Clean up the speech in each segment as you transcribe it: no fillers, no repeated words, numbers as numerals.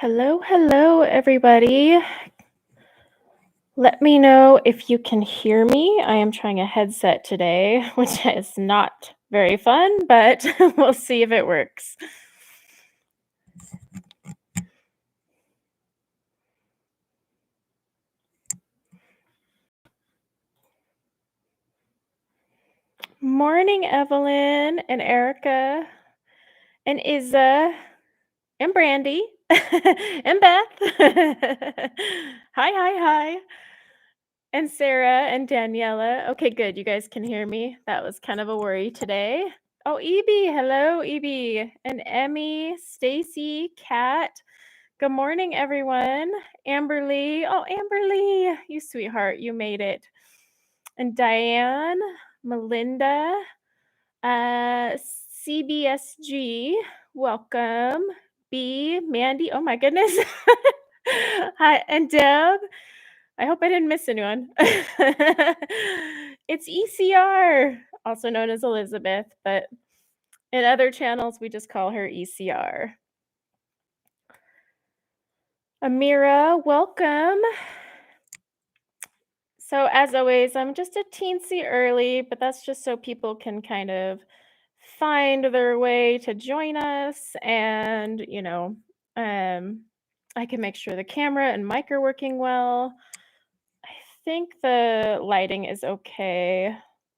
Hello, everybody. Let me know if you can hear me. I am trying a headset today, which is not very fun, but we'll see if it works. Morning, Evelyn and Erica and Izza and Brandy and Beth. Hi. And Sarah and Daniela. Okay, good. You guys can hear me. That was kind of a worry today. Oh, Evie. Hello, Evie. And Emmy, Stacy, Kat. Good morning, everyone. Amberly. Oh, Amberly. You sweetheart. You made it. And Diane, Melinda, CBSG. Welcome. B, Mandy. Oh my goodness. Hi, and Deb. I hope I didn't miss anyone. It's ECR, also known as Elizabeth, but in other channels, we just call her ECR. Amira, welcome. So as always, I'm just a teensy early, but that's just so people can kind of find their way to join us and, I can make sure the camera and mic are working well. I think the lighting is okay.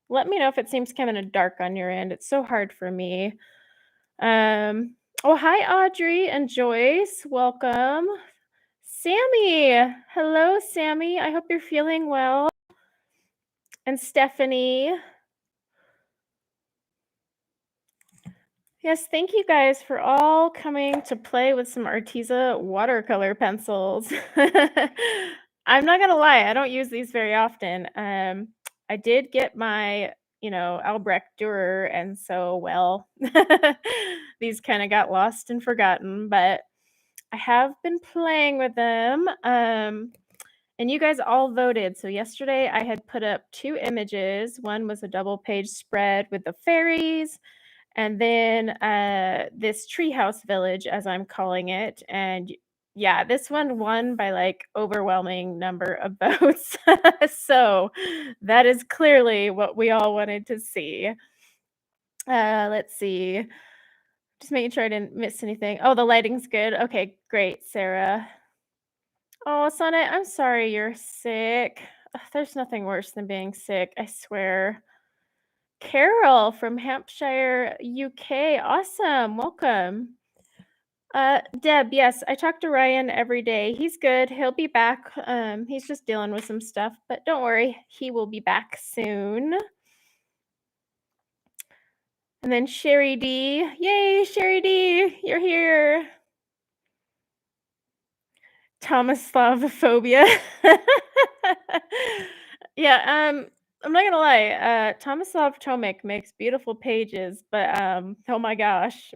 Let me know if it seems kind of dark on your end. It's so hard for me. Oh, hi, Audrey and Joyce. Welcome. Sammy. Hello, Sammy. I hope you're feeling well. And Stephanie. Yes, thank you guys for all coming to play with some Arteza watercolor pencils. I'm not gonna lie, I don't use these very often. I did get my, Albrecht Dürer, and so, well, these kind of got lost and forgotten, but I have been playing with them. And you guys all voted. So yesterday I had put up 2 images. One was a double page spread with the fairies, and then this treehouse village, as I'm calling it. And yeah, this one won by like overwhelming number of votes. So that is clearly what we all wanted to see. Let's see. Just making sure I didn't miss anything. Oh, the lighting's good. Okay, great, Sarah. Oh, Sonnet, I'm sorry you're sick. Ugh, there's nothing worse than being sick, I swear. Carol from Hampshire, UK. Awesome. Welcome. Deb, yes, I talk to Ryan every day. He's good. He'll be back. He's just dealing with some stuff, but don't worry, he will be back soon. And then Sherry D. Yay, Sherry D, you're here. Tomislavophobia. Yeah, I'm not gonna lie, Tomislav Tomic makes beautiful pages, but, oh my gosh.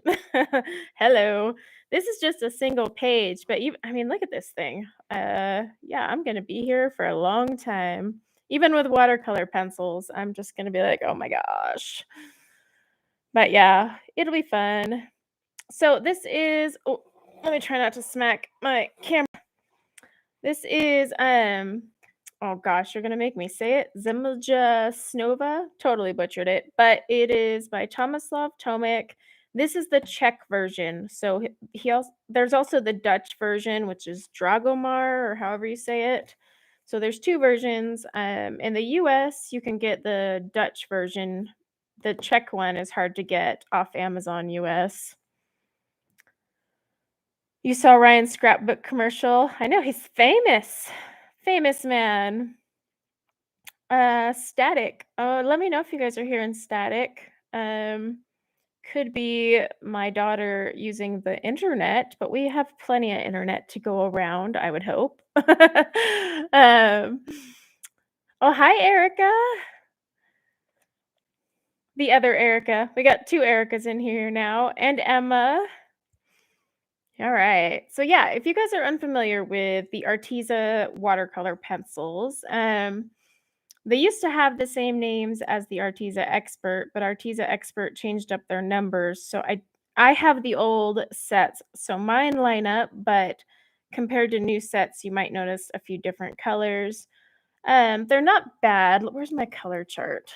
Hello. This is just a single page, but I mean, look at this thing. Yeah, I'm gonna be here for a long time. Even with watercolor pencils, I'm just gonna be like, "Oh my gosh." But yeah, it'll be fun. So this is let me try not to smack my camera. This is, oh gosh, you're gonna make me say it. Zemlja Snova, totally butchered it, but it is by Tomislav Tomic. This is the Czech version. So he also there's also the Dutch version, which is Dragomar or however you say it. So there's 2 versions. In the US, you can get the Dutch version. The Czech one is hard to get off Amazon US. You saw Ryan's scrapbook commercial? I know, he's famous. Famous man. Static. Let me know if you guys are hearing static. Could be my daughter using the internet, but we have plenty of internet to go around, I would hope. Um, oh, hi, Erica. The other Erica. We got 2 Ericas in here now, and Emma. All right. So yeah, if you guys are unfamiliar with the Arteza watercolor pencils, they used to have the same names as the Arteza Expert, but Arteza Expert changed up their numbers. So I have the old sets. So mine line up, but compared to new sets, you might notice a few different colors. They're not bad. Where's my color chart?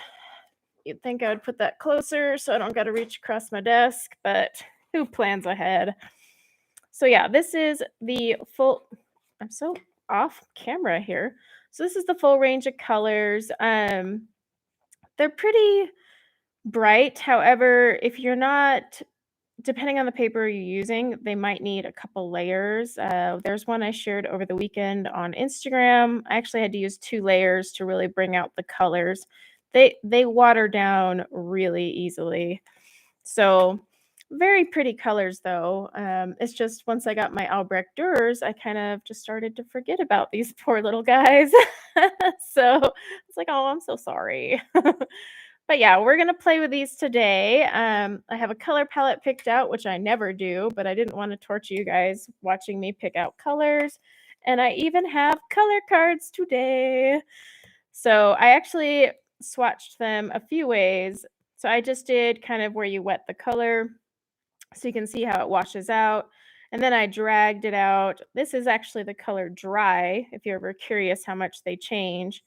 You'd think I would put that closer so I don't got to reach across my desk, but who plans ahead? So yeah, this is the full. I'm so off camera here. So this is the full range of colors. They're pretty bright. However, if you're not, depending on the paper you're using, they might need a couple layers. There's one I shared over the weekend on Instagram. I actually had to use 2 layers to really bring out the colors. They water down really easily. So very pretty colors though. It's just once I got my Albrecht Dürers, I kind of just started to forget about these poor little guys. So it's like, oh, I'm so sorry. But yeah, we're gonna play with these today. I have a color palette picked out, which I never do, but I didn't want to torture you guys watching me pick out colors. And I even have color cards today. So I actually swatched them a few ways. So I just did kind of where you wet the color so you can see how it washes out. And then I dragged it out. This is actually the color dry, if you're ever curious how much they change.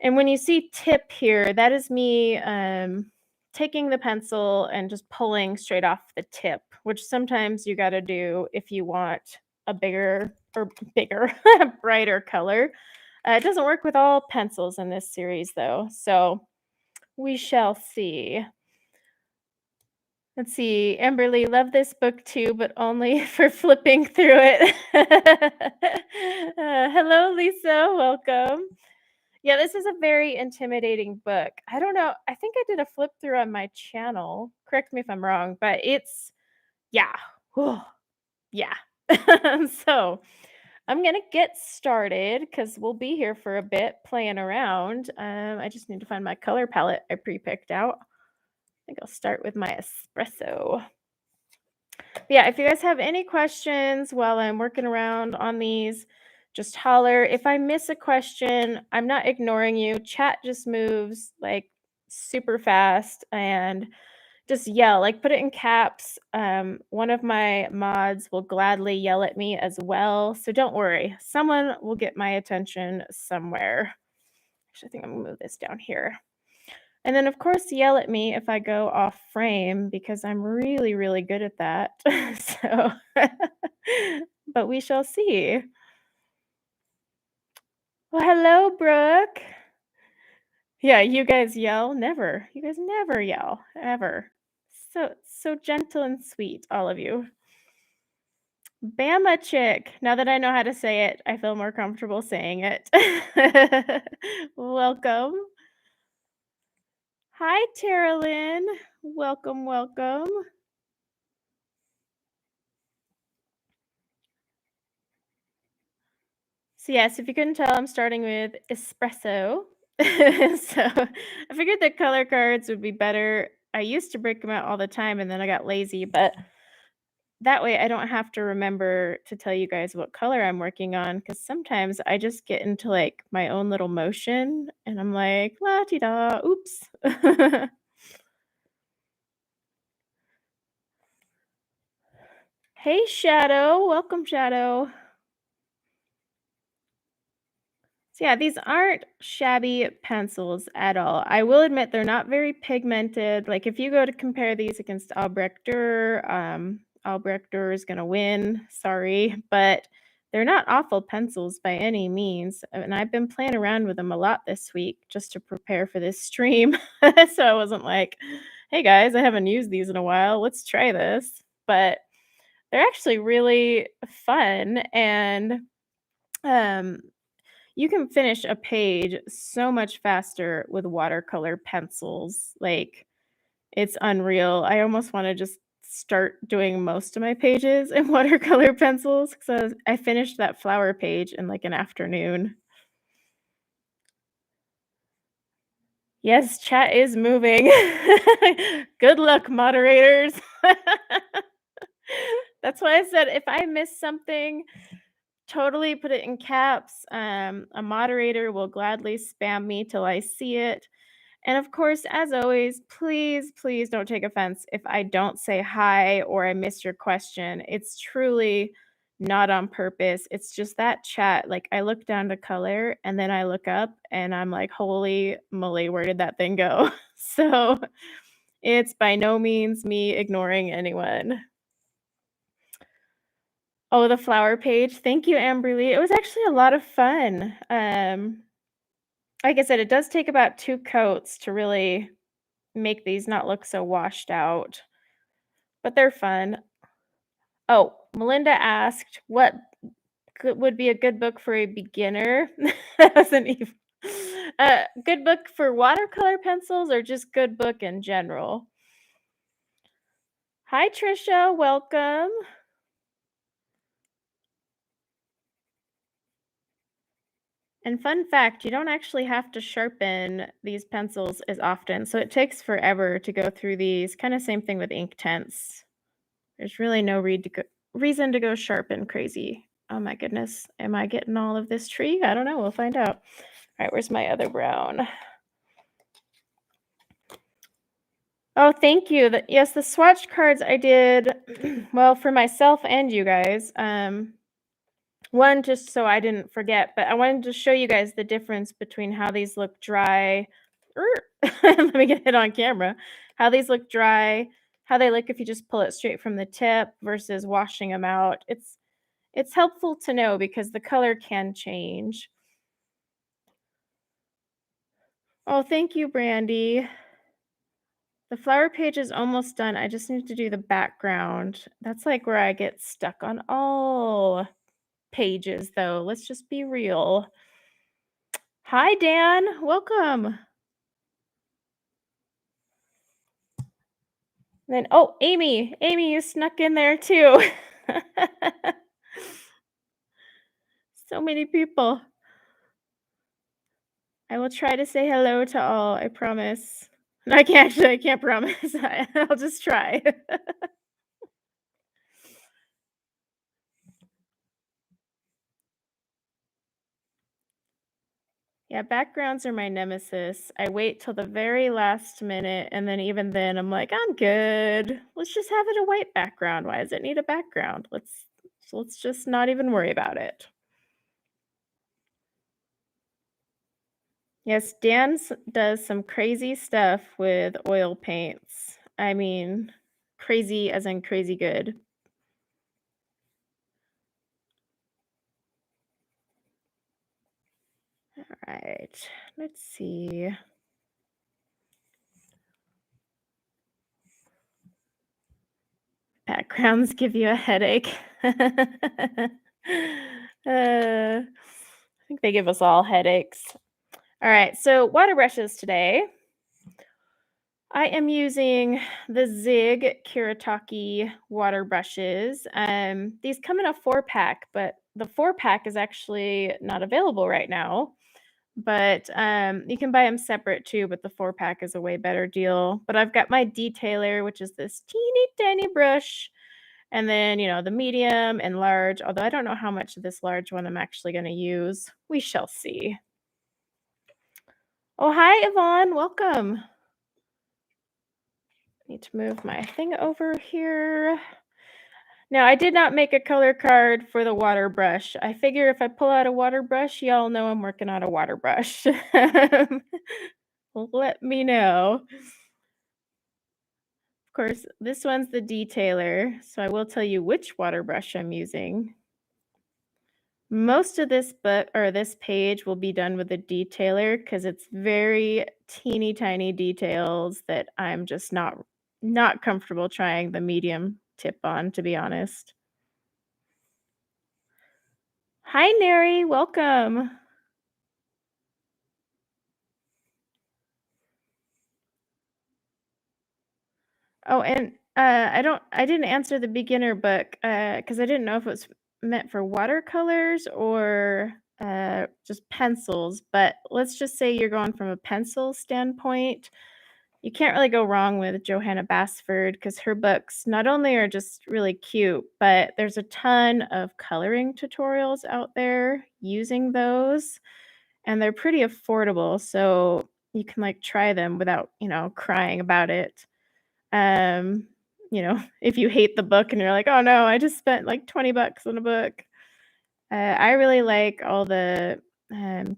And when you see tip here, that is me taking the pencil and just pulling straight off the tip, which sometimes you got to do if you want a bigger, brighter color. It doesn't work with all pencils in this series though, so we shall see. Let's see, Amberly, love this book too, but only for flipping through it. Hello, Lisa, welcome. Yeah, this is a very intimidating book. I don't know. I think I did a flip through on my channel. Correct me if I'm wrong, but it's yeah. Whew, yeah. So I'm gonna get started because we'll be here for a bit playing around. I just need to find my color palette I pre-picked out. I think I'll start with my espresso. Yeah, if you guys have any questions while I'm working around on these, just holler. If I miss a question, I'm not ignoring you. Chat just moves like super fast and just yell, like put it in caps. One of my mods will gladly yell at me as well. So don't worry, someone will get my attention somewhere. Actually, I think I'm gonna move this down here. And then, of course, yell at me if I go off frame because I'm really, really good at that. So, but we shall see. Well, hello, Brooke. Yeah, you guys yell? Never. You guys never yell, ever. So gentle and sweet, all of you. Bama chick. Now that I know how to say it, I feel more comfortable saying it. Welcome. Hi, Tara Lynn. Welcome, welcome. So yes, if you couldn't tell, I'm starting with espresso. So I figured the color cards would be better. I used to break them out all the time and then I got lazy, but that way I don't have to remember to tell you guys what color I'm working on because sometimes I just get into like my own little motion and I'm like, la ti da, oops. Hey, Shadow. Welcome, Shadow. So yeah, these aren't shabby pencils at all. I will admit they're not very pigmented. Like if you go to compare these against Albrecht Dürer, Albrecht Dürer is gonna win. Sorry, but they're not awful pencils by any means. And I've been playing around with them a lot this week just to prepare for this stream. So I wasn't like, hey guys, I haven't used these in a while. Let's try this. But they're actually really fun and um you can finish a page so much faster with watercolor pencils, like, it's unreal. I almost wanna just start doing most of my pages in watercolor pencils 'cause I finished that flower page in, like, an afternoon. Yes, chat is moving. Good luck, moderators. That's why I said if I miss something, totally put it in caps. A moderator will gladly spam me till I see it. And of course, as always, please, please don't take offense if I don't say hi or I miss your question. It's truly not on purpose. It's just that chat, like, I look down to color, and then I look up, and I'm like, "Holy moly, where did that thing go?" So, it's by no means me ignoring anyone. Oh, the flower page. Thank you, Amberly. It was actually a lot of fun. Like I said, it does take about 2 coats to really make these not look so washed out, but they're fun. Oh, Melinda asked, "What would be a good book for a beginner?" That wasn't even good book for watercolor pencils or just good book in general? Hi, Trisha, welcome. And fun fact, you don't actually have to sharpen these pencils as often, so it takes forever to go through these. Kinda same thing with ink tints. There's really no reason to go sharp and crazy. Oh my goodness. Am I getting all of this tree? I don't know. We'll find out. Alright, where's my other brown? Oh, thank you. Yes, the swatch cards I did, well, for myself and you guys. One, just so I didn't forget, but I wanted to show you guys the difference between how these look dry. Let me get it on camera. How these look dry, how they look if you just pull it straight from the tip versus washing them out. It's helpful to know because the color can change. Oh, thank you, Brandy. The flower page is almost done. I just need to do the background. That's like where I get stuck on all pages, though. Let's just be real. Hi, Dan. Welcome. Then, oh, Amy. Amy, you snuck in there too. So many people. I will try to say hello to all, I promise. I can't promise. I'll just try. Yeah, backgrounds are my nemesis. I wait till the very last minute, and then even then, I'm like, "I'm good. Let's just have it a white background. Why does it need a background? Let's just not even worry about it." Yes, does some crazy stuff with oil paints. I mean, crazy as in crazy good. Alright, let's see. Backgrounds give you a headache. I think they give us all headaches. Alright, so water brushes today. I am using the Zig Kiritaki water brushes. These come in a 4-pack, but the 4-pack is actually not available right now. But, you can buy them separate too, but the 4-pack is a way better deal. But I've got my detailer, which is this teeny tiny brush, and then, the medium and large, although I don't know how much of this large one I'm actually gonna use. We shall see. Oh, hi, Yvonne, welcome. Need to move my thing over here. Now, I did not make a color card for the water brush. I figure if I pull out a water brush, y'all know I'm working on a water brush. Let me know. Of course, this one's the detailer, so I will tell you which water brush I'm using. Most of this book or this page will be done with a detailer because it's very teeny tiny details that I'm just not comfortable trying the medium tip on, to be honest. Hi, Neri, welcome. Oh, and I didn't answer the beginner book because I didn't know if it was meant for watercolors or just pencils. But let's just say you're going from a pencil standpoint. You can't really go wrong with Johanna Basford because her books not only are just really cute, but there's a ton of coloring tutorials out there using those, and they're pretty affordable, so you can, like, try them without, crying about it. Um, if you hate the book and you're like, "Oh no, I just spent like 20 bucks on a book." I really like all the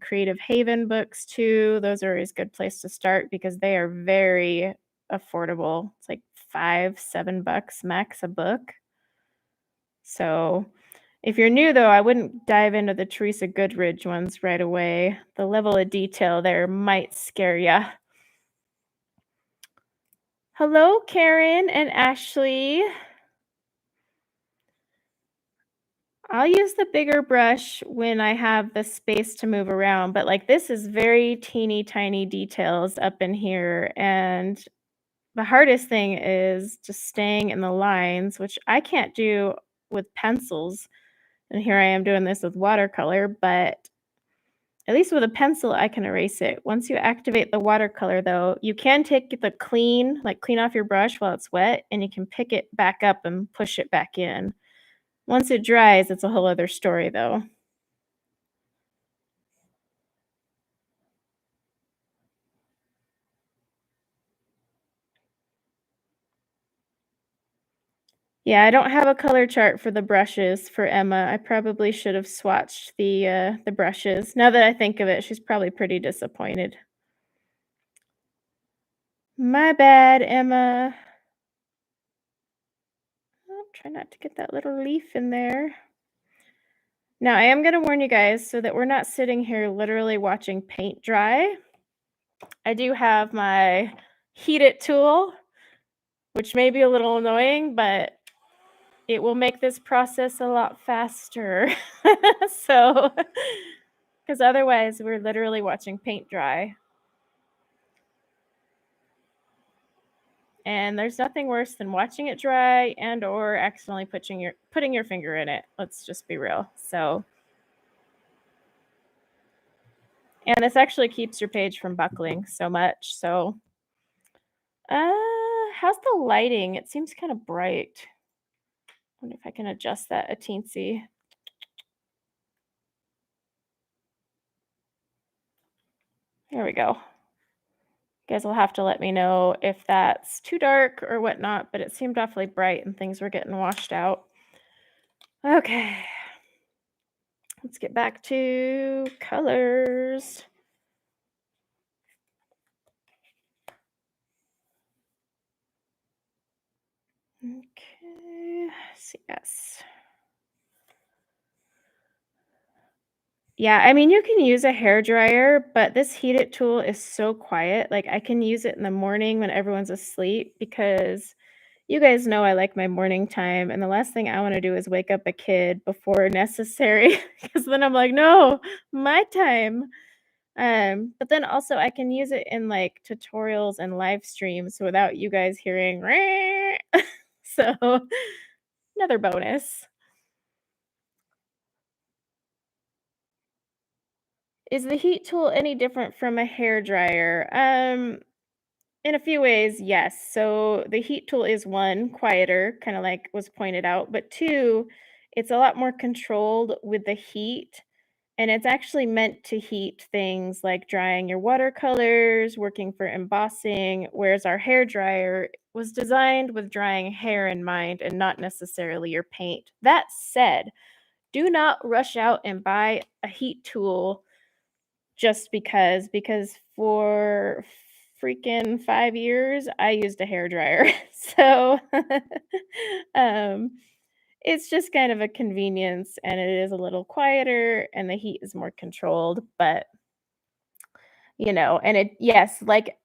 Creative Haven books too. Those are always a good place to start because they are very affordable. It's like 5, $7 max a book. So if you're new though, I wouldn't dive into the Teresa Goodridge ones right away. The level of detail there might scare ya. Hello, Karen and Ashley. I'll use the bigger brush when I have the space to move around, but like this is very teeny tiny details up in here. And the hardest thing is just staying in the lines, which I can't do with pencils. And here I am doing this with watercolor, but at least with a pencil, I can erase it. Once you activate the watercolor though, you can take the clean off your brush while it's wet, and you can pick it back up and push it back in. Once it dries, it's a whole other story though. Yeah, I don't have a color chart for the brushes for Emma. I probably should have swatched the brushes. Now that I think of it, she's probably pretty disappointed. My bad, Emma. Oh, try not to get that little leaf in there. Now, I am gonna warn you guys so that we're not sitting here literally watching paint dry. I do have my heat it tool, which may be a little annoying, but it will make this process a lot faster. So, because otherwise we're literally watching paint dry. And there's nothing worse than watching it dry and or accidentally putting your finger in it. Let's just be real. So, and this actually keeps your page from buckling so much. So, how's the lighting? It seems kind of bright. Wonder if I can adjust that a teensy. There we go. You guys will have to let me know if that's too dark or whatnot, but it seemed awfully bright and things were getting washed out. Okay. Let's get back to colors. Okay, yes. Yeah, I mean, you can use a hair dryer, but this heat it tool is so quiet. Like I can use it in the morning when everyone's asleep because you guys know I like my morning time, and the last thing I want to do is wake up a kid before necessary because then I'm like, no, my time. But then also I can use it in like tutorials and live streams without you guys hearing. So another bonus. Is the heat tool any different from a hair dryer? In a few ways, yes. So the heat tool is one, quieter, kind of like was pointed out, but two, it's a lot more controlled with the heat. And it's actually meant to heat things like drying your watercolors, working for embossing, whereas our hair dryer was designed with drying hair in mind and not necessarily your paint. That said, do not rush out and buy a heat tool just because for freaking 5 years, I used a hair dryer. So, um, it's just kind of a convenience, and it is a little quieter, and the heat is more controlled, but, and it yes, like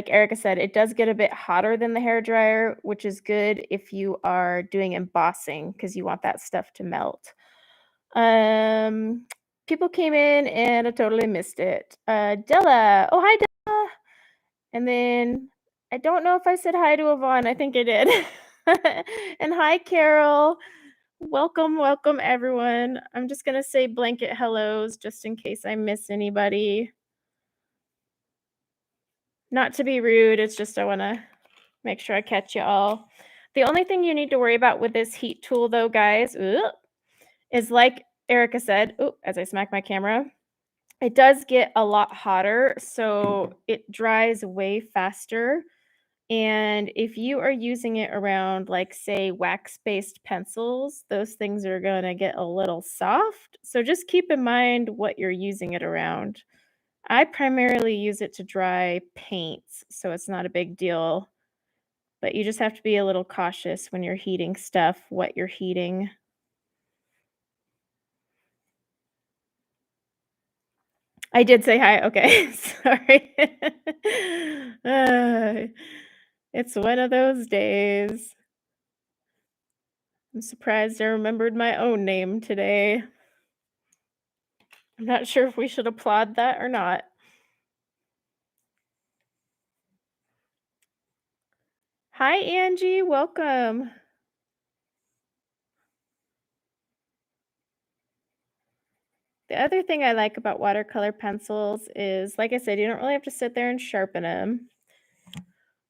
Erica said, it does get a bit hotter than the hair dryer, which is good if you are doing embossing because you want that stuff to melt. Um, People came in and I totally missed it. Della. Oh, hi, Della. And then I don't know if I said hi to Yvonne. I think I did. And hi, Carol. Welcome, welcome, everyone. I'm just going to say blanket hellos just in case I miss anybody. Not to be rude, it's just I want to make sure I catch you all. The only thing you need to worry about with this heat tool, though, guys, is like Erica said, as I smack my camera, it does get a lot hotter, so it dries way faster And if you are using it around, like, say, wax-based pencils, those things are gonna get a little soft, so just keep in mind what you're using it around. I primarily use it to dry paints, so it's not a big deal, but you just have to be a little cautious when you're heating stuff, what you're heating. I did say hi, okay, sorry. Uh, it's one of those days. I'm surprised I remembered my own name today. I'm not sure if we should applaud that or not. Hi, Angie, welcome. The other thing I like about watercolor pencils is, like I said, you don't really have to sit there and sharpen them.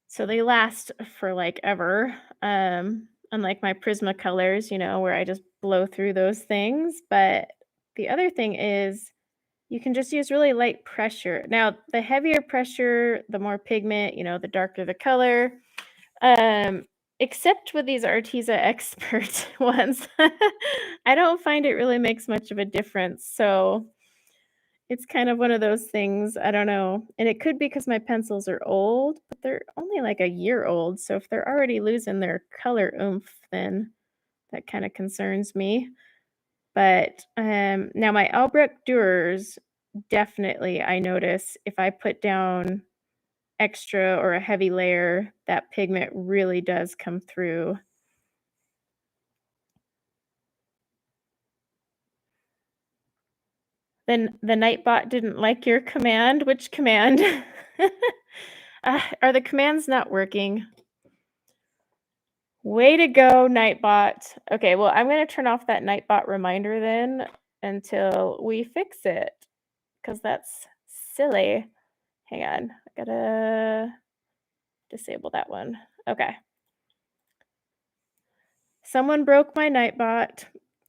So they last for, like, ever, unlike my Prismacolors, where I just blow through those things, but the other thing is you can just use really light pressure. Now, the heavier pressure, the more pigment, the darker the color, um, except with these Arteza Expert ones. I don't find it really makes much of a difference, so it's kind of one of those things, I don't know, and it could be because my pencils are old, but they're only, like, a year old, so if they're already losing their color oomph, then that kinda concerns me, but, now my Albrecht Dürers, definitely, I notice if I put down extra or a heavy layer, that pigment really does come through. Then the Nightbot didn't like your command? Which command? Are the commands not working? Way to go, Nightbot. Okay, well, I'm gonna turn off that Nightbot reminder then until we fix it, because that's silly. Hang on, I gotta disable that one. Okay. Someone broke my Nightbot.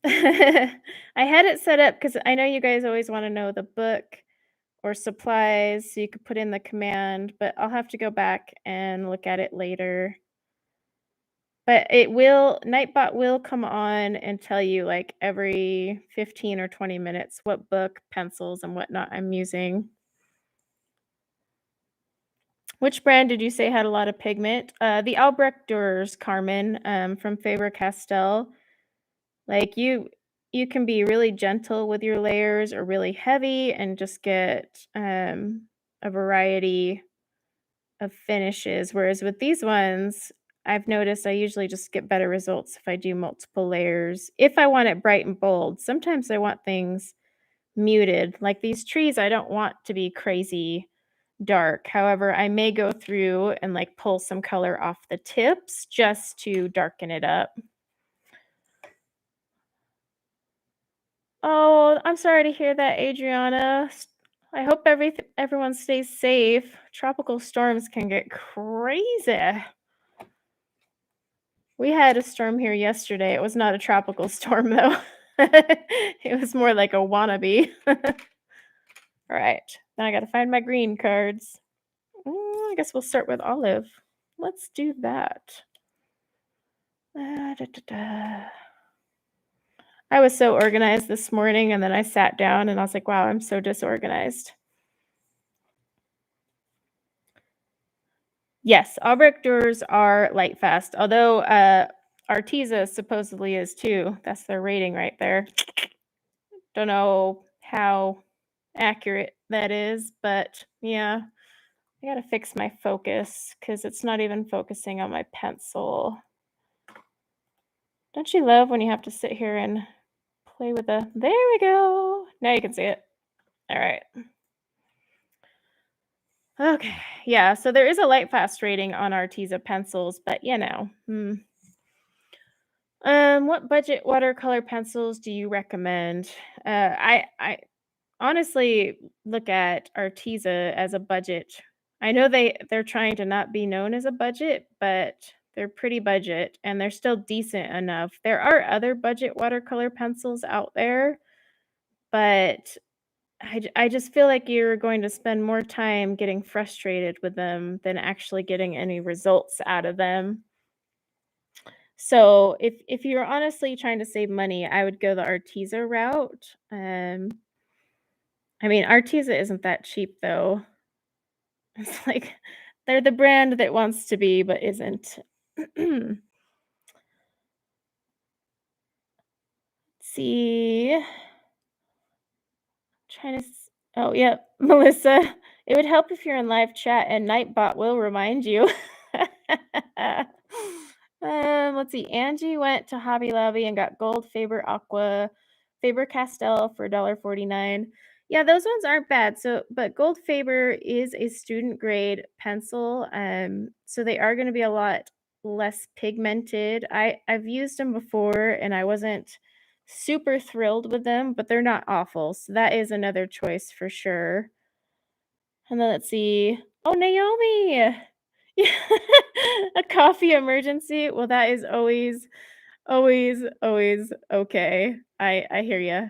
I had it set up because I know you guys always wanna know the book or supplies so you could put in the command, but I'll have to go back and look at it later. But Nightbot will come on and tell you, like, every 15 or 20 minutes what book, pencils, and whatnot I'm using. Which brand did you say had a lot of pigment? The Albrecht Dürers, Carmen, from Faber-Castell. Like, you can be really gentle with your layers or really heavy and just get, a variety of finishes, whereas with these ones, I've noticed I usually just get better results if I do multiple layers. If I want it bright and bold, sometimes I want things muted. Like these trees, I don't want to be crazy dark. However, I may go through and like pull some color off the tips just to darken it up. Oh, I'm sorry to hear that, Adriana. I hope everyone stays safe. Tropical storms can get crazy. We had a storm here yesterday. It was not a tropical storm, though. It was more like a wannabe. Alright, now I gotta find my green cards. I guess we'll start with olive. Let's do that. Da, da, da. I was so organized this morning, and then I sat down, and I was like, "Wow, I'm so disorganized." Yes, Albrecht Dürer are light fast, although, Arteza supposedly is too. That's their rating right there. Don't know how accurate that is, but yeah, I gotta fix my focus because it's not even focusing on my pencil. Don't you love when you have to sit here and play with the there we go. Now you can see it. All right. Okay. Yeah, so there is a light fast rating on Arteza pencils, but what budget watercolor pencils do you recommend? I honestly look at Arteza as a budget. I know they're trying to not be known as a budget, but they're pretty budget and they're still decent enough. There are other budget watercolor pencils out there, but I just feel like you're going to spend more time getting frustrated with them than actually getting any results out of them. So if you're honestly trying to save money, I would go the Arteza route. I mean, Arteza isn't that cheap though. It's like they're the brand that wants to be but isn't. See, trying to oh, yep, Melissa, it would help if you're in live chat and Nightbot will remind you. Let's see, Angie went to Hobby Lobby and got gold Faber Aqua, Faber Castell for $1.49. Yeah, those ones aren't bad. So, but gold Faber is a student grade pencil, so they are gonna be a lot less pigmented. I've used them before and I wasn't super thrilled with them, but they're not awful. So that is another choice for sure. And then let's see. Oh, Naomi. Yeah. A coffee emergency. Well, that is always, always, always okay. I hear you.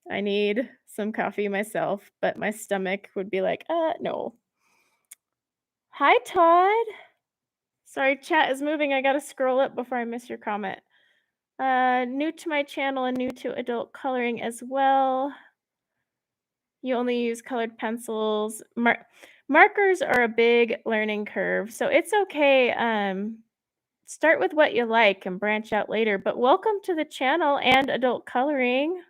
I need some coffee myself, but my stomach would be like, no. Hi, Todd. Sorry, chat is moving. I gotta scroll up before I miss your comment. New to my channel and new to adult coloring as well. You only use colored pencils. Markers are a big learning curve, so it's okay. Start with what you like and branch out later. But welcome to the channel and adult coloring.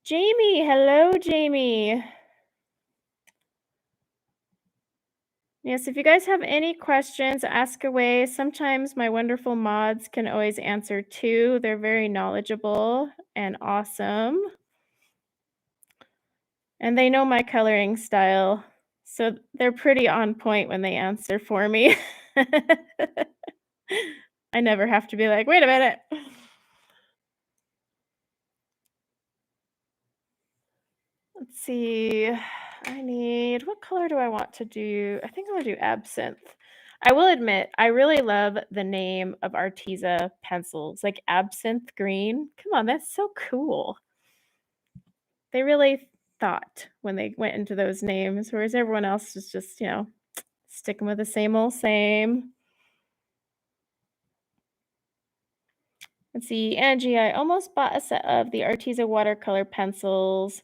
Jamie, hello, Jamie. Yes, if you guys have any questions, ask away. Sometimes my wonderful mods can always answer too. They're very knowledgeable and awesome. And they know my coloring style, so they're pretty on point when they answer for me. I never have to be like, "Wait a minute." Let's see. What color do I want to do? I think I wanna do absinthe. I will admit, I really love the name of Arteza pencils, like absinthe green. Come on, that's so cool. They really thought when they went into those names, whereas everyone else is just, sticking with the same old same. Let's see, Angie, I almost bought a set of the Arteza watercolor pencils.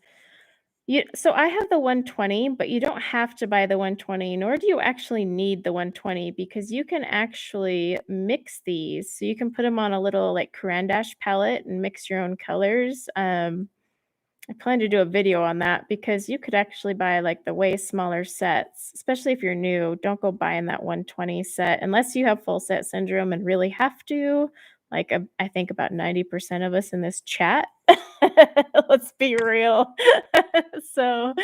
So I have the 120, but you don't have to buy the 120, nor do you actually need the 120 because you can actually mix these. So you can put them on a little like Caran d'Ache palette and mix your own colors. I plan to do a video on that because you could actually buy like the way smaller sets, especially if you're new. Don't go buying that 120 set unless you have full set syndrome and really have to. Like I think about 90% of us in this chat. Let's be real. So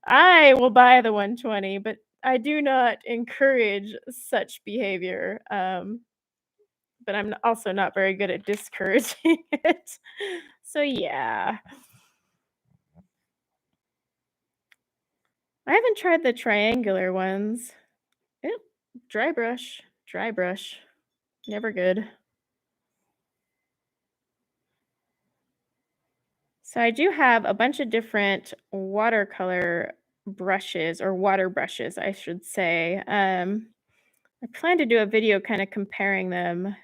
I will buy the 120, but I do not encourage such behavior. But I'm also not very good at discouraging it. So yeah. I haven't tried the triangular ones. Yep, dry brush, never good. So I do have a bunch of different watercolor brushes or water brushes, I should say. I plan to do a video kind of comparing them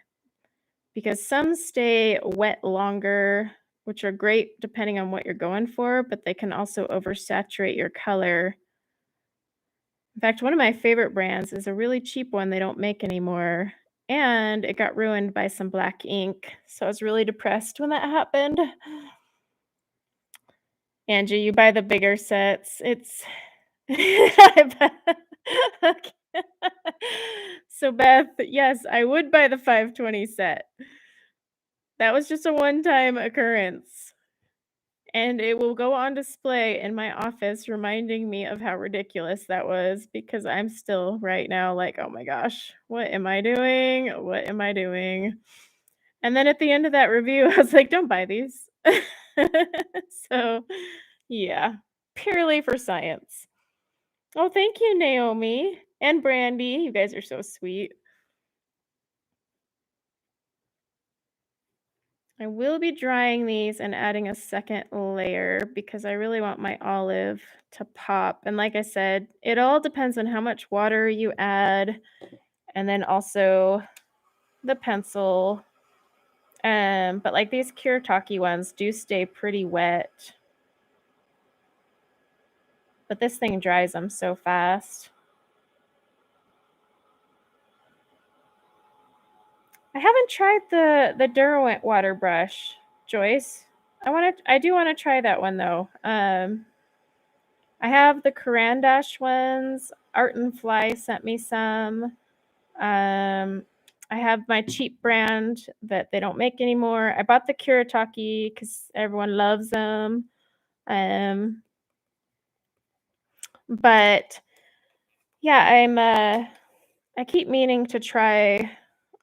because some stay wet longer, which are great depending on what you're going for, but they can also oversaturate your color. In fact, one of my favorite brands is a really cheap one they don't make anymore, and it got ruined by some black ink, so I was really depressed when that happened. Angie, you buy the bigger sets. It's I bet okay. So, Beth, yes, I would buy the 520 set. That was just a one-time occurrence. And it will go on display in my office reminding me of how ridiculous that was because I'm still right now like, "Oh my gosh, what am I doing? What am I doing?" And then at the end of that review, I was like, "Don't buy these." So, yeah, purely for science. Oh, thank you, Naomi and Brandy. You guys are so sweet. I will be drying these and adding a second layer because I really want my olive to pop. And like I said, it all depends on how much water you add and then also the pencil. But like these Kuretake ones do stay pretty wet. But this thing dries them so fast. I haven't tried the Derwent water brush, Joyce. I do want to try that one though. I have the Carandash ones. Art and Fly sent me some. I have my cheap brand that they don't make anymore. I bought the Kuretake because everyone loves them. But yeah, I keep meaning to try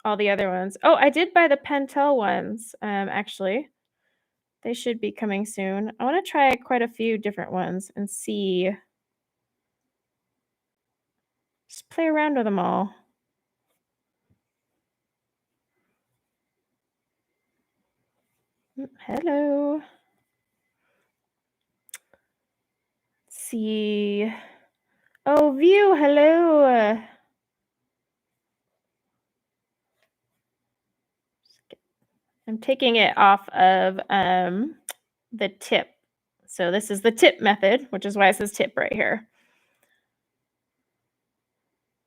all the other ones. Oh, I did buy the Pentel ones, actually. They should be coming soon. I want to try quite a few different ones and see. Just play around with them all. Hello. Let's see. Oh, View, hello. I'm taking it off of the tip. So this is the tip method, which is why it says tip right here.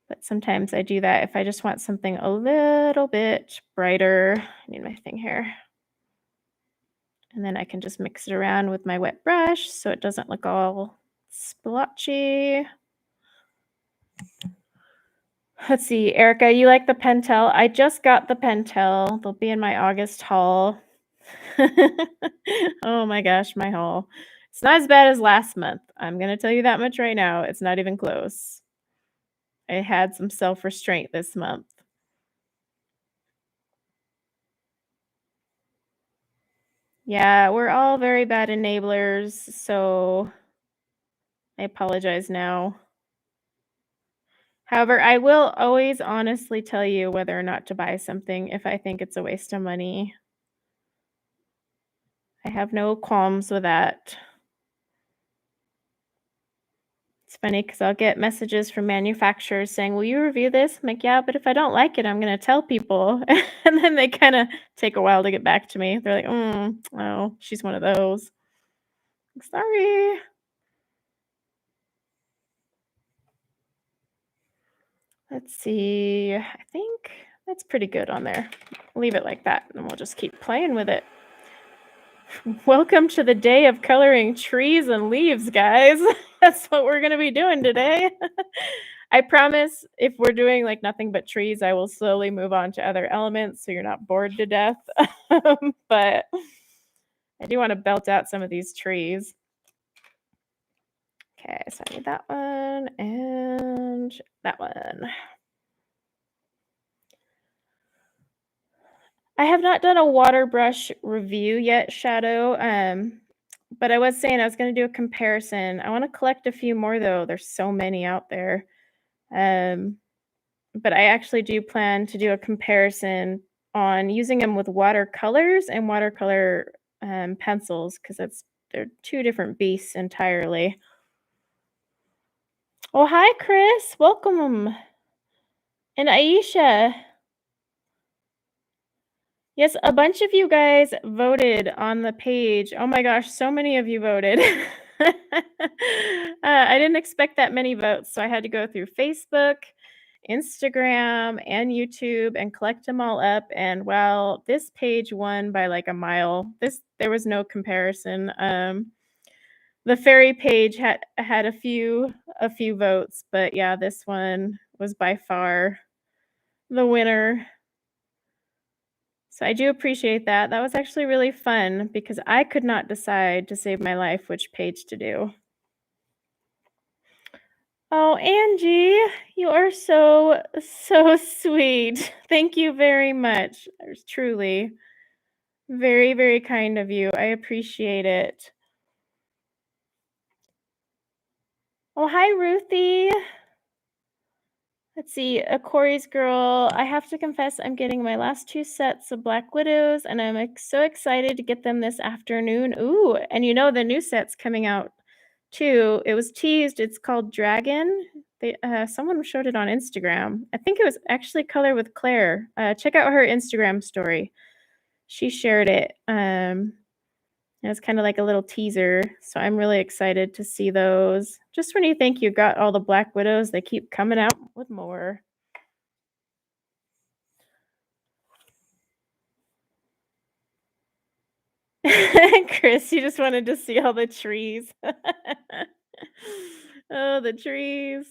But sometimes I do that if I just want something a little bit brighter. I need my thing here. And then I can just mix it around with my wet brush so it doesn't look all splotchy. Let's see, Erica, you like the Pentel? I just got the Pentel. They'll be in my August haul. Oh my gosh, my haul. It's not as bad as last month. I'm going to tell you that much right now. It's not even close. I had some self-restraint this month. Yeah, we're all very bad enablers, so I apologize now. However, I will always honestly tell you whether or not to buy something if I think it's a waste of money. I have no qualms with that. It's funny because I'll get messages from manufacturers saying, will you review this? I'm like, yeah, but if I don't like it, I'm going to tell people. And then they kind of take a while to get back to me. They're like, oh, she's one of those. Sorry. Let's see. I think that's pretty good on there. Leave it like that, and we'll just keep playing with it. Welcome to the day of coloring trees and leaves, guys. That's what we're going to be doing today. I promise if we're doing like nothing but trees, I will slowly move on to other elements so you're not bored to death. But I do want to belt out some of these trees. Okay, so I need that one and that one. I have not done a water brush review yet, Shadow. But I was saying I was going to do a comparison. I want to collect a few more though. There's so many out there. But I actually do plan to do a comparison on using them with watercolors and watercolor pencils because they're two different beasts entirely. Oh, hi, Chris. Welcome. And Aisha. Yes, a bunch of you guys voted on the page. Oh my gosh, so many of you voted. I didn't expect that many votes, so I had to go through Facebook, Instagram, and YouTube and collect them all up. And well, this page won by like a mile. There was no comparison. The fairy page had a few votes, but yeah, this one was by far the winner. So I do appreciate that. That was actually really fun because I could not decide to save my life which page to do. Oh, Angie, you are so sweet. Thank you very much. It's truly very, very kind of you. I appreciate it. Oh, hi, Ruthie. Let's see, a Corey's Girl. I have to confess, I'm getting my last 2 sets of Black Widows, and I'm so excited to get them this afternoon. Ooh, and you know the new set's coming out too. It was teased. It's called Dragon. Someone showed it on Instagram. I think it was actually Color with Claire. Check out her Instagram story. She shared it. It's kind of like a little teaser, so I'm really excited to see those. Just when you think you got all the Black Widows, they keep coming out with more. Chris, you just wanted to see all the trees. Oh, the trees.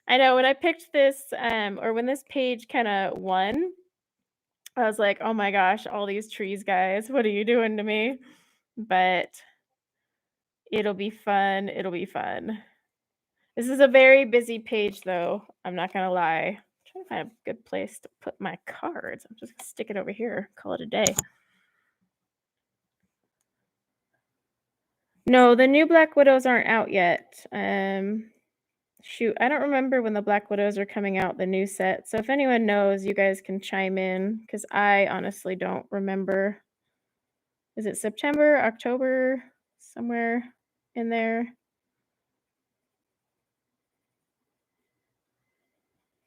I know when I picked this, or when this page kinda won, I was like, "Oh my gosh, all these trees, guys. What are you doing to me?" But it'll be fun, it'll be fun. This is a very busy page, though, I'm not gonna lie. Trying to find a good place to put my cards. I'm just gonna stick it over here, call it a day. No, the new Black Widows aren't out yet. Shoot, I don't remember when the Black Widows are coming out, the new set. So if anyone knows, you guys can chime in because I honestly don't remember. Is it September, October, somewhere in there?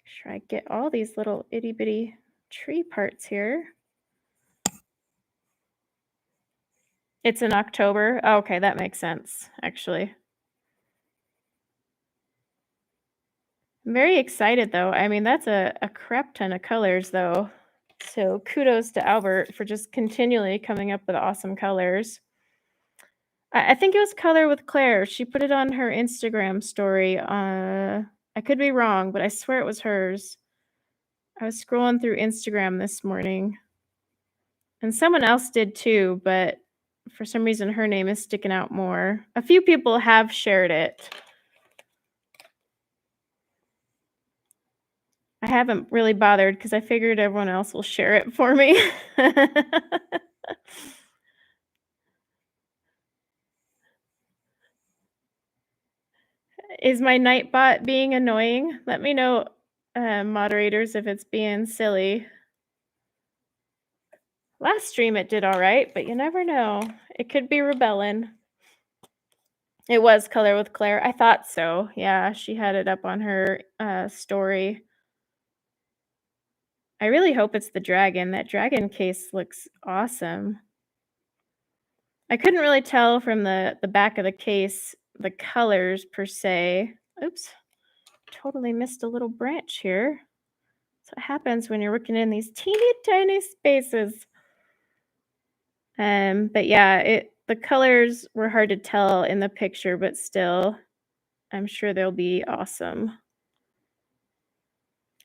Sure, I get all these little itty bitty tree parts here. It's in October. Oh, okay, that makes sense, actually. I'm very excited though. I mean, that's a crap ton of colors though. So kudos to Albert for just continually coming up with awesome colors. I think it was Color with Claire. She put it on her Instagram story. I could be wrong, but I swear it was hers. I was scrolling through Instagram this morning, and someone else did too, but for some reason her name is sticking out more. A few people have shared it. I haven't really bothered because I figured everyone else will share it for me. Is my Nightbot being annoying? Let me know, moderators, if it's being silly. Last stream it did alright, but you never know. It could be rebelling. It was Color with Claire. I thought so. Yeah, she had it up on her, story. I really hope it's the dragon. That dragon case looks awesome. I couldn't really tell from the back of the case, the colors per se. Oops, totally missed a little branch here. That's what happens when you're working in these teeny tiny spaces. But yeah, the colors were hard to tell in the picture, but still, I'm sure they'll be awesome.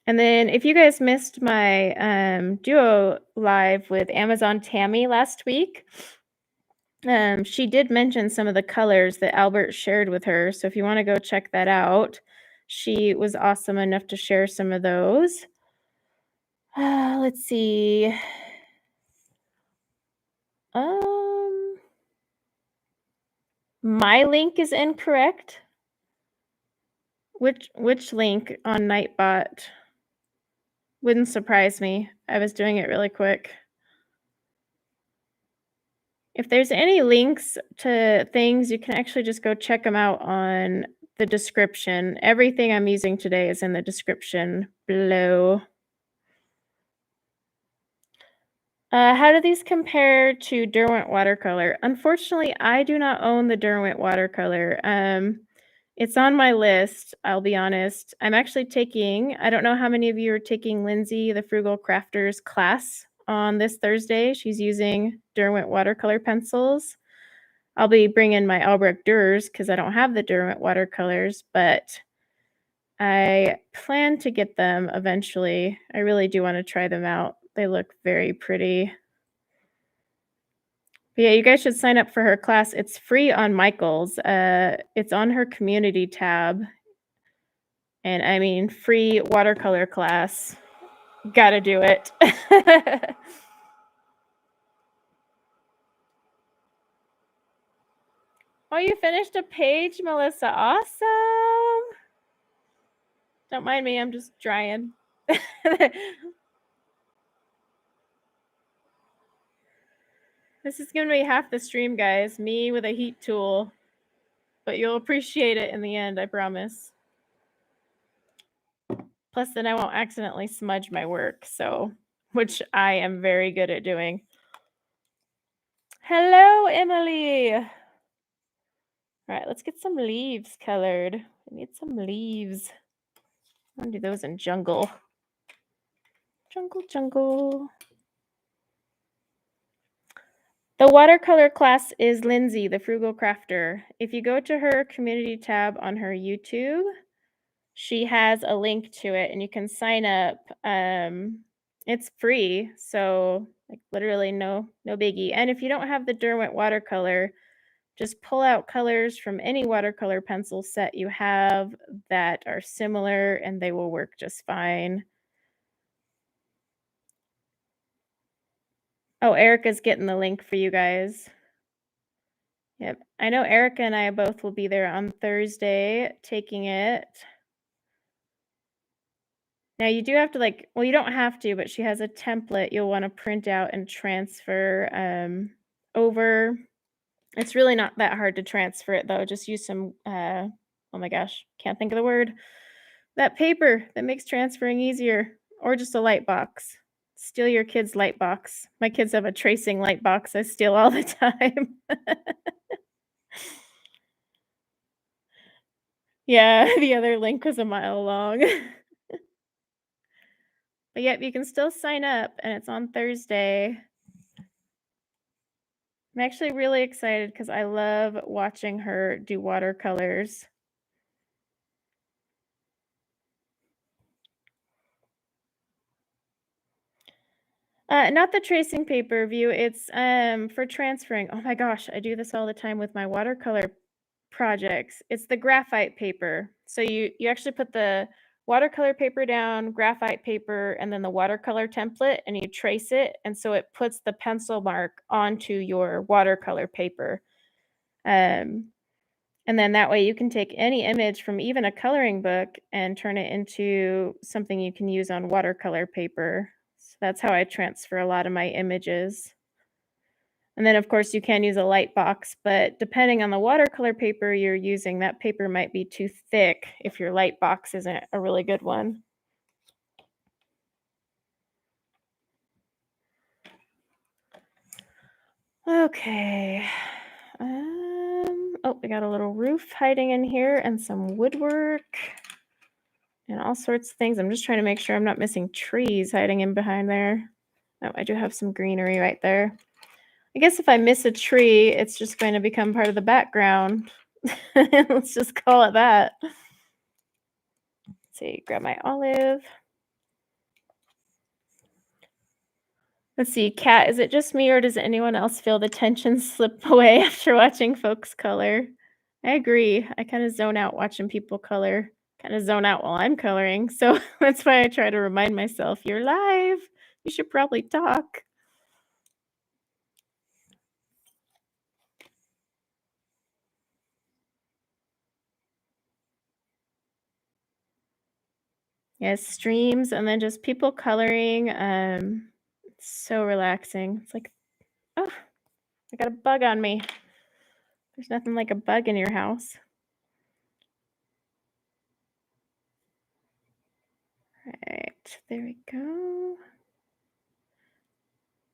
And then if you guys missed my duo live with Amazon Tammy last week, she did mention some of the colors that Albert shared with her. So if you want to go check that out, she was awesome enough to share some of those. Let's see. My link is incorrect. Which link on Nightbot? Wouldn't surprise me. I was doing it really quick. If there's any links to things, you can actually just go check them out on the description. Everything I'm using today is in the description below. How do these compare to Derwent Watercolor? Unfortunately, I do not own the Derwent Watercolor. It's on my list, I'll be honest. I'm actually taking, I don't know how many of you are taking Lindsay, the Frugal Crafter's class on this Thursday. She's using Derwent watercolor pencils. I'll be bringing my Albrecht Dürers because I don't have the Derwent watercolors, but I plan to get them eventually. I really do want to try them out. They look very pretty. But yeah, you guys should sign up for her class. It's free on Michael's. It's on her community tab. And I mean, free watercolor class. Gotta do it. Oh, you finished a page, Melissa. Awesome. Don't mind me, I'm just drying. This is gonna be half the stream, guys. Me with a heat tool. But you'll appreciate it in the end, I promise. Plus, then I won't accidentally smudge my work, so which I am very good at doing. Hello, Emily. All right, let's get some leaves colored. I need some leaves. I'm gonna do those in jungle. Jungle, jungle. The watercolor class is Lindsay, the Frugal Crafter. If you go to her community tab on her YouTube, she has a link to it and you can sign up. It's free, so like literally no biggie. And if you don't have the Derwent watercolor, just pull out colors from any watercolor pencil set you have that are similar and they will work just fine. Oh, Erica's getting the link for you guys. Yep. I know Erica and I both will be there on Thursday taking it. Now you do have to well, you don't have to, but she has a template you'll want to print out and transfer over. It's really not that hard to transfer it though. Just use some, oh my gosh, can't think of the word. That paper that makes transferring easier, or just a light box. Steal your kid's light box. My kids have a tracing light box I steal all the time. Yeah, the other link was a mile long. But yep, you can still sign up and it's on Thursday. I'm actually really excited because I love watching her do watercolors. Not the tracing paper view, it's for transferring. Oh my gosh, I do this all the time with my watercolor projects. It's the graphite paper. So you actually put the watercolor paper down, graphite paper, and then the watercolor template, and you trace it, and so it puts the pencil mark onto your watercolor paper. And then that way you can take any image from even a coloring book and turn it into something you can use on watercolor paper. So that's how I transfer a lot of my images. And then, of course, you can use a light box, but depending on the watercolor paper you're using, that paper might be too thick if your light box isn't a really good one. Okay. Oh, we got a little roof hiding in here and some woodwork and all sorts of things. I'm just trying to make sure I'm not missing trees hiding in behind there. Oh, I do have some greenery right there. I guess if I miss a tree, it's just going to become part of the background. Let's just call it that. Let's see, grab my olive. Let's see, Kat, is it just me or does anyone else feel the tension slip away after watching folks color? I agree. I kind of zone out watching people color, kind of zone out while I'm coloring. So that's why I try to remind myself, you're live. You should probably talk. Yes, streams and then just people coloring. It's so relaxing. It's like, oh, I got a bug on me. There's nothing like a bug in your house. All right, there we go.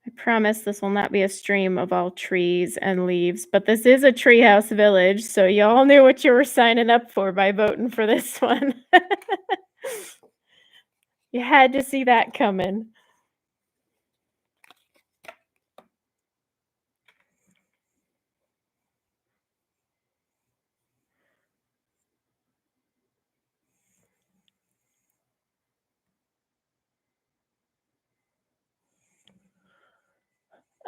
I promise this will not be a stream of all trees and leaves, but this is a treehouse village, so y'all knew what you were signing up for by voting for this one. You had to see that coming.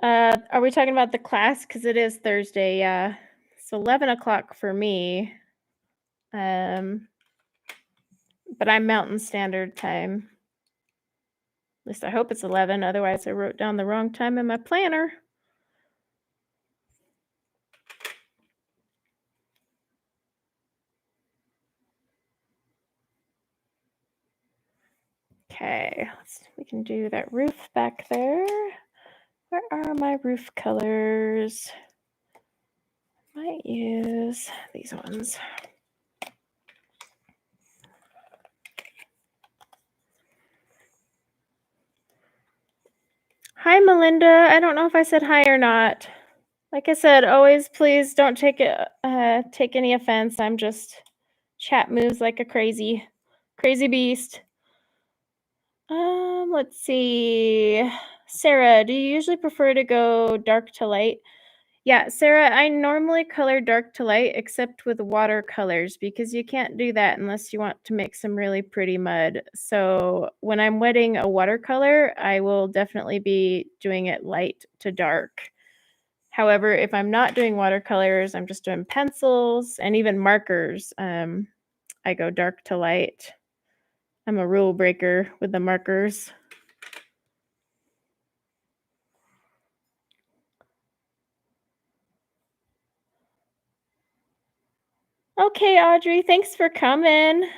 Are we talking about the class? Because it is Thursday, yeah. It's 11 o'clock for me. But I'm Mountain Standard Time. At least I hope it's 11. Otherwise, I wrote down the wrong time in my planner. Okay, we can do that roof back there. Where are my roof colors? Might use these ones. Hi, Melinda. I don't know if I said hi or not. Like I said, always please don't take any offense. I'm just chat moves like a crazy beast. Let's see. Sarah, do you usually prefer to go dark to light? Yeah, Sarah, I normally color dark to light except with watercolors because you can't do that unless you want to make some really pretty mud. So when I'm wetting a watercolor, I will definitely be doing it light to dark. However, if I'm not doing watercolors, I'm just doing pencils and even markers. I go dark to light. I'm a rule breaker with the markers. Okay, Audrey, thanks for coming.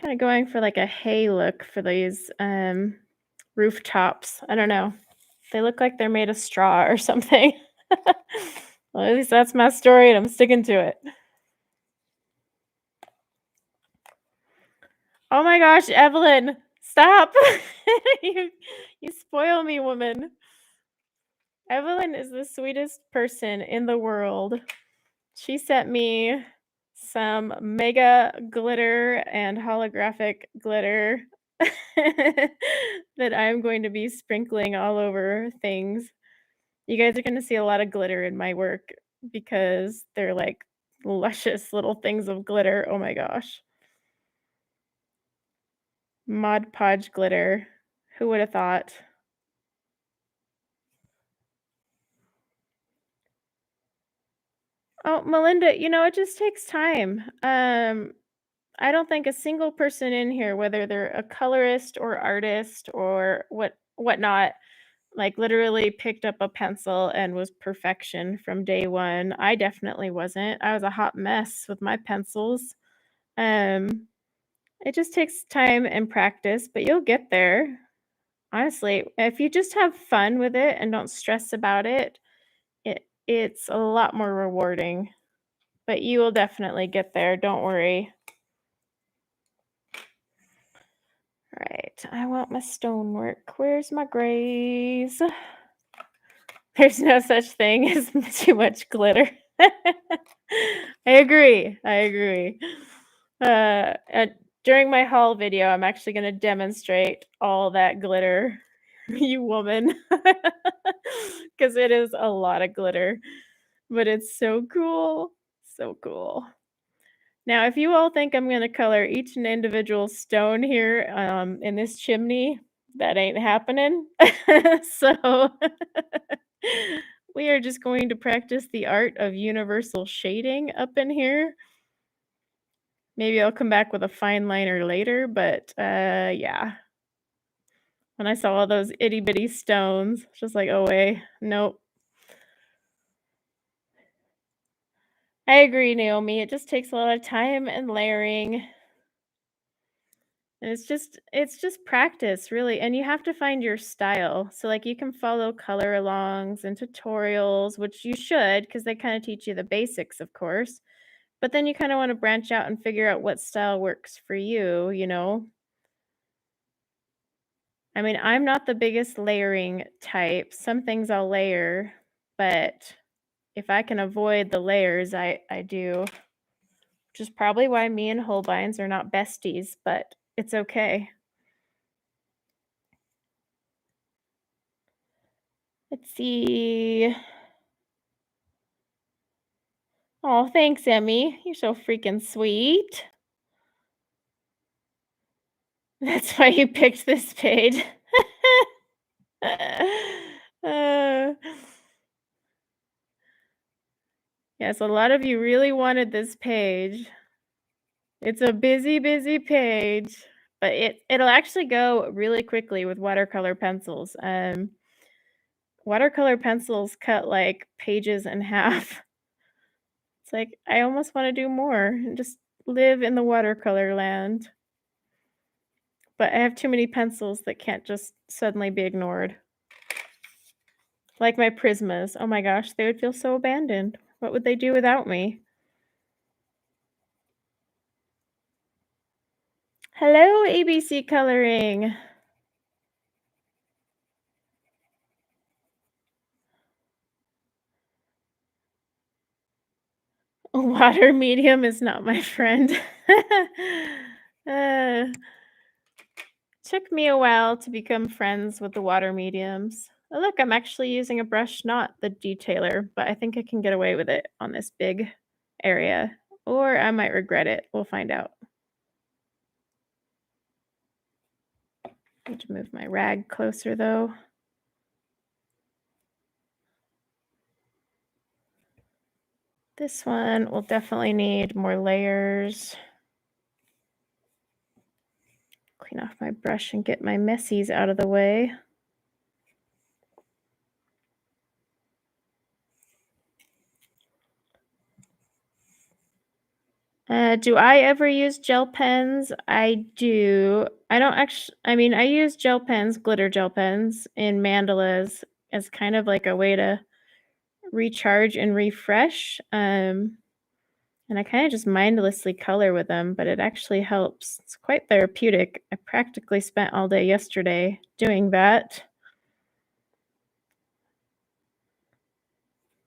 Kind of going for like a hay look for these rooftops. I don't know. They look like they're made of straw or something. Well, at least that's my story and I'm sticking to it. Oh my gosh, Evelyn, stop. You spoil me, woman. Evelyn is the sweetest person in the world. She sent me some mega glitter and holographic glitter that I'm going to be sprinkling all over things. You guys are going to see a lot of glitter in my work because they're like luscious little things of glitter. Oh my gosh. Mod Podge glitter. Who would have thought? Oh, Melinda, it just takes time. I don't think a single person in here, whether they're a colorist or artist or whatnot, like literally picked up a pencil and was perfection from day one. I definitely wasn't. I was a hot mess with my pencils. Um, it just takes time and practice, but you'll get there. Honestly, if you just have fun with it and don't stress about it, it's a lot more rewarding. But you will definitely get there. Don't worry. Right, I want my stonework. Where's my grays? There's no such thing as too much glitter. I agree. And during my haul video, I'm actually going to demonstrate all that glitter, you woman, because it is a lot of glitter, but it's so cool. So cool. Now, if you all think I'm gonna color each and individual stone here, in this chimney, that ain't happening. So, we are just going to practice the art of universal shading up in here. Maybe I'll come back with a fine liner later, but, yeah. When I saw all those itty bitty stones, just like, "Oh, wait, nope." I agree, Naomi, it just takes a lot of time and layering. And it's just practice, really, and you have to find your style. So, like, you can follow color alongs and tutorials, which you should, because they kinda teach you the basics, of course. But then you kinda wanna branch out and figure out what style works for you, you know? I mean, I'm not the biggest layering type. Some things I'll layer, but if I can avoid the layers, I do, which is probably why me and Holbeins are not besties, but it's okay. Let's see. Oh, thanks, Emmy. You're so freaking sweet. That's why you picked this page. Uh, yes, a lot of you really wanted this page. It's a busy, busy page, but it'll actually go really quickly with watercolor pencils. Watercolor pencils cut like pages in half. It's like, I almost wanna do more and just live in the watercolor land, but I have too many pencils that can't just suddenly be ignored. Like my Prismas. Oh my gosh, they would feel so abandoned. What would they do without me? Hello, ABC Coloring. Water medium is not my friend. Uh, took me a while to become friends with the water mediums. Oh, look, I'm actually using a brush, not the detailer, but I think I can get away with it on this big area, or I might regret it. We'll find out. Need to move my rag closer though. This one will definitely need more layers. Clean off my brush and get my messies out of the way. Do I ever use gel pens? I do. I don't actually, I mean, I use gel pens, glitter gel pens in mandalas as kind of like a way to recharge and refresh. And I kind of just mindlessly color with them, but it actually helps. It's quite therapeutic. I practically spent all day yesterday doing that.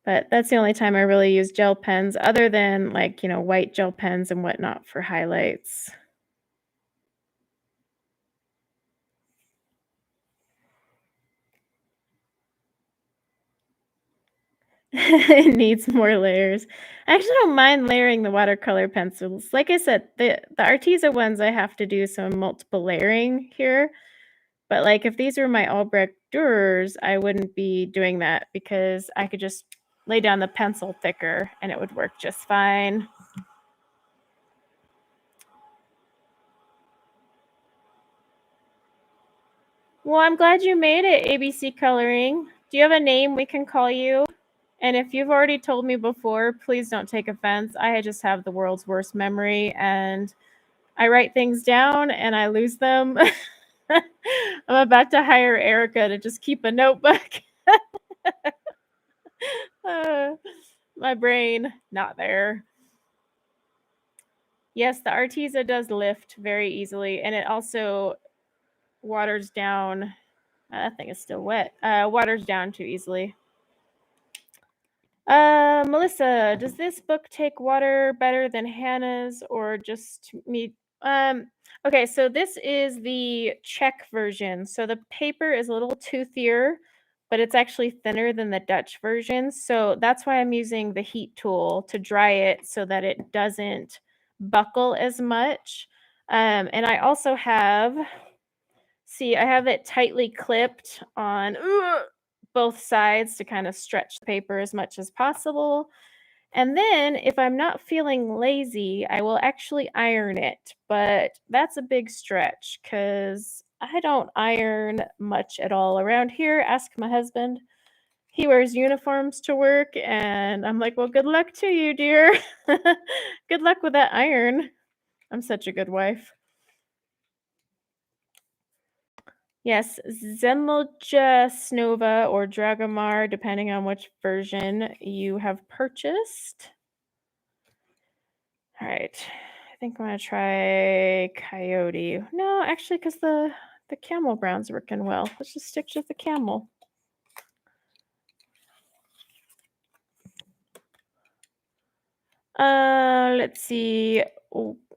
But that's the only time I really use gel pens other than like, white gel pens and whatnot for highlights. It needs more layers. I actually don't mind layering the watercolor pencils. Like I said, the Arteza ones I have to do some multiple layering here. But like if these were my Albrecht Dürers, I wouldn't be doing that because I could just lay down the pencil thicker and it would work just fine. Well, I'm glad you made it, ABC Coloring. Do you have a name we can call you? And if you've already told me before, please don't take offense. I just have the world's worst memory and I write things down and I lose them. I'm about to hire Erica to just keep a notebook. Uh, my brain, not there. Yes, the Arteza does lift very easily, and it also waters down. That thing is still wet. Waters down too easily. Melissa, does this book take water better than Hannah's or just me? Okay, so this is the Czech version. So the paper is a little toothier, but it's actually thinner than the Dutch version. So that's why I'm using the heat tool to dry it so that it doesn't buckle as much. And I also have, see, I have it tightly clipped on both sides to kind of stretch the paper as much as possible. And then if I'm not feeling lazy, I will actually iron it. But that's a big stretch because I don't iron much at all around here. Ask my husband. He wears uniforms to work, and I'm like, well, good luck to you, dear. Good luck with that iron. I'm such a good wife. Yes, Zemlja Snova or Dragomar, depending on which version you have purchased. All right. I think I'm gonna try Coyote. No, actually, because the camel brown's working well. Let's just stick with the camel. Let's see.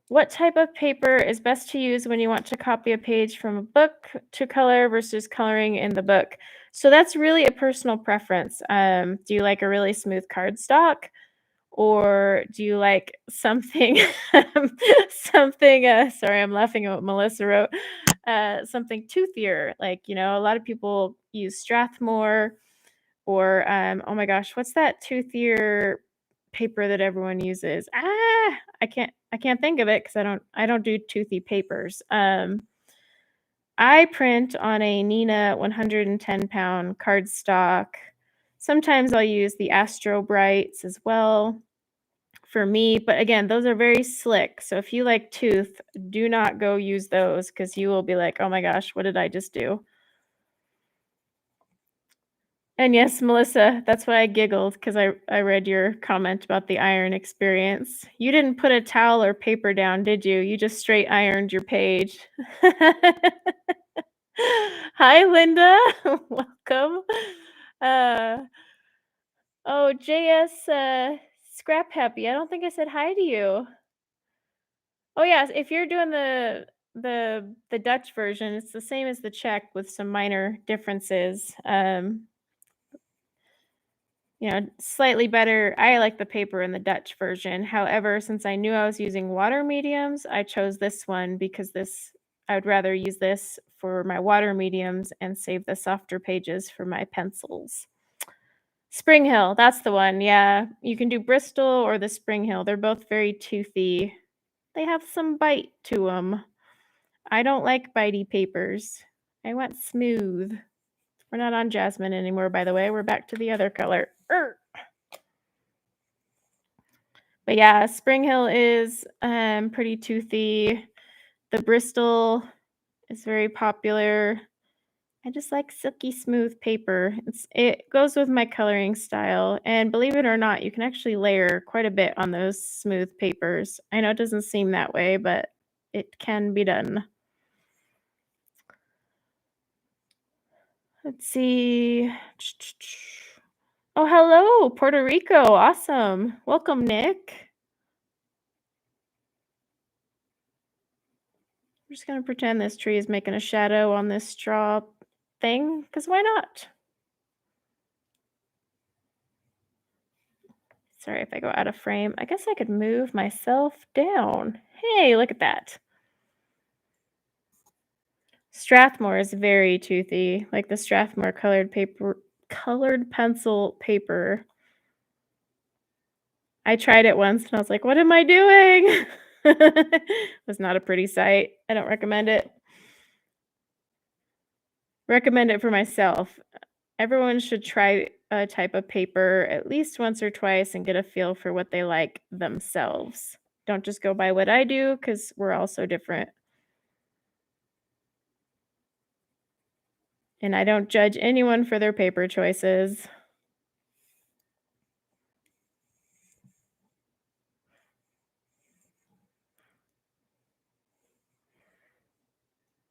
What type of paper is best to use when you want to copy a page from a book to color versus coloring in the book? So that's really a personal preference. Do you like a really smooth cardstock? Or do you like something something, sorry, I'm laughing at what Melissa wrote, something toothier, like, a lot of people use Strathmore or, oh my gosh, what's that toothier paper that everyone uses? I can't think of it because I don't do toothy papers. I print on a Nina 110-pound cardstock. Sometimes I'll use the Astro Brights as well for me, but again, those are very slick. So if you like tooth, do not go use those because you will be like, "Oh my gosh, what did I just do?" And yes, Melissa, that's why I giggled because I read your comment about the iron experience. You didn't put a towel or paper down, did you? You just straight ironed your page. Hi, Linda. Welcome. Uh, oh, JS Scrap Happy. I don't think I said hi to you. Oh yes, if you're doing the Dutch version, it's the same as the Czech with some minor differences. Slightly better. I like the paper in the Dutch version. However, since I knew I was using water mediums, I chose this one because I would rather use this for my water mediums and save the softer pages for my pencils. Spring Hill, that's the one. Yeah, you can do Bristol or the Spring Hill. They're both very toothy. They have some bite to them. I don't like bitey papers. I want smooth. We're not on jasmine anymore, by the way. We're back to the other color. But yeah, Spring Hill is pretty toothy. The Bristol is very popular. I just like silky smooth paper. It goes with my coloring style. And believe it or not, you can actually layer quite a bit on those smooth papers. I know it doesn't seem that way, but it can be done. Let's see. Oh, hello, Puerto Rico. Awesome. Welcome, Nick. I'm just going to pretend this tree is making a shadow on this straw thing, because why not? Sorry if I go out of frame. I guess I could move myself down. Hey, look at that. Strathmore is very toothy, like the Strathmore colored pencil paper. I tried it once and I was like, what am I doing? It was not a pretty sight. I don't recommend it. Recommend it for myself. Everyone should try a type of paper at least once or twice and get a feel for what they like themselves. Don't just go by what I do because we're all so different. And I don't judge anyone for their paper choices.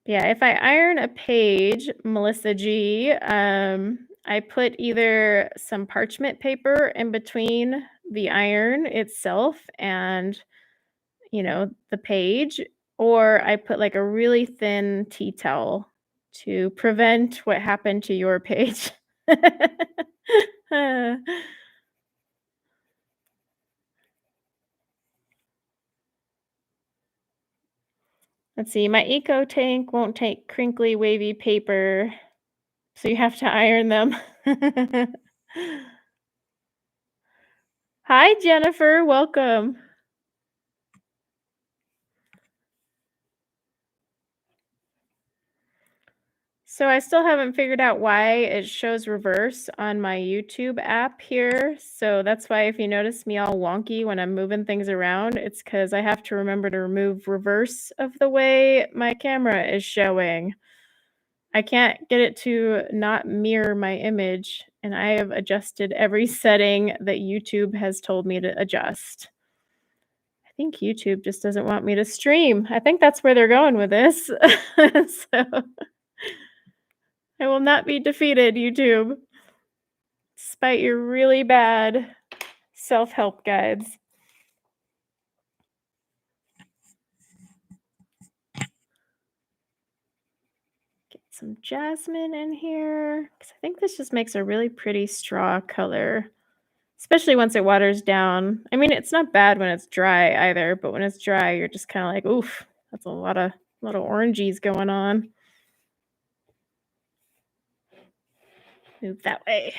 Yeah, if I iron a page, Melissa G, I put either some parchment paper in between the iron itself and, the page, or I put like a really thin tea towel to prevent what happened to your page. Let's see, my eco tank won't take crinkly, wavy paper, so you have to iron them. Hi, Jennifer, welcome. So I still haven't figured out why it shows reverse on my YouTube app here. So that's why if you notice me all wonky when I'm moving things around, it's because I have to remember to remove reverse of the way my camera is showing. I can't get it to not mirror my image, and I have adjusted every setting that YouTube has told me to adjust. I think YouTube just doesn't want me to stream. I think that's where they're going with this. So I will not be defeated, YouTube, despite your really bad self-help guides. Get some jasmine in here, because I think this just makes a really pretty straw color, especially once it waters down. I mean, it's not bad when it's dry either, but when it's dry, you're just kind of like, oof, that's a lot of oranges going on. Move that way.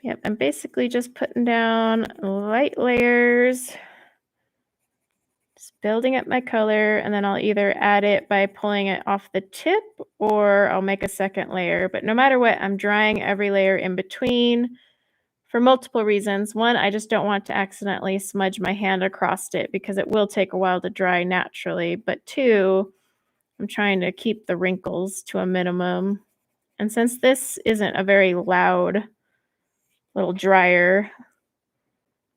Yep, I'm basically just putting down light layers. Just Building up my color, and then I'll either add it by pulling it off the tip or I'll make a second layer. But no matter what, I'm drying every layer in between for multiple reasons. One, I just don't want to accidentally smudge my hand across it because it will take a while to dry naturally. But two, I'm trying to keep the wrinkles to a minimum. And since this isn't a very loud little dryer,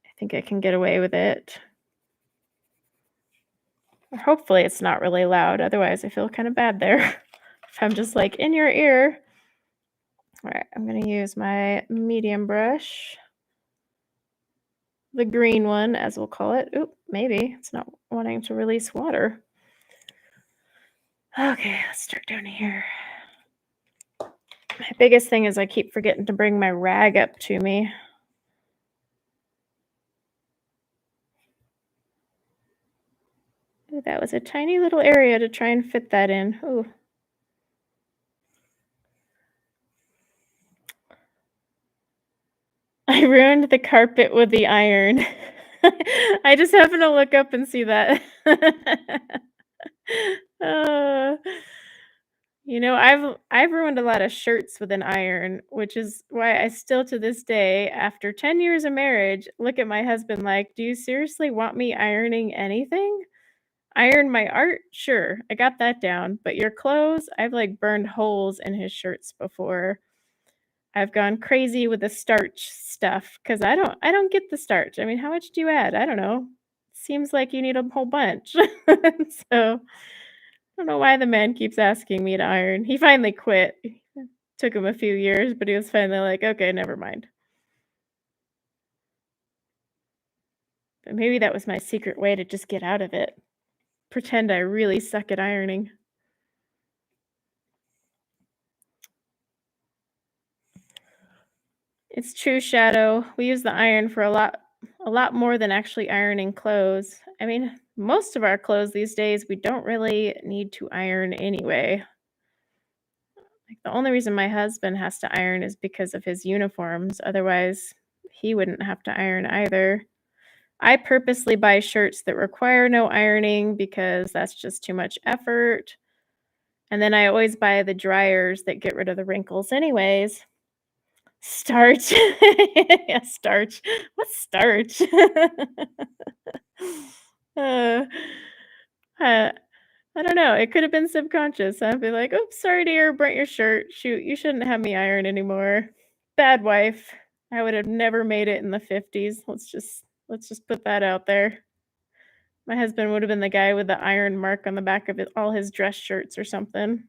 I think I can get away with it. Hopefully it's not really loud, otherwise I feel kind of bad there if I'm just like in your ear. All right, I'm gonna use my medium brush, the green one, as we'll call it. Oop, maybe it's not wanting to release water. Okay, let's start down here. My biggest thing is I keep forgetting to bring my rag up to me. Ooh, that was a tiny little area to try and fit that in. Ooh. I ruined the carpet with the iron. I just happened to look up and see that. Uh, I've ruined a lot of shirts with an iron, which is why I still to this day, after 10 years of marriage, look at my husband like, "Do you seriously want me ironing anything? Iron my art? Sure, I got that down, but your clothes?" I've, like, burned holes in his shirts before. I've gone crazy with the starch stuff because I don't get the starch. I mean, how much do you add? I don't know. Seems like you need a whole bunch. So, I don't know why the man keeps asking me to iron. He finally quit. Took him a few years, but he was finally like, "Okay, never mind." But maybe that was my secret way to just get out of it. Pretend I really suck at ironing. It's true, Shadow. We use the iron for a lot more than actually ironing clothes. I mean, most of our clothes these days, we don't really need to iron anyway. Like, the only reason my husband has to iron is because of his uniforms. Otherwise, he wouldn't have to iron either. I purposely buy shirts that require no ironing because that's just too much effort. And then I always buy the dryers that get rid of the wrinkles anyways. Starch. Yeah, starch. What's starch? Uh, uh, I don't know. It could have been subconscious. I'd be like, "Oops, sorry dear, burnt your shirt. Shoot, you shouldn't have me iron anymore. Bad wife. I would have never made it in the 50s. Let's just put that out there." My husband would have been the guy with the iron mark on the back of all his dress shirts or something.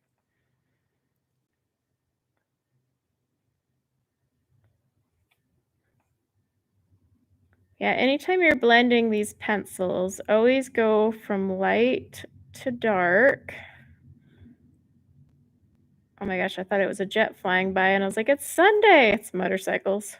Yeah, anytime you're blending these pencils, always go from light to dark. Oh my gosh, I thought it was a jet flying by and I was like, "It's Sunday." It's motorcycles.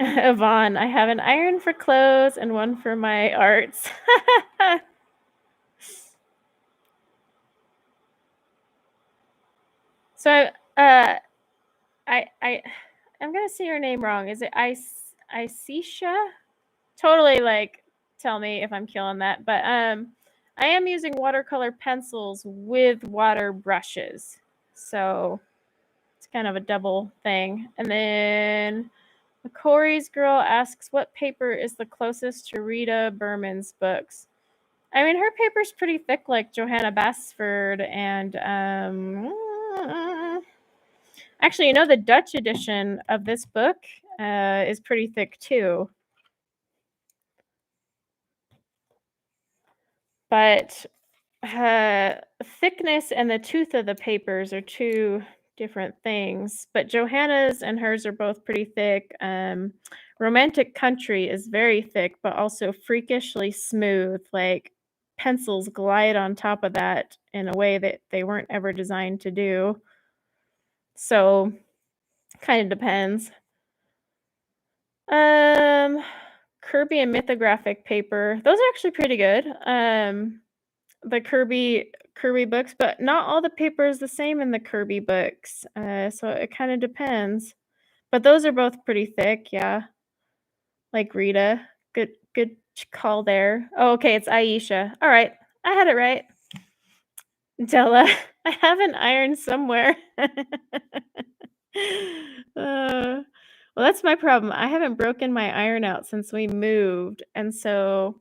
Yvonne, I have an iron for clothes and one for my arts. So, I I'm gonna say your name wrong. Is it Isisha? Totally, like, tell me if I'm killing that, but, I am using watercolor pencils with water brushes, so it's kind of a double thing. And then Corey's girl asks, "What paper is the closest to Rita Berman's books?" I mean, her paper's pretty thick, like Johanna Basford, and actually, the Dutch edition of this book is pretty thick too. But thickness and the tooth of the papers are two different things. But Johanna's and hers are both pretty thick. Romantic Country is very thick, but also freakishly smooth. Like, pencils glide on top of that in a way that they weren't ever designed to do. So, kind of depends. Um, Kirby and Mythographic paper, those are actually pretty good. The Kirby books, but not all the paper is the same in the Kirby books, so it kinda depends. But those are both pretty thick, yeah, like Rita. Good call there. Oh, okay, it's Aisha. Alright, I had it right. Della, I have an iron somewhere. Well, that's my problem. I haven't broken my iron out since we moved, and so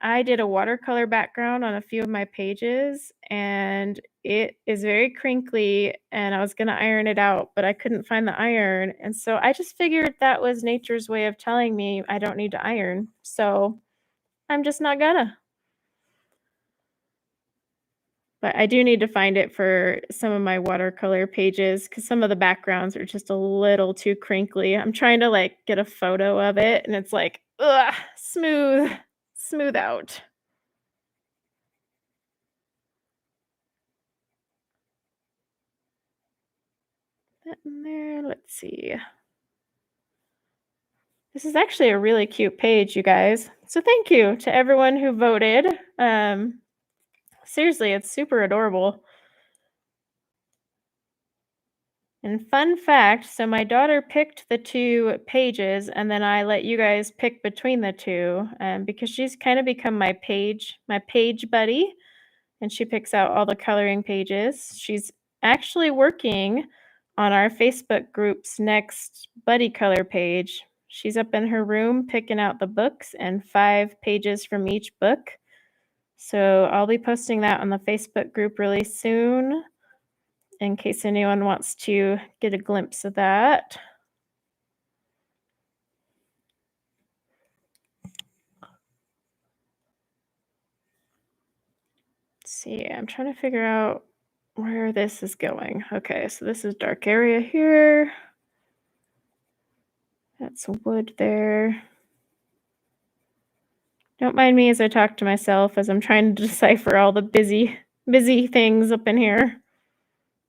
I did a watercolor background on a few of my pages, and it is very crinkly, and I was gonna iron it out, but I couldn't find the iron, and so I just figured that was nature's way of telling me I don't need to iron, so I'm just not gonna. But I do need to find it for some of my watercolor pages because some of the backgrounds are just a little too crinkly. I'm trying to, like, get a photo of it, and it's like, ugh, smooth out. That in there, let's see. This is actually a really cute page, you guys. So thank you to everyone who voted. Seriously, it's super adorable. And fun fact, so my daughter picked the 2 pages, and then I let you guys pick between the 2, because she's kinda become my page buddy, and she picks out all the coloring pages. She's actually working on our Facebook group's next buddy color page. She's up in her room picking out the books and 5 pages from each book. So I'll be posting that on the Facebook group really soon in case anyone wants to get a glimpse of that. Let's see, I'm trying to figure out where this is going. Okay, so this is dark area here. That's wood there. Don't mind me as I talk to myself as I'm trying to decipher all the busy things up in here.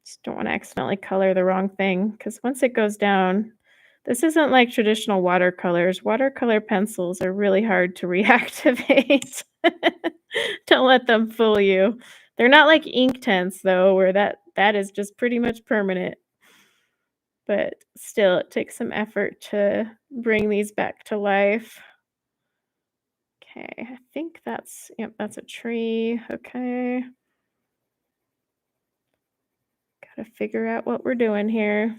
Just don't wanna accidentally color the wrong thing because once it goes down this isn't like traditional watercolors. Watercolor pencils are really hard to reactivate. Don't let them fool you. They're not like ink tints though, where that is just pretty much permanent. But still, it takes some effort to bring these back to life. Okay, I think yep, that's a tree. Okay. Gotta figure out what we're doing here.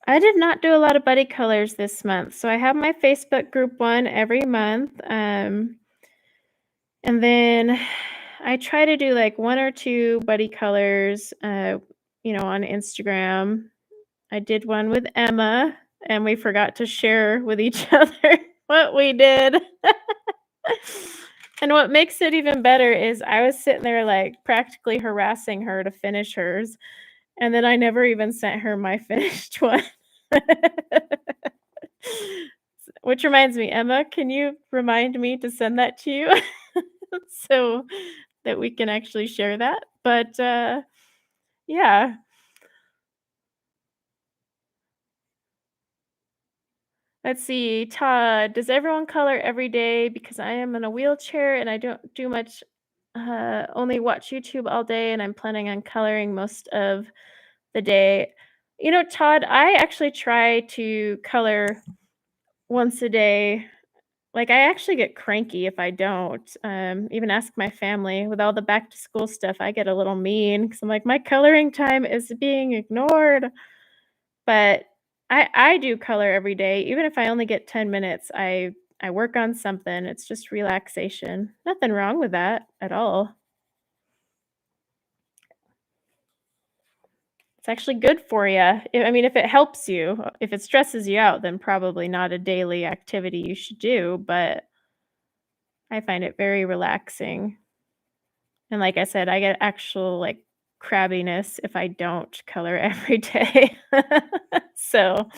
I did not do a lot of buddy colors this month. So I have my Facebook group one every month. And then I try to do like 1 or 2 buddy colors, on Instagram. I did one with Emma, and we forgot to share with each other what we did. And what makes it even better is I was sitting there, like, practically harassing her to finish hers, and then I never even sent her my finished one. Which reminds me, Emma, can you remind me to send that to you so that we can actually share that? But, yeah. Let's see, Todd, does everyone color every day? Because I am in a wheelchair and I don't do much, only watch YouTube all day, and I'm planning on coloring most of the day. Todd, I actually try to color once a day. Like, I actually get cranky if I don't. Even ask my family. With all the back to school stuff, I get a little mean because I'm like, my coloring time is being ignored. But I do color every day. Even if I only get 10 minutes, I work on something. It's just relaxation. Nothing wrong with that at all. It's actually good for you. I mean, if it helps you, if it stresses you out, then probably not a daily activity you should do, but I find it very relaxing. And like I said, I get actual, like, crabbiness if I don't color every day. So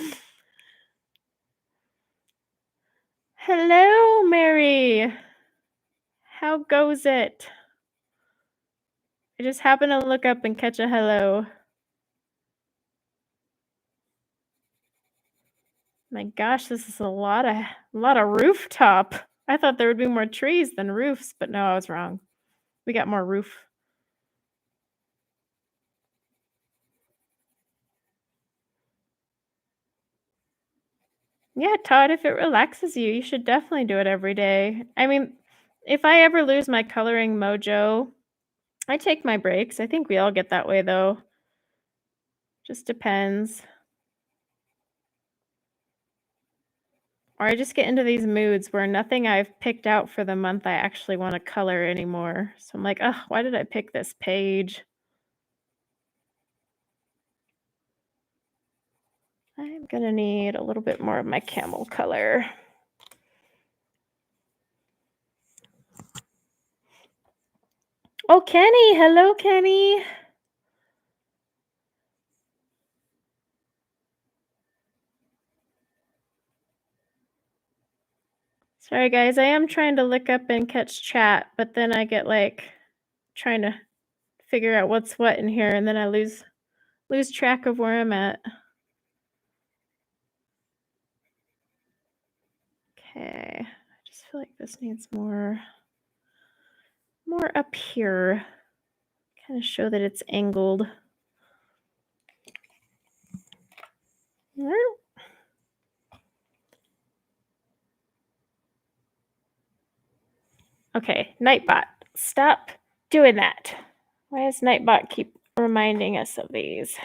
hello, Mary. How goes it? I just happened to look up and catch a hello. My gosh, this is a lot of rooftop. I thought there would be more trees than roofs, but no, I was wrong. We got more roof. Yeah, Todd, if it relaxes you, you should definitely do it every day. I mean, if I ever lose my coloring mojo, I take my breaks. I think we all get that way though. Just depends. Or I just get into these moods where nothing I've picked out for the month I actually want to color anymore. So I'm like, oh, why did I pick this page? I'm gonna need a little bit more of my camel color. Oh, Kenny. Hello, Kenny. Sorry, guys. I am trying to look up and catch chat, but then I get like trying to figure out what's what in here, and then I lose track of where I'm at. Okay. I just feel like this needs more up here. Kind of show that it's angled. Okay, Nightbot, stop doing that. Why does Nightbot keep reminding us of these?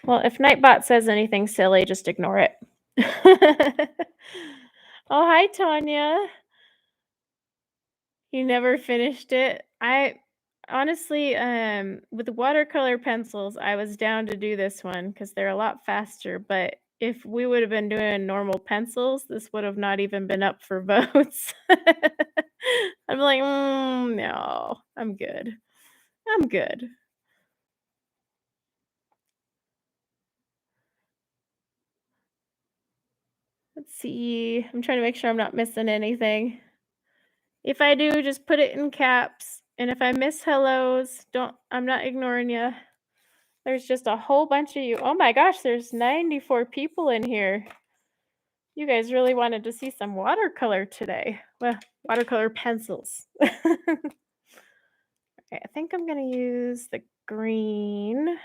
Well, if Nightbot says anything silly, just ignore it. Oh, hi, Tanya. You never finished it? I honestly, with the watercolor pencils, I was down to do this one because 'cause they're a lot faster, but if we would have been doing normal pencils, this would have not even been up for votes. I'm like, no, I'm good. I'm good." Let's see. I'm trying to make sure I'm not missing anything. If I do, just put it in caps, and if I miss hellos, don't I'm not ignoring you. There's just a whole bunch of you. Oh my gosh, there's 94 people in here. You guys really wanted to see some watercolor today. Well, watercolor pencils. Okay, I think I'm gonna use the green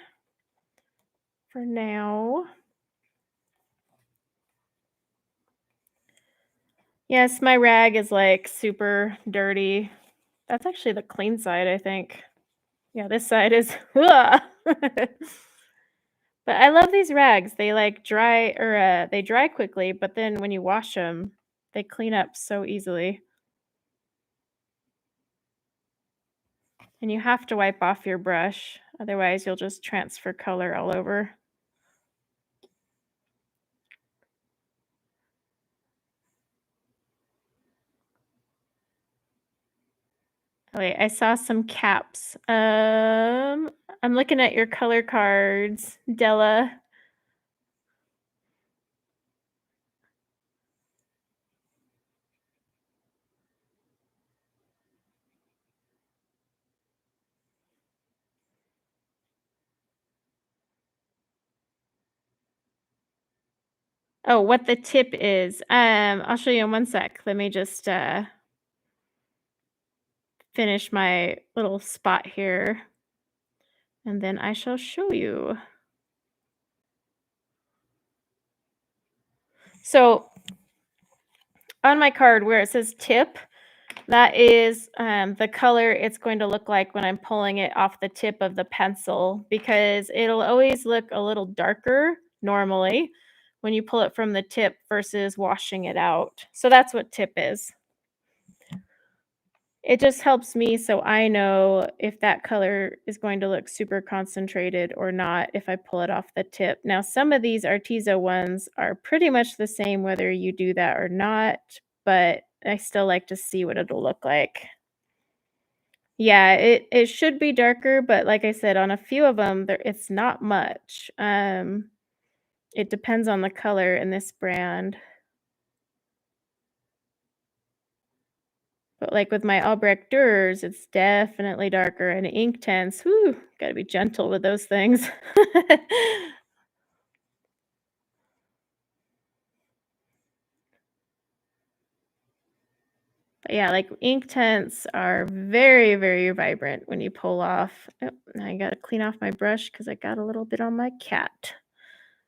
for now. Yes, my rag is like super dirty. That's actually the clean side, I think. Yeah, this side is But I love these rags. They like dry or they dry quickly, but then when you wash them, they clean up so easily. And you have to wipe off your brush, otherwise you'll just transfer color all over. Oh, wait, I saw some caps. I'm looking at your color cards, Della. Oh, what the tip is. I'll show you in one sec. Let me just finish my little spot here, and then I shall show you. So on my card where it says tip, that is the color it's going to look like when I'm pulling it off the tip of the pencil because it'll always look a little darker normally when you pull it from the tip versus washing it out. So that's what tip is. It just helps me so I know if that color is going to look super concentrated or not if I pull it off the tip. Now, some of these Arteza ones are pretty much the same whether you do that or not, but I still like to see what it'll look like. Yeah, it should be darker, but like I said, on a few of them, there it's not much. It depends on the color in this brand. But, like, with my Albrecht Dürers, it's definitely darker, and Inktense, whew, gotta be gentle with those things. But, yeah, like, Inktense are very, very vibrant when you pull off oh, now I gotta clean off my brush because I got a little bit on my cat.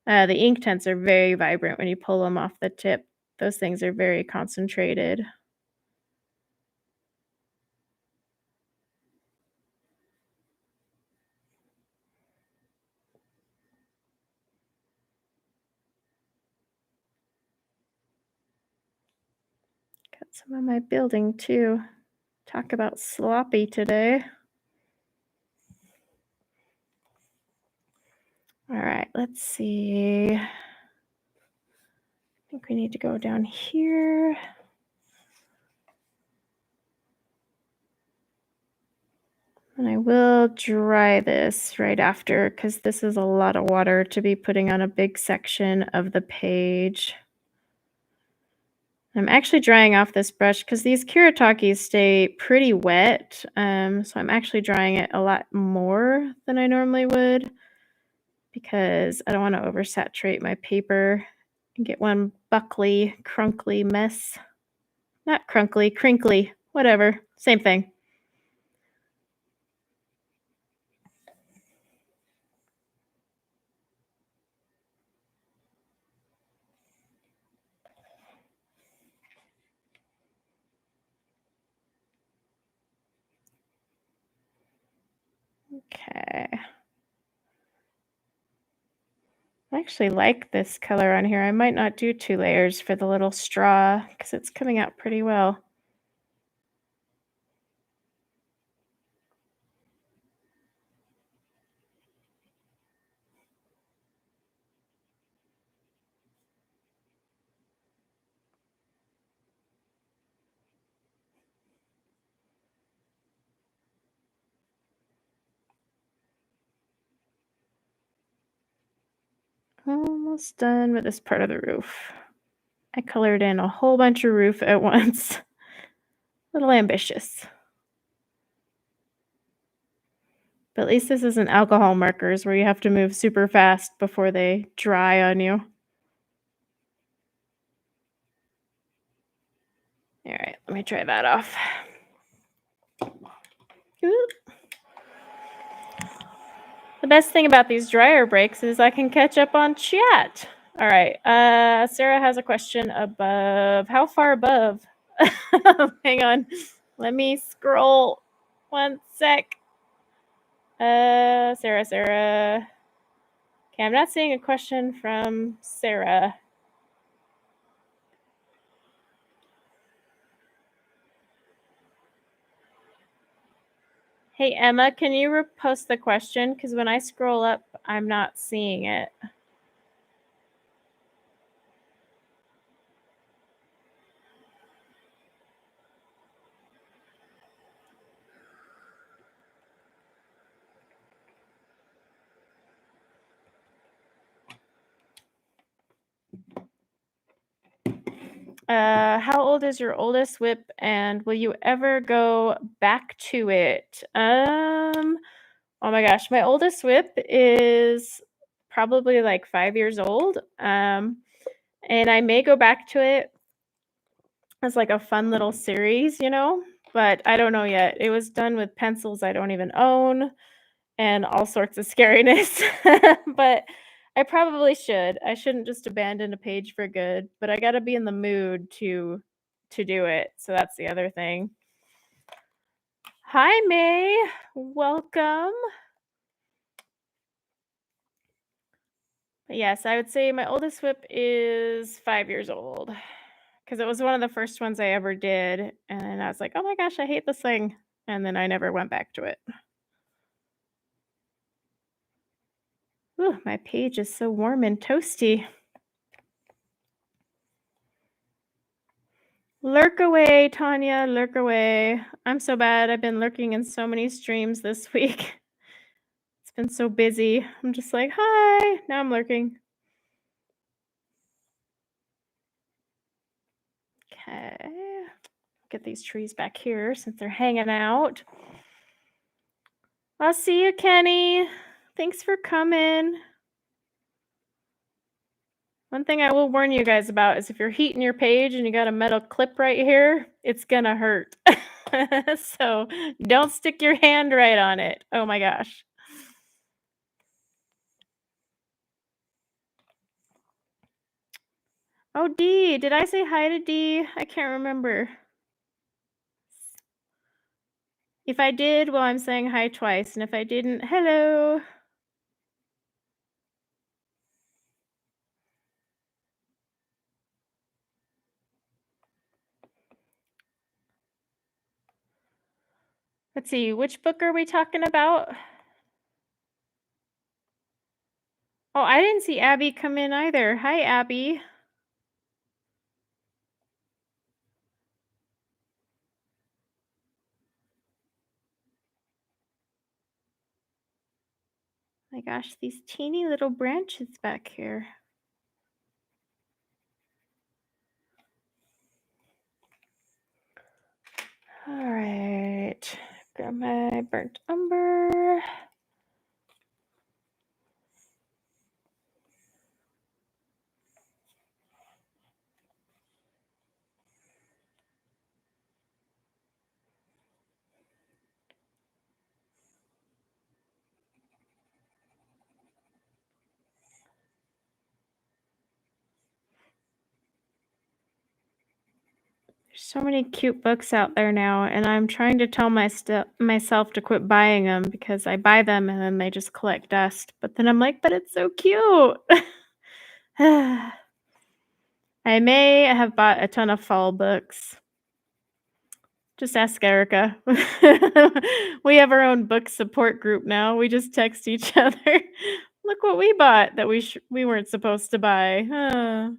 The Inktense are very vibrant when you pull them off the tip. Those things are very concentrated. Got some of my building too. Talk about sloppy today. All right, let's see. I think we need to go down here. And I will dry this right after because this is a lot of water to be putting on a big section of the page. I'm actually drying off this brush because these Kiratakis stay pretty wet. So I'm actually drying it a lot more than I normally would because I don't want to oversaturate my paper and get one buckly, crunkly mess. Not crunkly, crinkly, whatever, same thing. Okay. I actually like this color on here. I might not do 2 layers for the little straw because it's coming out pretty well. Almost done with this part of the roof. I colored in a whole bunch of roof at once. Little ambitious. But at least this isn't alcohol markers where you have to move super fast before they dry on you. All right, let me try that off. Oop. The best thing about these dryer breaks is I can catch up on chat. All right, Sarah has a question above. How far above? Hang on. Let me scroll. One sec. Sarah. Okay, I'm not seeing a question from Sarah. Hey, Emma, can you repost the question? Because when I scroll up, I'm not seeing it. How old is your oldest whip, and will you ever go back to it? Oh my gosh, my oldest whip is probably like 5 years old. And I may go back to it as like a fun little series, but I don't know yet. It was done with pencils I don't even own and all sorts of scariness. But I probably should. I shouldn't just abandon a page for good, but I got to be in the mood to do it. So that's the other thing. Hi May, welcome. But yes, I would say my oldest whip is 5 years old because it was one of the first ones I ever did, and I was like, "Oh my gosh, I hate this thing," and then I never went back to it. Ooh, my page is so warm and toasty. Lurk away, Tanya, lurk away. I'm so bad. I've been lurking in so many streams this week. It's been so busy. I'm just like, "Hi." Now I'm lurking. Okay. get these trees back here since they're hanging out. I'll see you, Kenny. Thanks for coming. One thing I will warn you guys about is if you're heating your page and you got a metal clip right here, it's gonna hurt. So don't stick your hand right on it. Oh my gosh. Oh, Dee, did I say hi to Dee? I can't remember. If I did, well, I'm saying hi twice, and if I didn't, hello. Let's see, which book are we talking about? Oh, I didn't see Abby come in either. Hi, Abby. My gosh, these teeny little branches back here. All right, grab my burnt umber. There's so many cute books out there now, and I'm trying to tell myself to quit buying them because I buy them and then they just collect dust. But then I'm like, but it's so cute. I may have bought a ton of fall books. Just ask Erica. We have our own book support group now. We just text each other. Look what we bought that we weren't supposed to buy.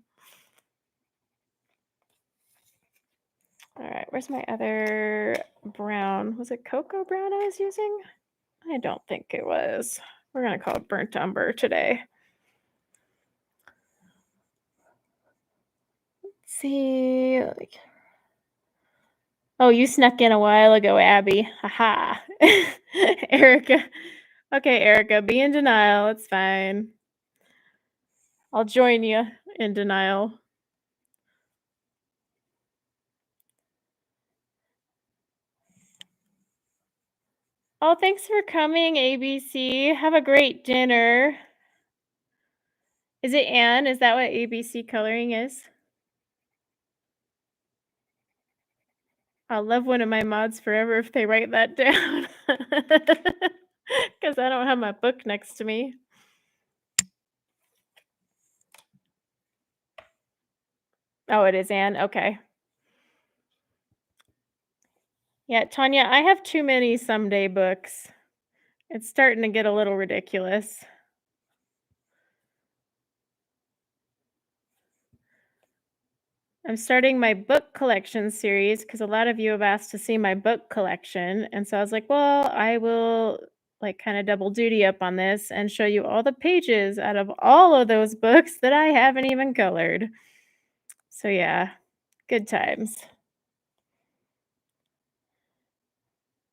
All right, where's my other brown? Was it cocoa brown I was using? I don't think it was. We're gonna call it burnt umber today. Let's see. Oh, you snuck in a while ago, Abby. Haha. Erica. Okay, Erica, be in denial. It's fine. I'll join you in denial. Oh, thanks for coming, ABC. Have a great dinner. Is it Anne? Is that what ABC coloring is? I'll love one of my mods forever if they write that down. Because I don't have my book next to me. Oh, it is Anne? Okay. Yeah, Tanya, I have too many someday books. It's starting to get a little ridiculous. I'm starting my book collection series because a lot of you have asked to see my book collection. And so I was like, well, I will like kind of double duty up on this and show you all the pages out of all of those books that I haven't even colored. So yeah, good times.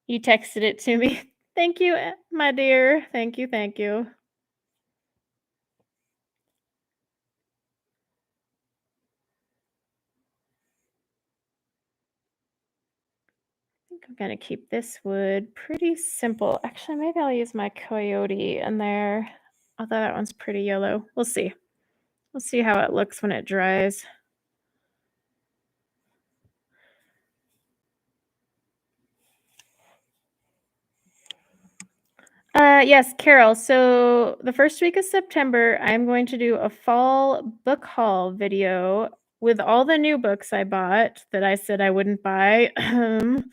You texted it to me. Thank you, my dear. Thank you. Thank you. I think I'm gonna keep this wood pretty simple. Actually, maybe I'll use my coyote in there. Although that one's pretty yellow. We'll see. We'll see how it looks when it dries. Yes, Carol. So the first week of September, I'm going to do a fall book haul video with all the new books I bought that I said I wouldn't buy. And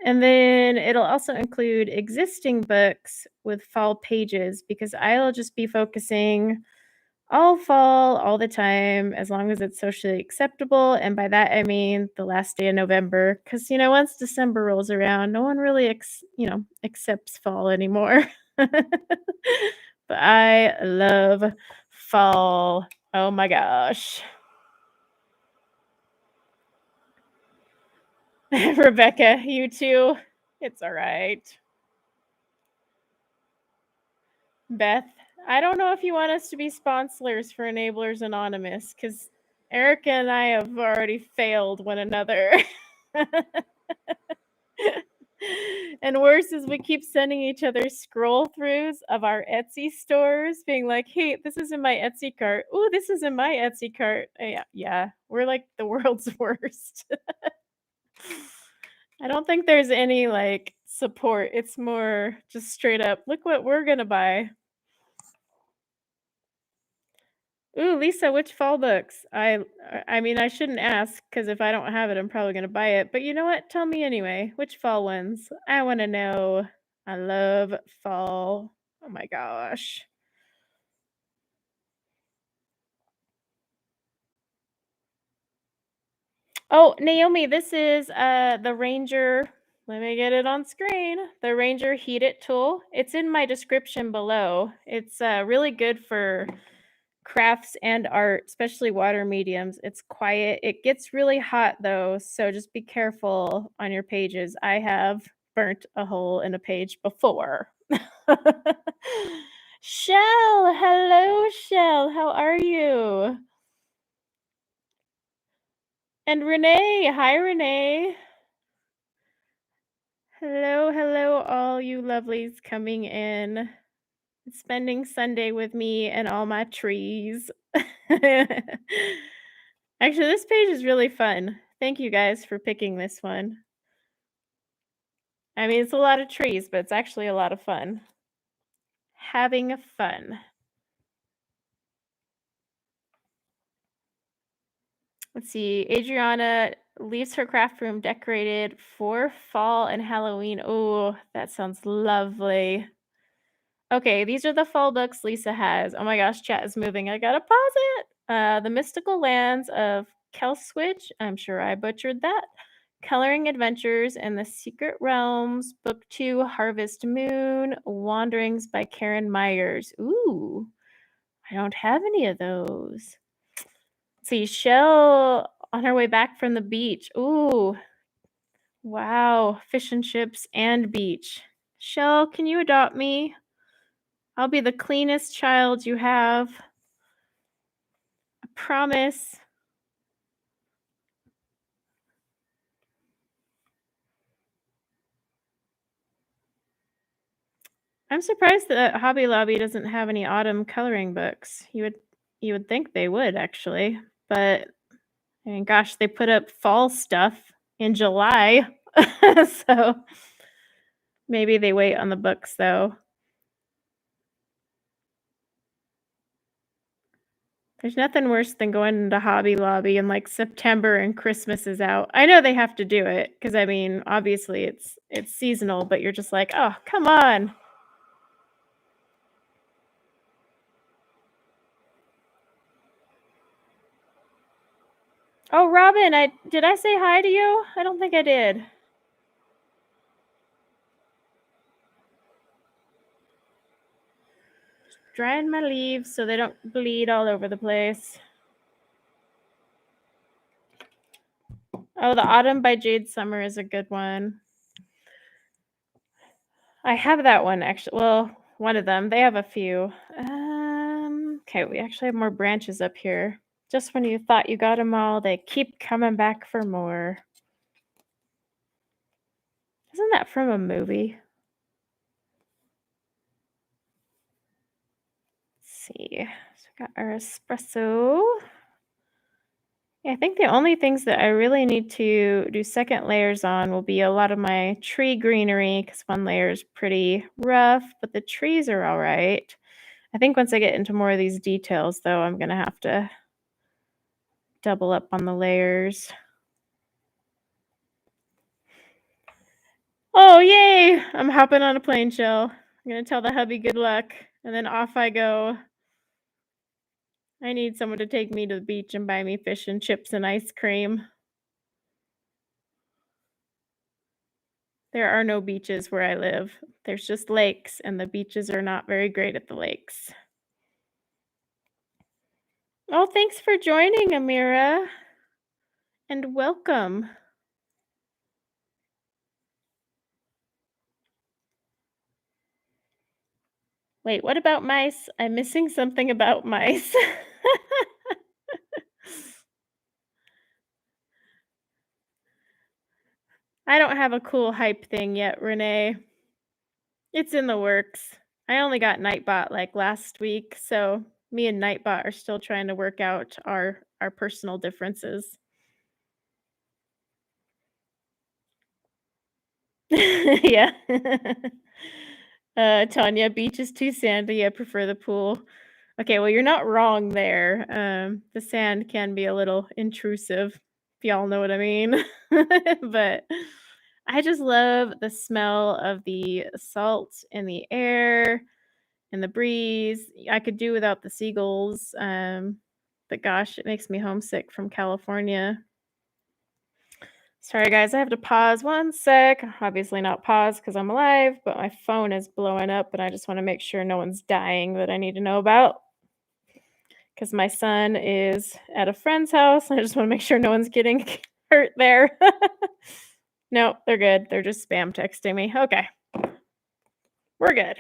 then it'll also include existing books with fall pages because I'll just be focusing all fall all the time as long as it's socially acceptable. And by that, I mean the last day of November. Because, once December rolls around, no one really, accepts fall anymore. But I love fall. Oh my gosh. Rebecca, you too. It's all right. Beth, I don't know if you want us to be sponsors for Enablers Anonymous because Erica and I have already failed one another. And worse is we keep sending each other scroll throughs of our Etsy stores, being like, hey, this is in my Etsy cart. Oh, this is in my Etsy cart. Yeah, we're like the world's worst. I don't think there's any like support. It's more just straight up, look what we're gonna buy. Ooh, Lisa, which fall books? I mean, I shouldn't ask because if I don't have it, I'm probably gonna buy it. But you know what? Tell me anyway. Which fall ones? I want to know. I love fall. Oh my gosh. Oh, Naomi, this is the Ranger. Let me get it on screen. The Ranger Heat It tool. It's in my description below. It's really good for crafts and art, especially water mediums. It's quiet. It gets really hot though, so just be careful on your pages. I have burnt a hole in a page before. Shell, hello, Shell. How are you? And Renee, hi, Renee. Hello, hello, all you lovelies coming in, spending Sunday with me and all my trees. Actually, this page is really fun. Thank you guys for picking this one. I mean, it's a lot of trees, but it's actually a lot of fun. Having fun. Let's see. Adriana leaves her craft room decorated for fall and Halloween. Oh, that sounds lovely. Okay, these are the fall books Lisa has. Oh my gosh, chat is moving. I gotta pause it. The Mystical Lands of Kelswitch. I'm sure I butchered that. Coloring Adventures and the Secret Realms. Book 2, Harvest Moon. Wanderings by Karen Myers. Ooh, I don't have any of those. Let's see, Shell on her way back from the beach. Ooh, wow. Fish and chips and beach. Shell, can you adopt me? I'll be the cleanest child you have. I promise. I'm surprised that Hobby Lobby doesn't have any autumn coloring books. You would think they would actually, but I mean, gosh, they put up fall stuff in July, so maybe they wait on the books though. There's nothing worse than going into Hobby Lobby in like September and Christmas is out. I know they have to do it because I mean, obviously it's seasonal, but you're just like, oh, come on. Oh, Robin, did I say hi to you? I don't think I did. Drying my leaves so they don't bleed all over the place. Oh, The Autumn by Jade Summer is a good one. I have that one actually. Well, one of them. They have a few. Okay, we actually have more branches up here. Just when you thought you got them all, they keep coming back for more. Isn't that from a movie? Let's see. So we got our espresso. Yeah, I think the only things that I really need to do second layers on will be a lot of my tree greenery because one layer is pretty rough, but the trees are all right. I think once I get into more of these details, though, I'm going to have to double up on the layers. Oh, yay! I'm hopping on a plane, Shell. I'm going to tell the hubby good luck, and then off I go. I need someone to take me to the beach and buy me fish and chips and ice cream. There are no beaches where I live. There's just lakes, and the beaches are not very great at the lakes. Oh, thanks for joining, Amira. And welcome. Wait, what about mice? I'm missing something about mice. I don't have a cool hype thing yet, Renee. It's in the works. I only got Nightbot like last week, so me and Nightbot are still trying to work out our personal differences. Yeah. Tanya, beach is too sandy. I prefer the pool. Okay, well, you're not wrong there. The sand can be a little intrusive, if y'all know what I mean. But I just love the smell of the salt in the air and the breeze. I could do without the seagulls. But gosh, it makes me homesick from California. Sorry, guys, I have to pause one sec. Obviously, not pause because I'm alive, but my phone is blowing up and I just want to make sure no one's dying that I need to know about. Because my son is at a friend's house. I just want to make sure no one's getting hurt there. No, they're good. They're just spam texting me. Okay, we're good.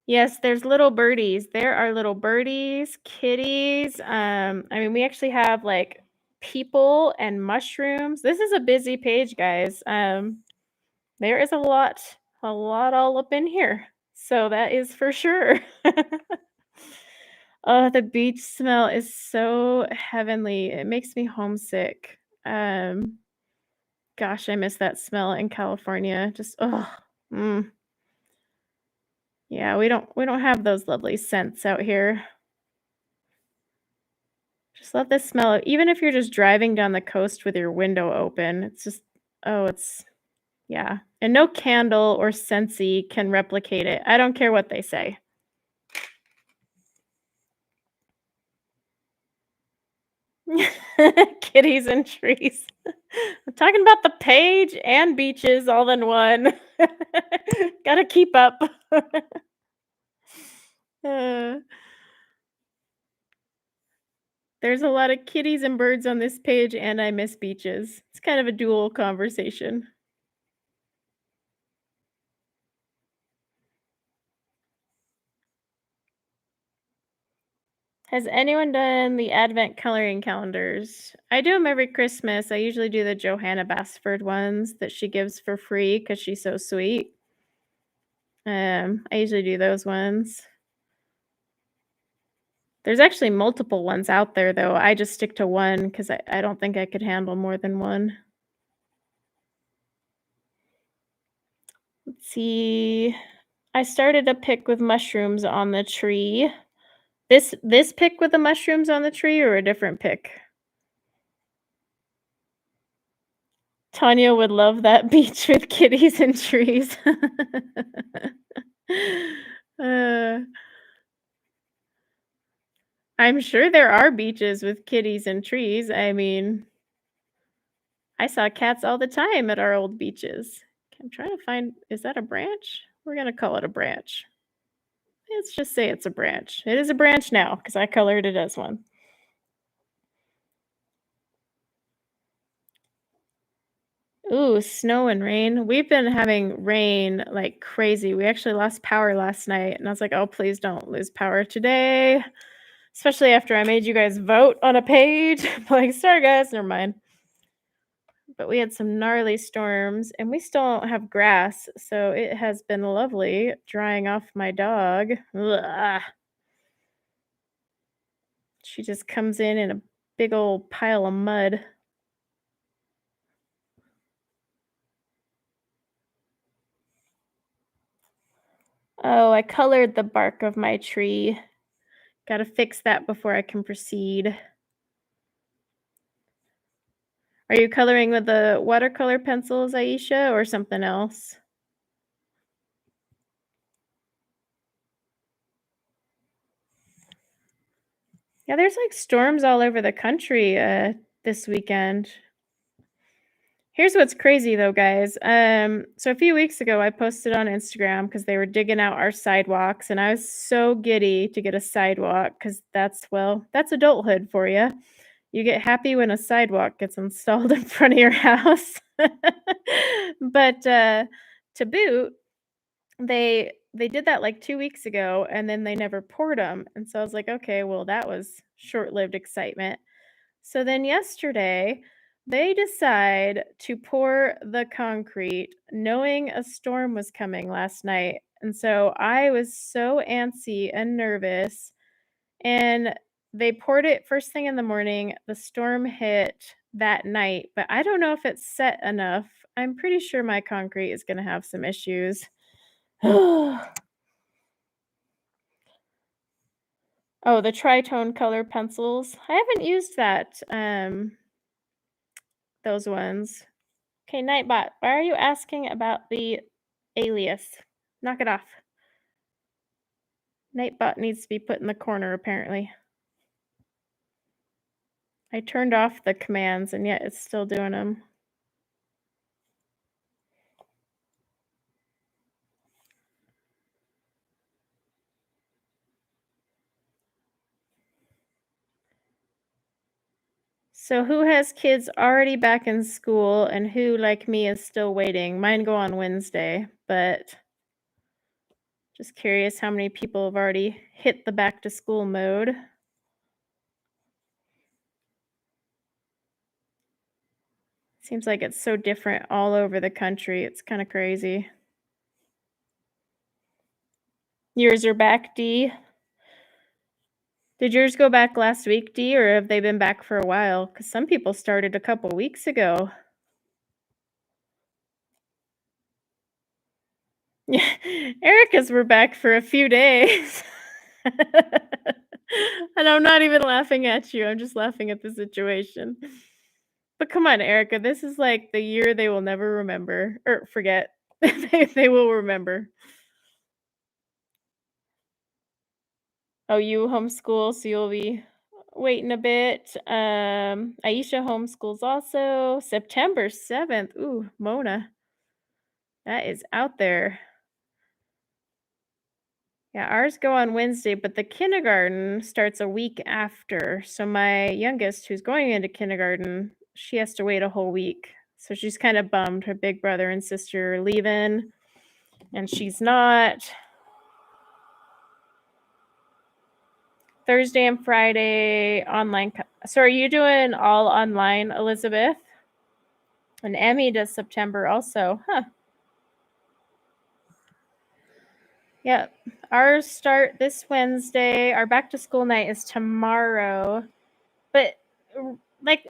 Yes, there's little birdies. There are little birdies, kitties. I mean, we actually have like people and mushrooms. This is a busy page, guys. There is a lot all up in here. So that is for sure. Oh, the beach smell is so heavenly. It makes me homesick. Um, Gosh, I miss that smell in California. Just oh, mm. Yeah, we don't have those lovely scents out here. Just love the smell of even if you're just driving down the coast with your window open, it's just oh, it's yeah. And no candle or Scentsy can replicate it. I don't care what they say. Kitties and trees. I'm talking about the page and beaches all in one. Gotta keep up. Uh, there's a lot of kitties and birds on this page, and I miss beaches. It's kind of a dual conversation. Has anyone done the advent coloring calendars? I do them every Christmas. I usually do the Johanna Basford ones that she gives for free because she's so sweet. I usually do those ones. There's actually multiple ones out there, though. I just stick to one because I don't think I could handle more than one. Let's see. I started a pick with mushrooms on the tree. This pick with the mushrooms on the tree or a different pick? Tanya would love that beach with kitties and trees. Uh, I'm sure there are beaches with kitties and trees. I mean, I saw cats all the time at our old beaches. I'm trying to find is that a branch? We're gonna call it a branch. Let's just say it's a branch. It is a branch now because I colored it as one. Ooh, snow and rain. We've been having rain like crazy. We actually lost power last night, and I was like, "Oh, please don't lose power today." Especially after I made you guys vote on a page. I'm like, "Sorry, guys, never mind." But we had some gnarly storms, and we still don't have grass, so it has been lovely drying off my dog. Ugh. She just comes in a big old pile of mud. Oh, I colored the bark of my tree. Gotta fix that before I can proceed. Are you coloring with the watercolor pencils, Aisha, or something else? Yeah, there's like storms all over the country this weekend. Here's what's crazy though, guys. So a few weeks ago, I posted on Instagram because they were digging out our sidewalks, and I was so giddy to get a sidewalk because that's adulthood for you. You get happy when a sidewalk gets installed in front of your house. But to boot, They did that, like, 2 weeks ago, and then they never poured them. And so I was like, "Okay, well, that was short-lived excitement." So then yesterday, they decide to pour the concrete knowing a storm was coming last night, and so I was so antsy and nervous, and they poured it first thing in the morning. The storm hit that night, but I don't know if it's set enough. I'm pretty sure my concrete is gonna have some issues. Oh, the tritone color pencils. I haven't used those ones. Okay, Nightbot, why are you asking about the alias? Knock it off. Nightbot needs to be put in the corner, apparently. I turned off the commands, and yet it's still doing them. So who has kids already back in school and who, like me, is still waiting? Mine go on Wednesday, but just curious how many people have already hit the back to school mode. Seems like it's so different all over the country. It's kind of crazy. Yours are back, D? Did yours go back last week, D, or have they been back for a while? Because some people started a couple weeks ago. Yeah, Erica's were back for a few days. And I'm not even laughing at you, I'm just laughing at the situation. But come on, Erica, this is like the year they will never remember or forget. They will remember. Oh, you homeschool, so you'll be waiting a bit. Aisha homeschools also. September 7th. Ooh, Mona. That is out there. Yeah, ours go on Wednesday, but the kindergarten starts a week after. So my youngest, who's going into kindergarten, she has to wait a whole week. So she's kind of bummed. Her big brother and sister are leaving, and she's not. Thursday and Friday online. So are you doing all online, Elizabeth? And Emmy does September also. Huh. Yep. Ours start this Wednesday. Our back to school night is tomorrow. But like,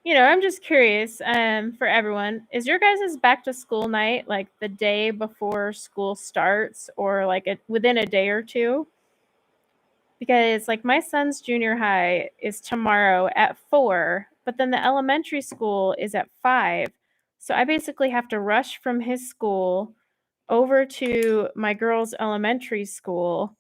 I'm just curious, for everyone, is your guys' back to school night like the day before school starts or like within a day or two? Because like my son's junior high is tomorrow at 4, but then the elementary school is at 5. So I basically have to rush from his school over to my girls' elementary school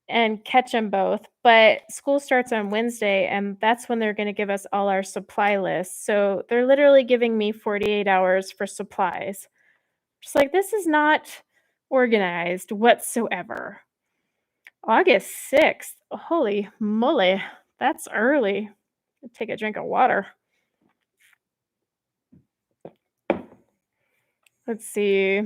and catch them both. But school starts on Wednesday, and that's when they're going to give us all our supply lists. So they're literally giving me 48 hours for supplies. Just like, this is not organized whatsoever. August 6th. Holy moly. That's early. Take a drink of water. Let's see.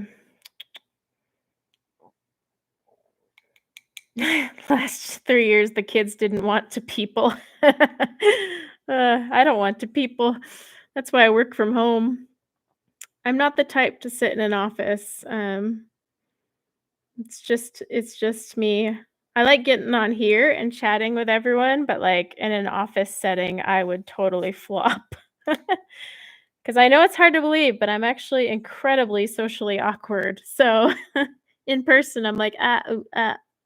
Last 3 years, the kids didn't want to people. I don't want to people. That's why I work from home. I'm not the type to sit in an office. It's just me. I like getting on here and chatting with everyone, but like in an office setting, I would totally flop. Because I know it's hard to believe, but I'm actually incredibly socially awkward. So in person, I'm like, ooh,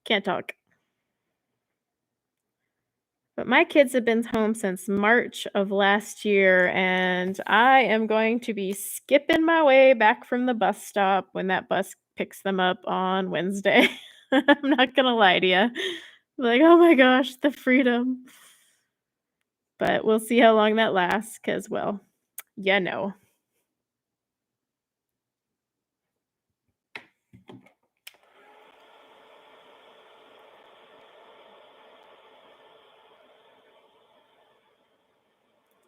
can't talk. But my kids have been home since March of last year, and I am going to be skipping my way back from the bus stop when that bus picks them up on Wednesday. I'm not gonna lie to you. Like, oh my gosh, the freedom. But we'll see how long that lasts, because, well, you know.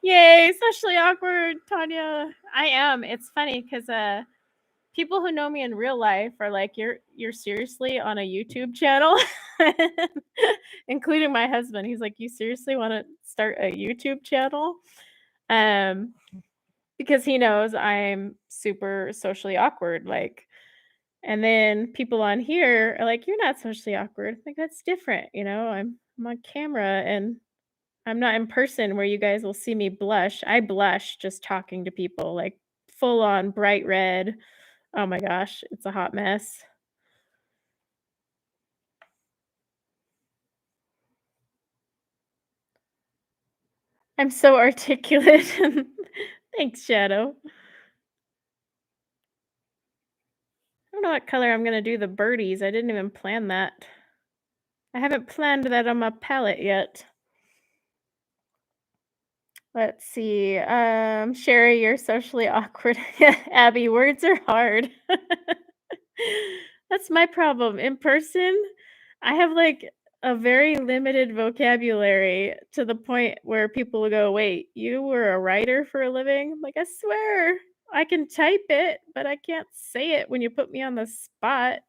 Yay, socially awkward, Tanya. I am. It's funny because People who know me in real life are like, "You're seriously on a YouTube channel?" Including my husband. He's like, "You seriously wanna start a YouTube channel?" Um, because he knows I'm super socially awkward, like, and then people on here are like, "You're not socially awkward." Like, "That's different, you know, I'm on camera and I'm not in person where you guys will see me blush." I blush just talking to people, like, full on bright red. Oh my gosh, it's a hot mess. I'm so articulate. Thanks, Shadow. I don't know what color I'm gonna do the birdies. I didn't even plan that. I haven't planned that on my palette yet. Let's see. Sherry, you're socially awkward. Abby, words are hard. That's my problem. In person, I have like a very limited vocabulary to the point where people will go, "Wait, you were a writer for a living?" I'm like, "I swear, I can type it, but I can't say it when you put me on the spot."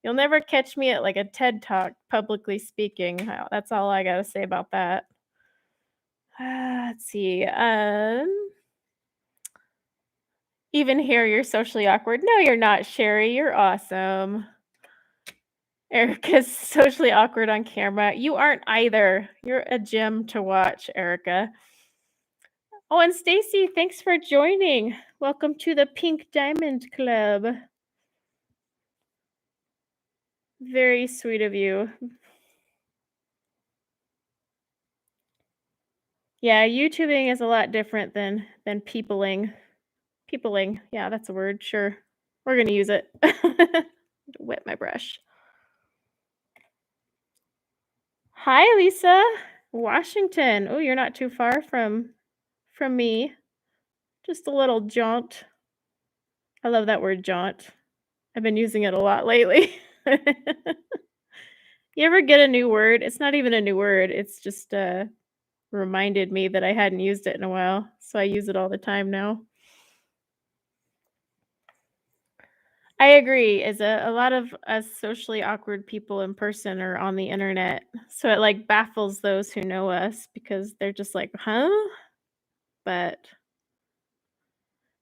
You'll never catch me at like a TED Talk publicly speaking. That's all I gotta say about that. Let's see. Even here, you're socially awkward. No, you're not, Sherry. You're awesome. Erica's socially awkward on camera. You aren't either. You're a gem to watch, Erica. Oh, and Stacy, thanks for joining. Welcome to the Pink Diamond Club. Very sweet of you. Yeah, YouTubing is a lot different than peopling. Peopling. Yeah, that's a word. Sure. We're going to use it. Wet my brush. Hi, Lisa. Washington. Oh, you're not too far from me. Just a little jaunt. I love that word jaunt. I've been using it a lot lately. You ever get a new word? It's not even a new word. It's just reminded me that I hadn't used it in a while, so I use it all the time now. I agree. Is a lot of us socially awkward people in person are on the internet, so it like baffles those who know us because they're just like, "Huh?" But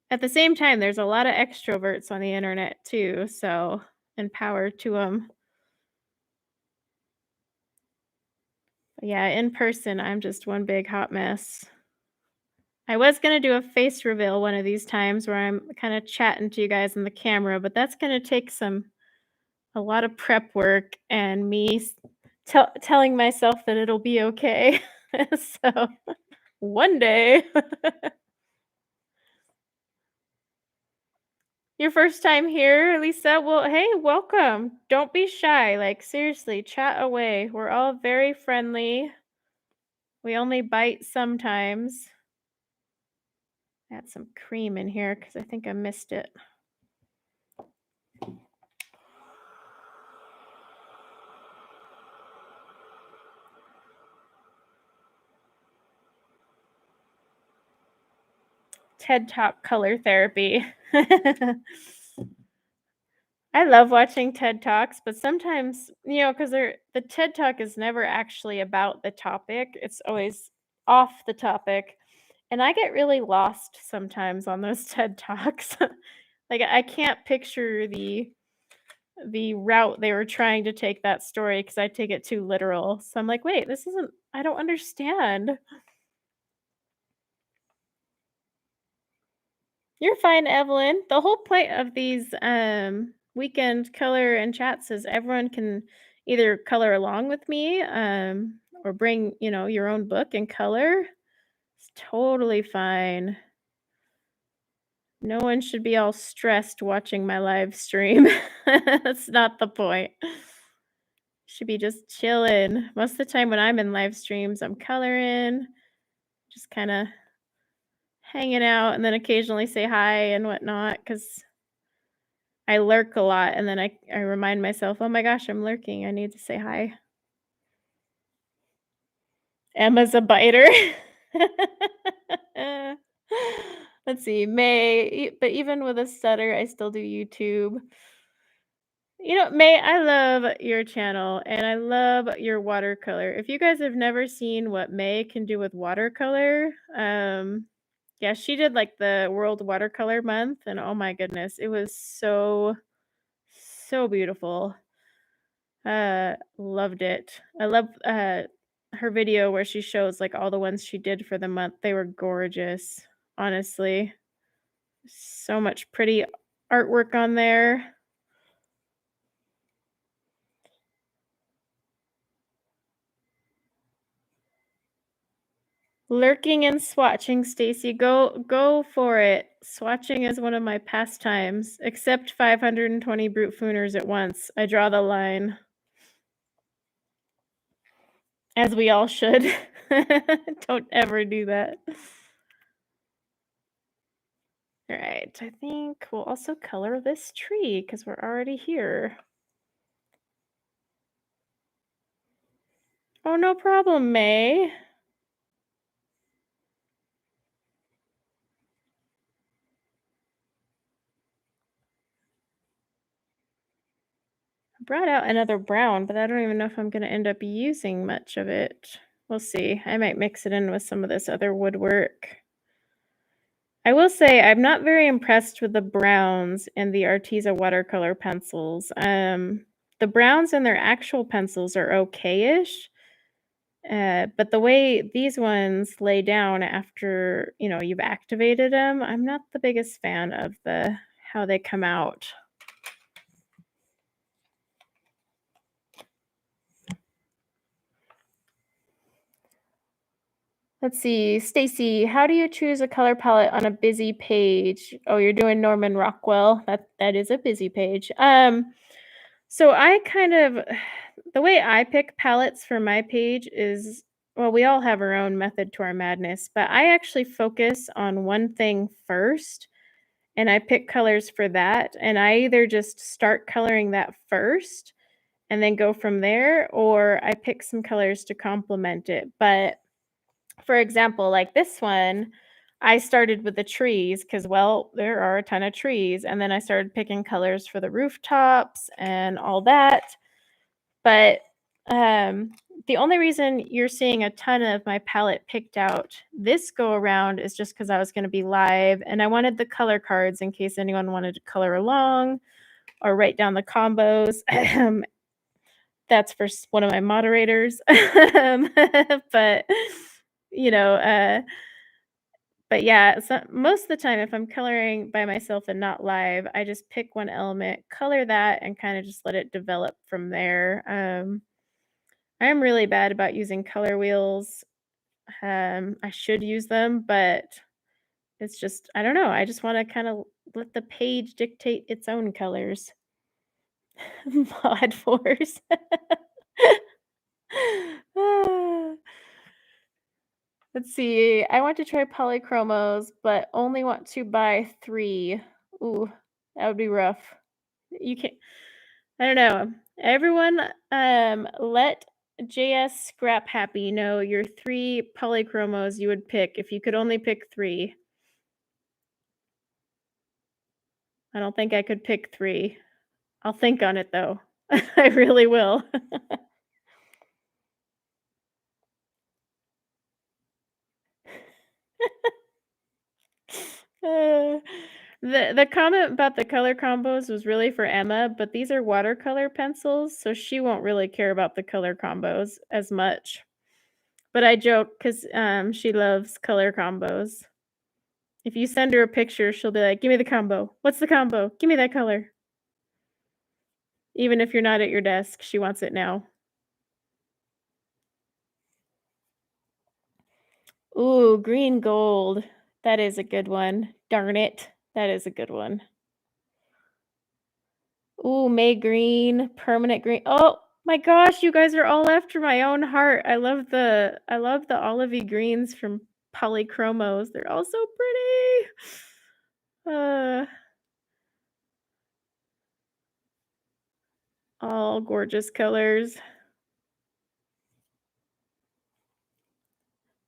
at the same time, there's a lot of extroverts on the internet too, so and power to them. Yeah, in person, I'm just one big hot mess. I was gonna do a face reveal one of these times where I'm kinda chatting to you guys in the camera, but that's gonna take a lot of prep work and me telling myself that it'll be okay. So, one day. Your first time here, Lisa? Well, hey, welcome. Don't be shy, like, seriously, chat away. We're all very friendly. We only bite sometimes. Add some cream in here because I think I missed it. TED Talk color therapy. I love watching TED Talks, but sometimes, you know, because the TED Talk is never actually about the topic. It's always off the topic. And I get really lost sometimes on those TED Talks. Like I can't picture the route they were trying to take that story because I take it too literal. So I'm like, wait, this isn't I don't understand. You're fine, Evelyn. The whole point of these weekend color and chats is everyone can either color along with me or bring, you know, your own book and color. It's totally fine. No one should be all stressed watching my live stream. That's not the point. Should be just chilling. Most of the time when I'm in live streams, I'm coloring, just kind of hanging out, and then occasionally say hi and whatnot because I lurk a lot, and then I remind myself, "Oh my gosh, I'm lurking. I need to say hi." Emma's a biter. Let's see, May, but even with a stutter, I still do YouTube. May, I love your channel and I love your watercolor. If you guys have never seen what May can do with watercolor, yeah, she did like the World Watercolor Month, and oh my goodness, it was so beautiful. Loved it. I love her video where she shows like all the ones she did for the month. They were gorgeous, honestly. So much pretty artwork on there. Lurking and swatching, Stacy. Go for it. Swatching is one of my pastimes, except 520 brute fooners at once. I draw the line. As we all should. Don't ever do that. Alright, I think we'll also color this tree because we're already here. Oh, no problem, May. I brought out another brown, but I don't even know if I'm gonna end up using much of it. We'll see. I might mix it in with some of this other woodwork. I will say I'm not very impressed with the browns and the Arteza watercolor pencils. The browns and their actual pencils are okay-ish, but the way these ones lay down after, you've activated them, I'm not the biggest fan of how they come out. Let's see, Stacy, how do you choose a color palette on a busy page? Oh, you're doing Norman Rockwell. That is a busy page. So I kind of the way I pick palettes for my page is, well, we all have our own method to our madness, but I actually focus on one thing first and I pick colors for that. And I either just start coloring that first and then go from there, or I pick some colors to complement it. But for example, like this one, I started with the trees because, well, there are a ton of trees. And then I started picking colors for the rooftops and all that. But the only reason you're seeing a ton of my palette picked out this go around is just because I was going to be live and I wanted the color cards in case anyone wanted to color along or write down the combos. That's for one of my moderators. But, you know, uh, but yeah, so most of the time, if I'm coloring by myself and not live, I just pick one element, color that, and kind of just let it develop from there. I am really bad about using color wheels. I should use them, but it's just, I don't know. I just want to kind of let the page dictate its own colors. Mod force. Ah. Let's see. I want to try polychromos, but only want to buy 3. Ooh, that would be rough. You can't. I don't know. Everyone, let JS Scrap Happy know your 3 polychromos you would pick if you could only pick 3. I don't think I could pick 3. I'll think on it though. I really will. Uh, the comment about the color combos was really for Emma, but these are watercolor pencils, so she won't really care about the color combos as much. But I joke because she loves color combos. If you send her a picture, she'll be like, "Give me the combo. What's the combo? Give me that color." Even if you're not at your desk, she wants it now. Ooh, green gold. That is a good one. Darn it. That is a good one. Ooh, May green, permanent green. Oh my gosh, you guys are all after my own heart. I love the olivey greens from Polychromos. They're all so pretty. Uh, all gorgeous colors.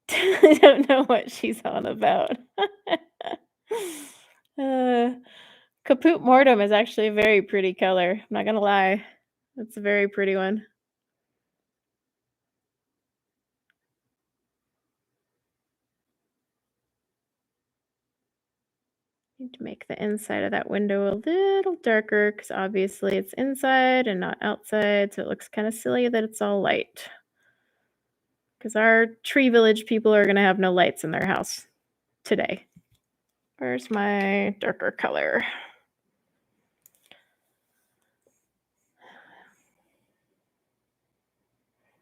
I don't know what she's on about. Uh, Caput Mortem is actually a very pretty color, I'm not gonna lie. It's a very pretty one. Need to make the inside of that window a little darker because obviously it's inside and not outside, so it looks kinda silly that it's all light. Because our tree village people are gonna have no lights in their house today. Where's my darker color?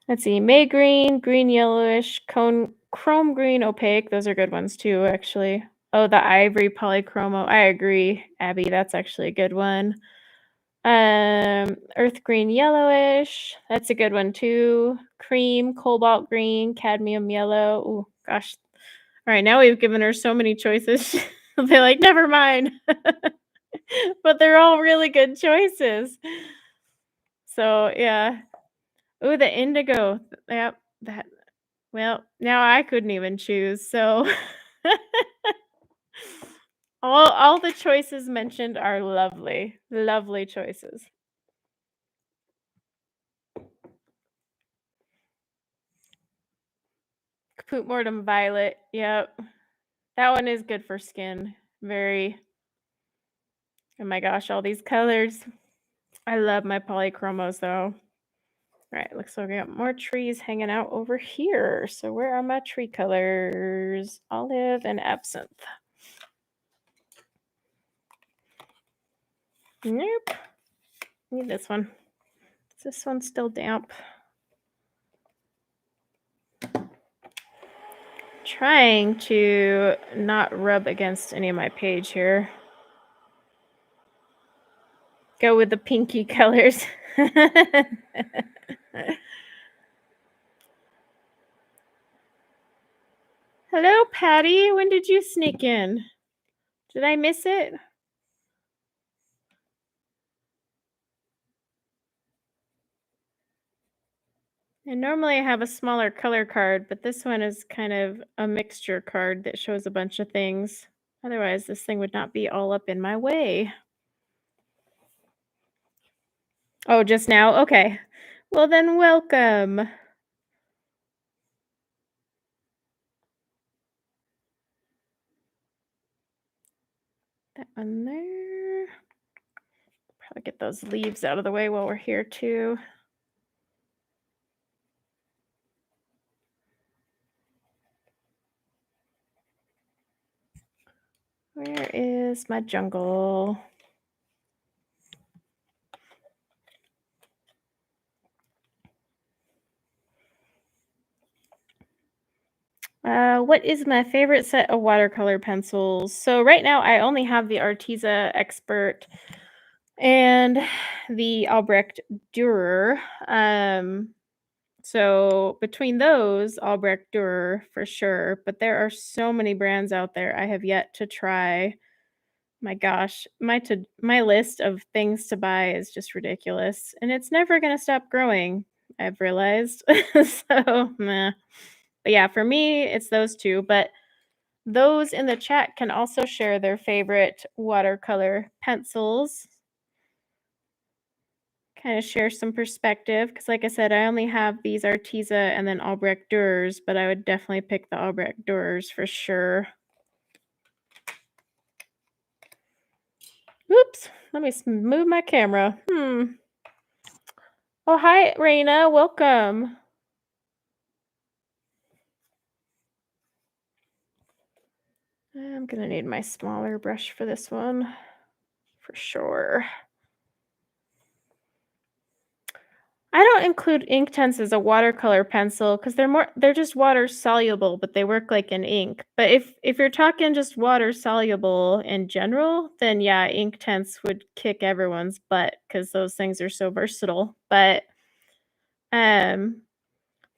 Let's see, May green, green yellowish, chrome green, opaque. Those are good ones too, actually. Oh, the ivory polychromo. I agree, Abby. That's actually a good one. Earth green yellowish. That's a good one too. Cream, cobalt green, cadmium yellow. Oh gosh. All right, now we've given her so many choices. She'll be like, never mind. But they're all really good choices. So yeah. Ooh, the indigo. Yep. That well, now I couldn't even choose. So all the choices mentioned are lovely. Lovely choices. Caput Mortem violet. Yep. That one is good for skin. Very oh my gosh, all these colors. I love my polychromos though. All right, looks like we got more trees hanging out over here. So where are my tree colors? Olive and absinthe. Nope. Need this one. Is this one still damp? Trying to not rub against any of my page here. Go with the pinky colors. Hello, Patty. When did you sneak in? Did I miss it? And normally I have a smaller color card, but this one is kind of a mixture card that shows a bunch of things. Otherwise, this thing would not be all up in my way. Oh, just now? Okay. Well, then welcome. That one there. Probably get those leaves out of the way while we're here too. Where is my jungle? What is my favorite set of watercolor pencils? So right now I only have the Arteza Expert and the Albrecht Dürer. So between those, Albrecht Dürer for sure, but there are so many brands out there I have yet to try. My gosh, my list of things to buy is just ridiculous, and it's never gonna stop growing, I've realized. So, meh. But yeah, for me, it's those 2, but those in the chat can also share their favorite watercolor pencils. Kinda share some perspective, because like I said, I only have these Arteza and then Albrecht Dürers, but I would definitely pick the Albrecht Dürers for sure. Oops, let me move my camera. Oh, hi, Raina, welcome. I'm gonna need my smaller brush for this one, for sure. I don't include Inktense as a watercolor pencil because they're just water soluble, but they work like an ink. But if you're talking just water soluble in general, then yeah, Inktense would kick everyone's butt because those things are so versatile. But um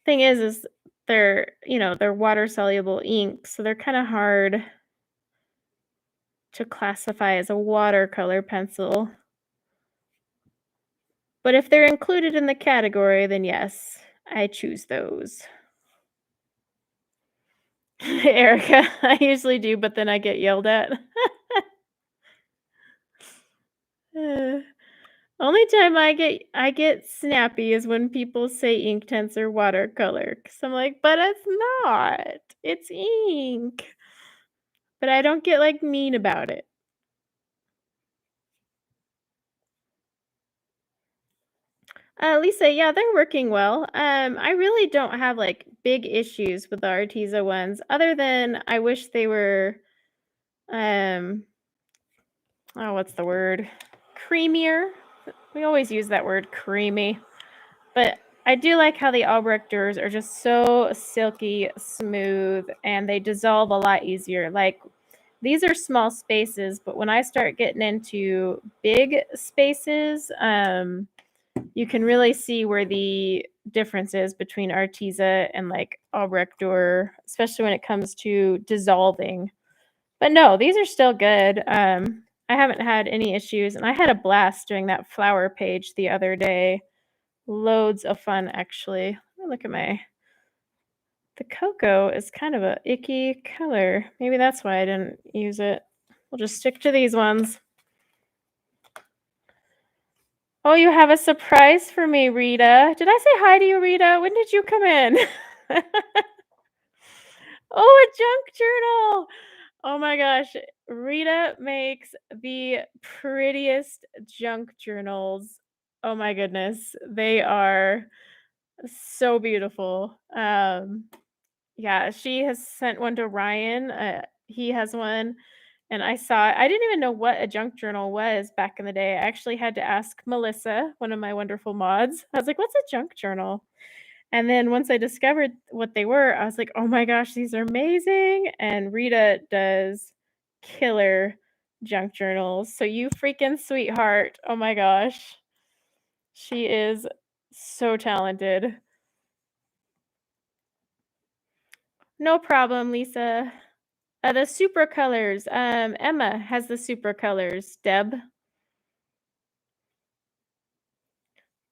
thing is they're water soluble ink, so they're kind of hard to classify as a watercolor pencil. But if they're included in the category, then yes, I choose those. Erica, I usually do, but then I get yelled at. Uh, Only time I get snappy is when people say ink tints or watercolor, 'cause I'm like, "But it's not. It's ink." But I don't get, like, mean about it. Lisa, yeah, they're working well. I really don't have, like, big issues with the Arteza ones other than I wish they were, um, oh, what's the word? Creamier? We always use that word, creamy. But I do like how the Albrecht doors are just so silky smooth, and they dissolve a lot easier. Like, these are small spaces, but when I start getting into big spaces, you can really see where the difference is between Arteza and, like, Albrecht door, especially when it comes to dissolving. But no, these are still good. I haven't had any issues, and I had a blast doing that flower page the other day. Loads of fun, actually. Let me look at my the cocoa is kind of a icky color. Maybe that's why I didn't use it. We'll just stick to these ones. Oh, you have a surprise for me, Rita. Did I say hi to you, Rita? When did you come in? Oh, a junk journal. Oh my gosh. Rita makes the prettiest junk journals. Oh my goodness. They are so beautiful. Yeah, she has sent one to Ryan, he has one, and I didn't even know what a junk journal was back in the day. I actually had to ask Melissa, one of my wonderful mods. I was like, "What's a junk journal?" And then once I discovered what they were, I was like, "Oh my gosh, these are amazing," and Rita does killer junk journals, so you freaking sweetheart. Oh my gosh. She is so talented. No problem, Lisa. The super colors, Emma has the super colors. Deb?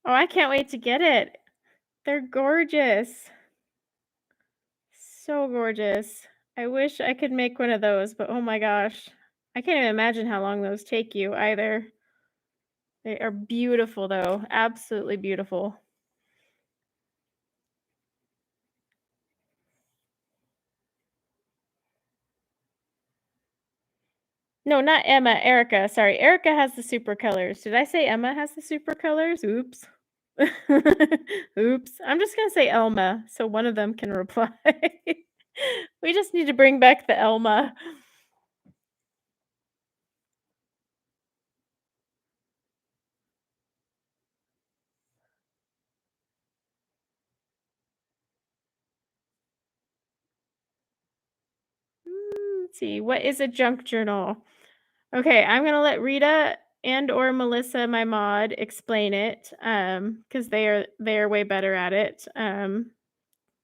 Oh, I can't wait to get it. They're gorgeous. So gorgeous. I wish I could make one of those, but oh my gosh. I can't even imagine how long those take you either. They are beautiful though, absolutely beautiful. No, not Emma, Erica, sorry. Erica has the super colors. Did I say Emma has the super colors? Oops. Oops. I'm just gonna say Elma, so one of them can reply. We just need to bring back the Elma. Let's see, what is a junk journal? Okay, I'm gonna let Rita and or Melissa, my mod, explain it, because they are way better at it.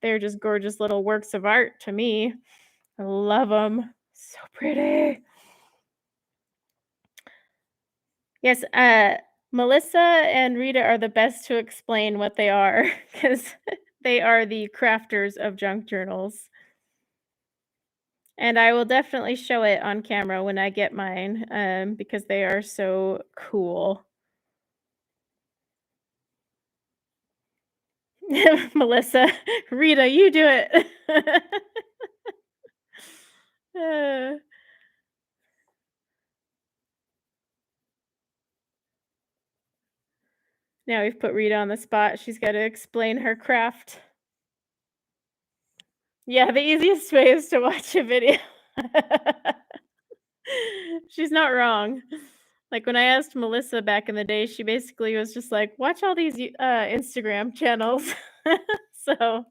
They're just gorgeous little works of art to me. I love them. So pretty. Yes, Melissa and Rita are the best to explain what they are because they are the crafters of junk journals. And I will definitely show it on camera when I get mine, because they are so cool. Melissa, Rita, you do it. Uh, Now we've put Rita on the spot. She's got to explain her craft. Yeah, the easiest way is to watch a video. She's not wrong. Like, when I asked Melissa back in the day, she basically was just like, "Watch all these Instagram channels." So,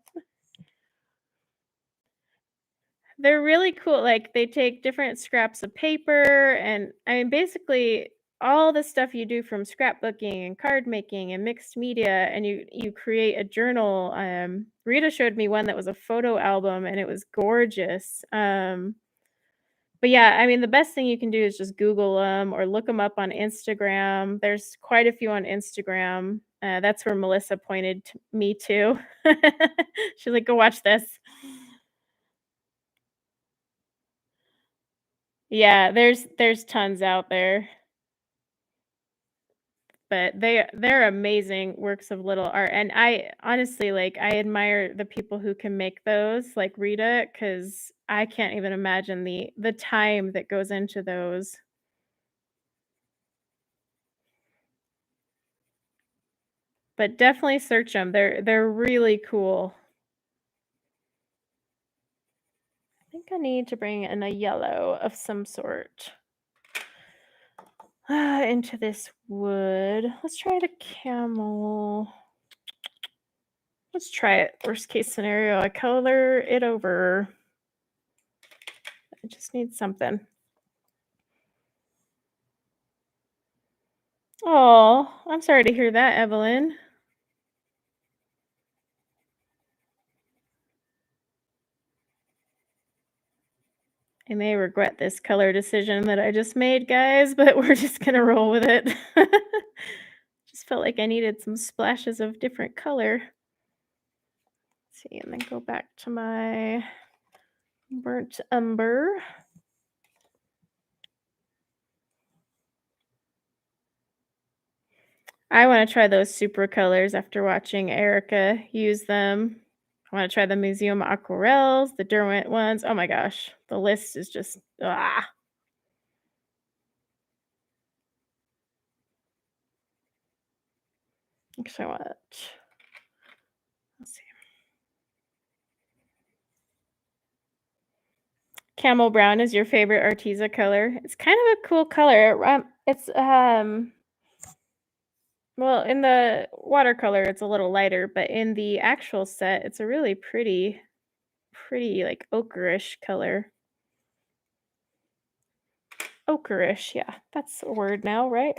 they're really cool, like, they take different scraps of paper and I mean, basically, all the stuff you do from scrapbooking and card making and mixed media, and you create a journal. Rita showed me one that was a photo album, and it was gorgeous. But yeah, I mean, the best thing you can do is just Google them or look them up on Instagram. There's quite a few on Instagram. That's where Melissa pointed me to. She's like, "Go watch this." Yeah, there's tons out there, but they're amazing works of little art, and I honestly, like, I admire the people who can make those, like Rita, because I can't even imagine the time that goes into those. But definitely search them. They're really cool. I think I need to bring in a yellow of some sort. Into this wood. Let's try the camel. Let's try it. Worst case scenario, I color it over. I just need something. Oh, I'm sorry to hear that, Evelyn. I may regret this color decision that I just made, guys, but we're just gonna roll with it. Just felt like I needed some splashes of different color. Let's see, and then go back to my burnt umber. I wanna try those super colors after watching Erica use them. I wanna try the Museum Aquarelles, the Derwent ones. Oh my gosh, the list is just ah. Actually, let's see. Camel brown is your favorite Arteza color. It's kind of a cool color. It's well, in the watercolor, it's a little lighter, but in the actual set, it's a really pretty like ochreish color. Ochreish, yeah, that's a word now, right?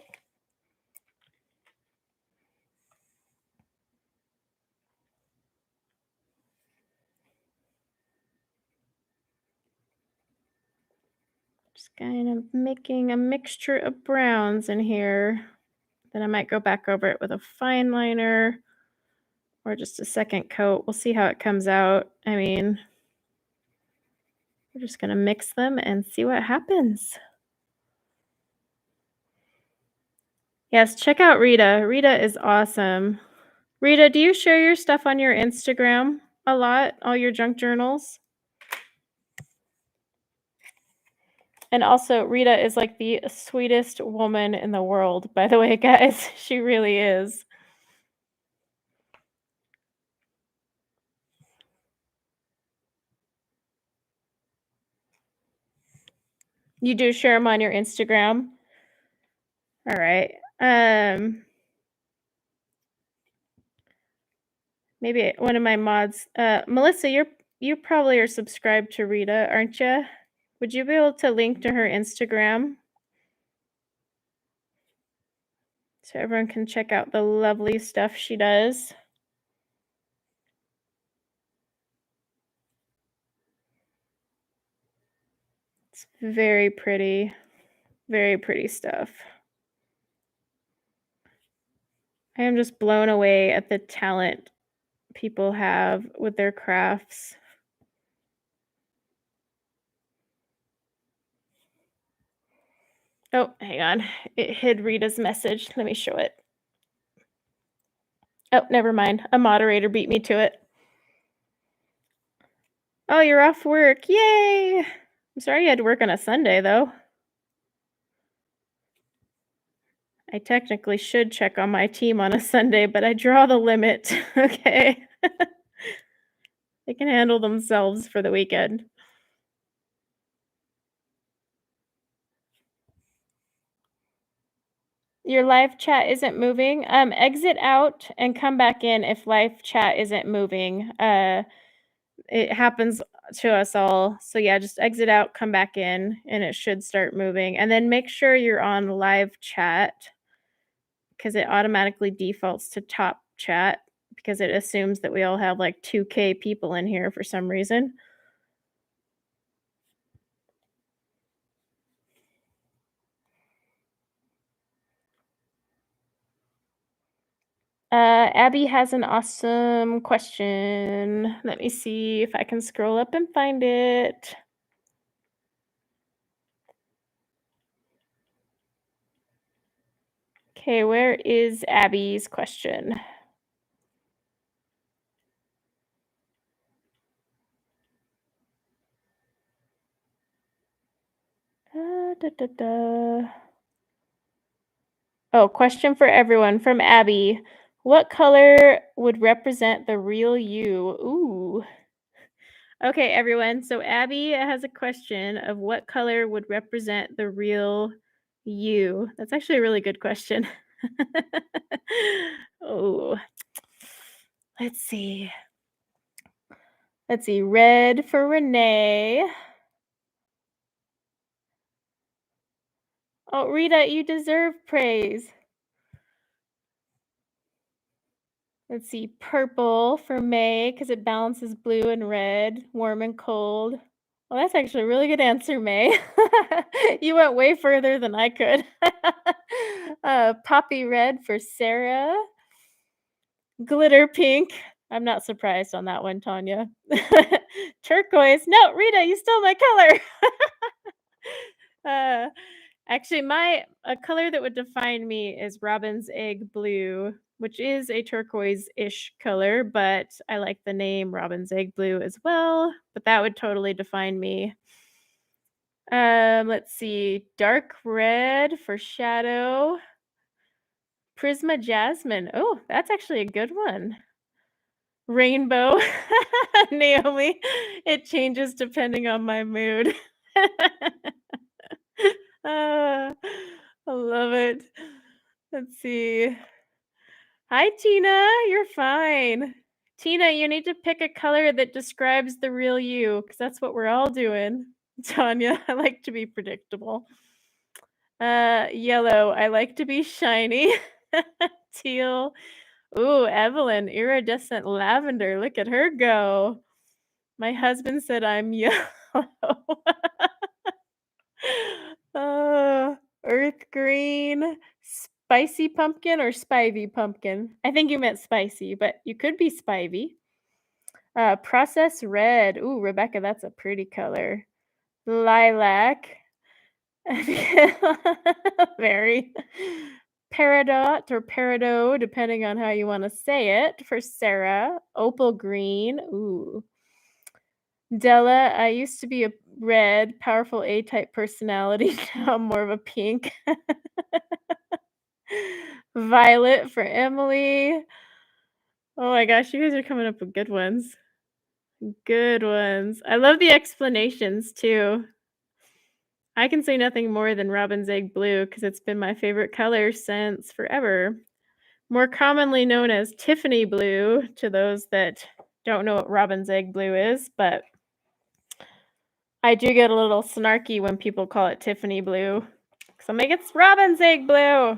Just kind of making a mixture of browns in here. Then I might go back over it with a fine liner or just a second coat. We'll see how it comes out. I mean, we're just gonna mix them and see what happens. Yes, check out Rita. Rita is awesome. Rita, do you share your stuff on your Instagram a lot? All your junk journals? And also, Rita is like the sweetest woman in the world, by the way, guys. She really is. You do share them on your Instagram? All right. Maybe one of my mods, Melissa, you probably are subscribed to Rita, aren't you? Would you be able to link to her Instagram so everyone can check out the lovely stuff she does? It's very pretty stuff. I am just blown away at the talent people have with their crafts. Oh, hang on. It hid Rita's message. Let me show it. Oh, never mind. A moderator beat me to it. Oh, you're off work. Yay! I'm sorry you had to work on a Sunday, though. I technically should check on my team on a Sunday, but I draw the limit. Okay. They can handle themselves for the weekend. Your live chat isn't moving. Exit out and come back in if live chat isn't moving. It happens to us all. So yeah, just exit out, come back in, and it should start moving. And then make sure you're on live chat because it automatically defaults to top chat because it assumes that we all have like 2K people in here for some reason. Abby has an awesome question. Let me see if I can scroll up and find it. Okay, where is Abby's question? Da, da, da. Oh, question for everyone from Abby. What color would represent the real you? Ooh. Okay, everyone. So Abby has a question of what color would represent the real you. That's actually a really good question. Oh, let's see. Let's see. Red for Renee. Oh, Rita, you deserve praise. Let's see. Purple for May because it balances blue and red, warm and cold. Well, that's actually a really good answer, May. You went way further than I could. Poppy red for Sarah. Glitter pink. I'm not surprised on that one, Tanya. Turquoise. No, Rita, you stole my color. Uh, actually, my a color that would define me is robin's egg blue, which is a turquoise-ish color, but I like the name robin's egg blue as well. But that would totally define me. Let's see, dark red for shadow. Prisma jasmine. Oh, that's actually a good one. Rainbow. Naomi. It changes depending on my mood. I love it. Let's see. Hi, Tina. You're fine. Tina, you need to pick a color that describes the real you, because that's what we're all doing. Tanya, I like to be predictable. Yellow, I like to be shiny. Teal. Ooh, Evelyn, iridescent lavender. Look at her go. My husband said I'm yellow. Earth green, spicy pumpkin or spivey pumpkin? I think you meant spicy, but you could be spivey. Process red. Ooh, Rebecca, that's a pretty color. Lilac. Very. Peridot or peridot, depending on how you want to say it, for Sarah. Opal green. Ooh. Della, I used to be a red, powerful A-type personality. Now I'm more of a pink. Violet for Emily. Oh my gosh, you guys are coming up with good ones. Good ones. I love the explanations too. I can say nothing more than robin's egg blue because it's been my favorite color since forever. More commonly known as Tiffany blue to those that don't know what robin's egg blue is, but I do get a little snarky when people call it Tiffany blue. Because I'm like, it's robin's egg blue.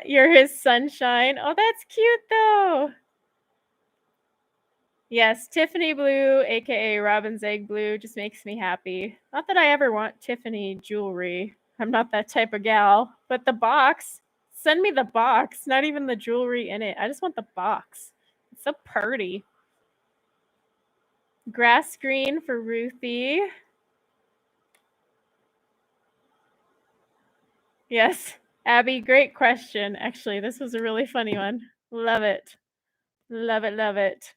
You're his sunshine. Oh, that's cute though. Yes, Tiffany blue, aka robin's egg blue, just makes me happy. Not that I ever want Tiffany jewelry. I'm not that type of gal. But the box, send me the box, not even the jewelry in it. I just want the box. It's so pretty. Grass green for Ruthie. Yes. Abby, great question. Actually, this was a really funny one. Love it. Love it, love it.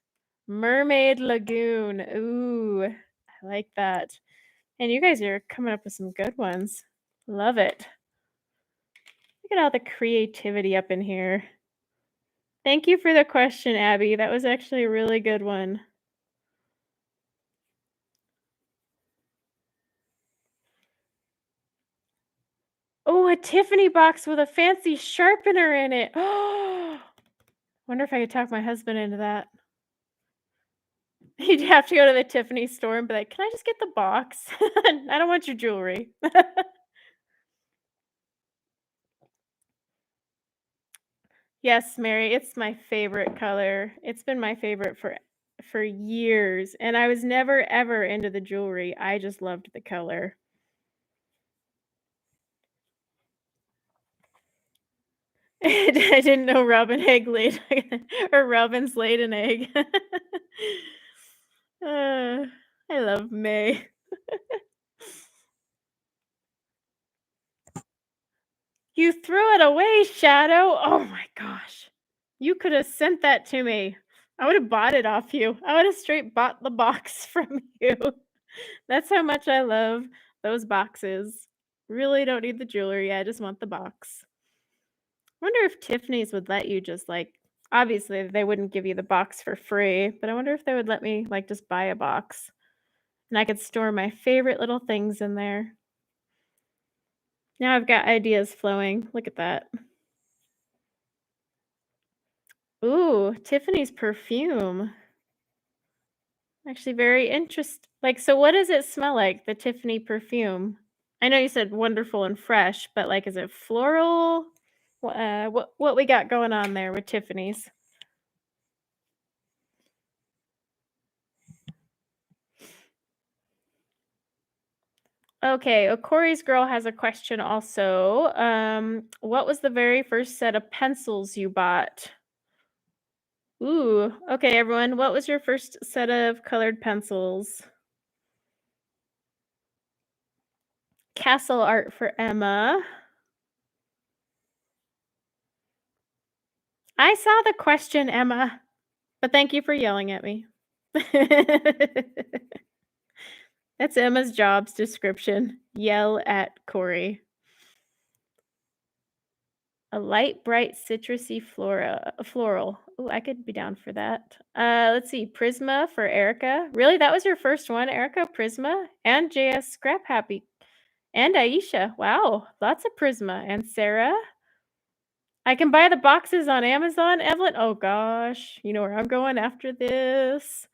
Mermaid Lagoon. Ooh, I like that. And you guys are coming up with some good ones. Love it. Look at all the creativity up in here. Thank you for the question, Abby. That was actually a really good one. Oh, a Tiffany box with a fancy sharpener in it. Oh, wonder if I could talk my husband into that. He'd have to go to the Tiffany store and be like, "Can I just get the box? I don't want your jewelry." Yes, Mary, it's my favorite color. It's been my favorite for years, and I was never ever into the jewelry. I just loved the color. I didn't know Robin egg laid or Robin's laid an egg. I love May. You threw it away, Shadow. Oh my gosh. You could have sent that to me. I would have bought it off you. I would have straight bought the box from you. That's how much I love those boxes. Really don't need the jewelry. I just want the box. Wonder if Tiffany's would let you just like obviously they wouldn't give you the box for free, but I wonder if they would let me like just buy a box and I could store my favorite little things in there. Now I've got ideas flowing. Look at that. Ooh, Tiffany's perfume. Actually very like, so what does it smell like, the Tiffany perfume? I know you said wonderful and fresh, but, like, is it floral? What we got going on there with Tiffany's? Okay, Corey's girl has a question also. What was the very first set of pencils you bought? Ooh, okay, everyone, what was your first set of colored pencils? Castle art for Emma. I saw the question, Emma, but thank you for yelling at me. That's Emma's job's description. Yell at Corey. A light, bright, citrusy floral. Ooh, I could be down for that. Let's see. Prisma for Erica. Really? That was your first one, Erica? Prisma? And JS Scrap Happy. And Aisha. Wow. Lots of Prisma. And Sarah? I can buy the boxes on Amazon, Evelyn? Oh gosh. You know where I'm going after this.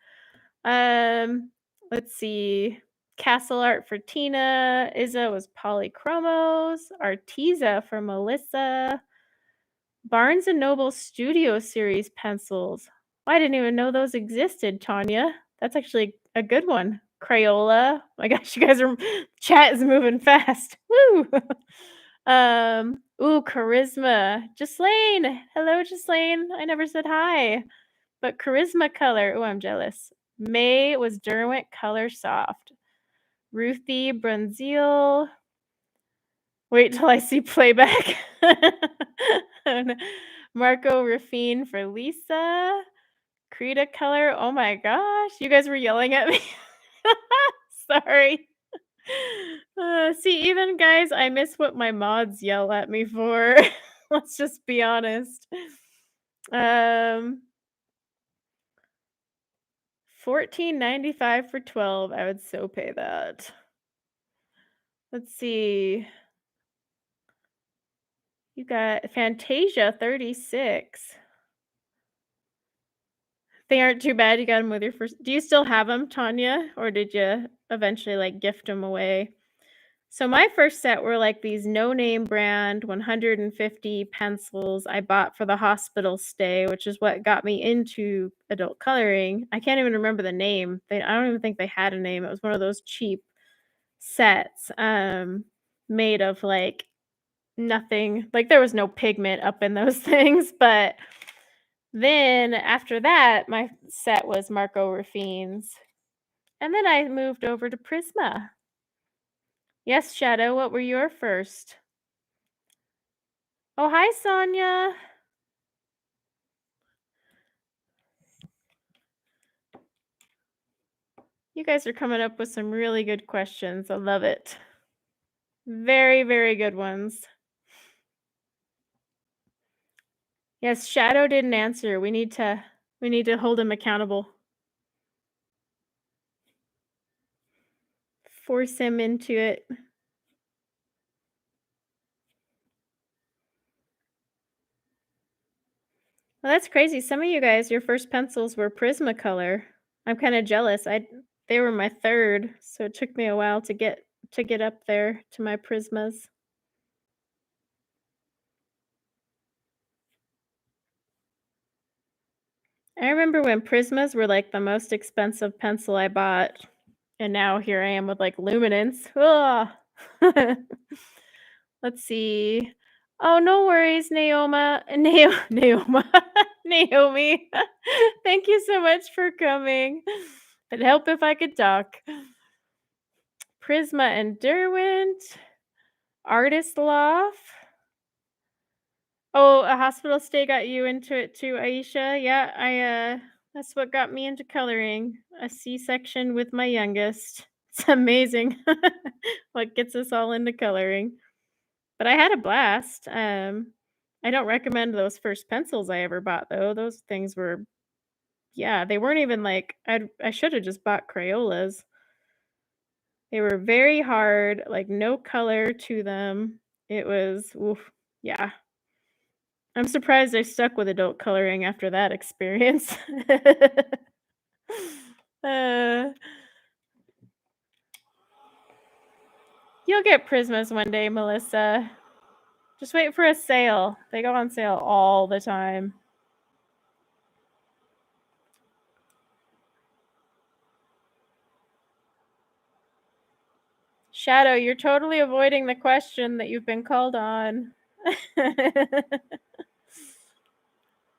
Um, let's see. Castle art for Tina. Izza was polychromos. Arteza for Melissa. Barnes& and Noble Studio Series pencils. I didn't even know those existed, Tanya. That's actually a good one. Crayola. My gosh, you guys are chat is moving fast. Woo! Ooh, Charisma. Ghislaine. Hello, Ghislaine. I never said hi. But Charisma color. Ooh, I'm jealous. May was Derwent Color Soft. Ruthie Brunzil. Wait till I see playback. Marco Raffine for Lisa. Krita color. Oh my gosh. You guys were yelling at me. Sorry. See, even guys, I miss what my mods yell at me for. Let's just be honest. 14.95 for 12. I would so pay that. Let's see. You got Fantasia 36. They aren't too bad. You got them with your first. Do you still have them, Tanya, or did you eventually like gift them away? So my first set were like these no-name brand 150 pencils I bought for the hospital stay, which is what got me into adult coloring. I can't even remember the name. I don't even think they had a name. It was one of those cheap sets made of like nothing. Like there was no pigment up in those things, but then after that, my set was Marco Raffine's. And then I moved over to Prisma. Yes, Shadow, what were your first? Oh, hi, Sonia. You guys are coming up with some really good questions. I love it. Very, very good ones. Yes, Shadow didn't answer. We need to hold him accountable. Force him into it. Well, that's crazy. Some of you guys, your first pencils were Prismacolor. I'm kind of jealous. They were my third, so it took me a while to get up there to my Prismas. I remember when Prismas were like the most expensive pencil I bought, and now here I am with like Luminance. Ugh. Let's see. Oh, no worries, Naoma. Naomi. Thank you so much for coming. It'd help if I could talk. Prisma and Derwent. Artist Loft. Oh, a hospital stay got you into it too, Aisha? Yeah, that's what got me into coloring. A C-section with my youngest. It's amazing what gets us all into coloring. But I had a blast. I don't recommend those first pencils I ever bought though. Those things were yeah, they weren't even like I should have just bought Crayolas. They were very hard, like no color to them. It was oof, yeah. I'm surprised I stuck with adult coloring after that experience. Uh, you'll get Prismas one day, Melissa. Just wait for a sale. They go on sale all the time. Shadow, you're totally avoiding the question that you've been called on.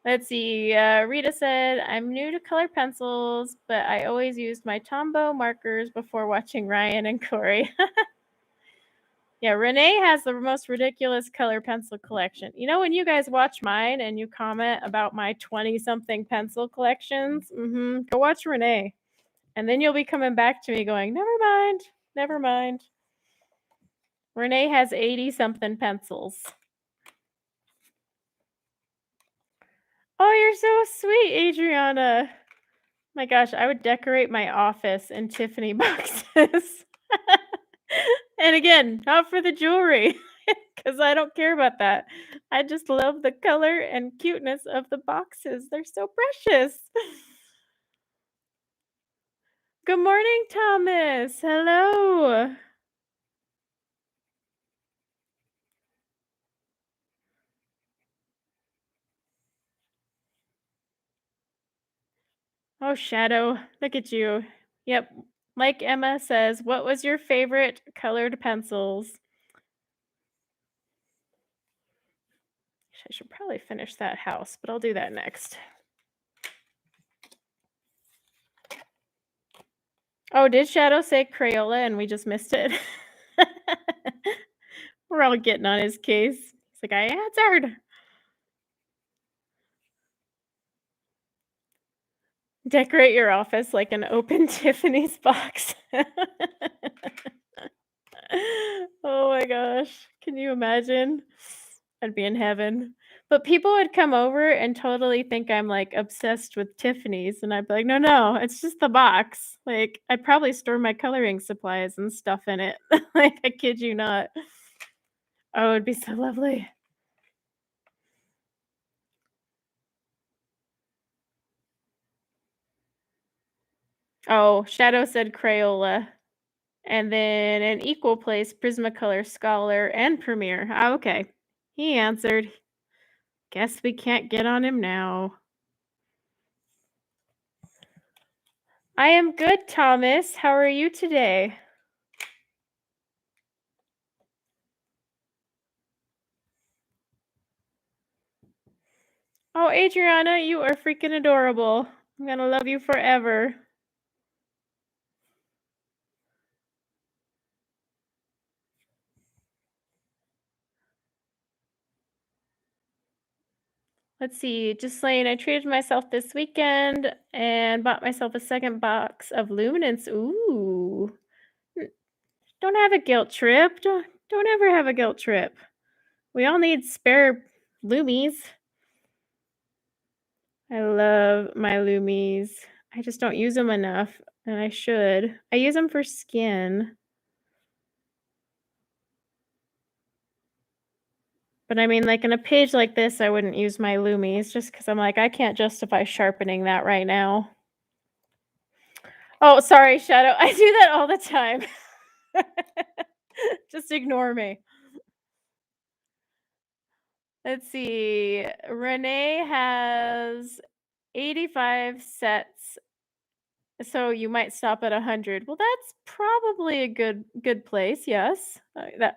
Let's see. Rita said, I'm new to color pencils, but I always used my Tombow markers before watching Ryan and Corey. Yeah, Renee has the most ridiculous color pencil collection. You know, when you guys watch mine and you comment about my 20-something pencil collections, go watch Renee. And then you'll be coming back to me going, never mind, never mind. Renee has 80-something pencils. Oh, you're so sweet, Adriana. My gosh, I would decorate my office in Tiffany boxes. And again, not for the jewelry, because I don't care about that. I just love the color and cuteness of the boxes. They're so precious. Good morning, Thomas. Hello. Oh, Shadow, look at you. Yep. Like Emma says, what was your favorite colored pencils? I should probably finish that house, but I'll do that next. Oh, did Shadow say Crayola and we just missed it? We're all getting on his case. He's like, I answered. Decorate your office like an open Tiffany's box. Oh my gosh. Can you imagine? I'd be in heaven. But people would come over and totally think I'm like obsessed with Tiffany's. And I'd be like, no, no, it's just the box. Like, I'd probably store my coloring supplies and stuff in it. Like, I kid you not. Oh, it'd be so lovely. Oh, Shadow said Crayola. And then an equal place, Prismacolor Scholar and Premiere. Ah, okay. He answered. Guess we can't get on him now. I am good, Thomas. How are you today? Oh, Adriana, you are freaking adorable. I'm gonna love you forever. Let's see, Ghislaine, I treated myself this weekend and bought myself a second box of Luminance. Ooh. Don't have a guilt trip. Don't ever have a guilt trip. We all need spare Lumies. I love my Lumies. I just don't use them enough, and I should. I use them for skin. But I mean, like, in a page like this, I wouldn't use my Lumies just because 'cause I'm like, I can't justify sharpening that right now. Oh, sorry, Shadow. I do that all the time. Just ignore me. Let's see. Renee has 85 sets, so you might stop at 100. Well, that's probably a good place, yes.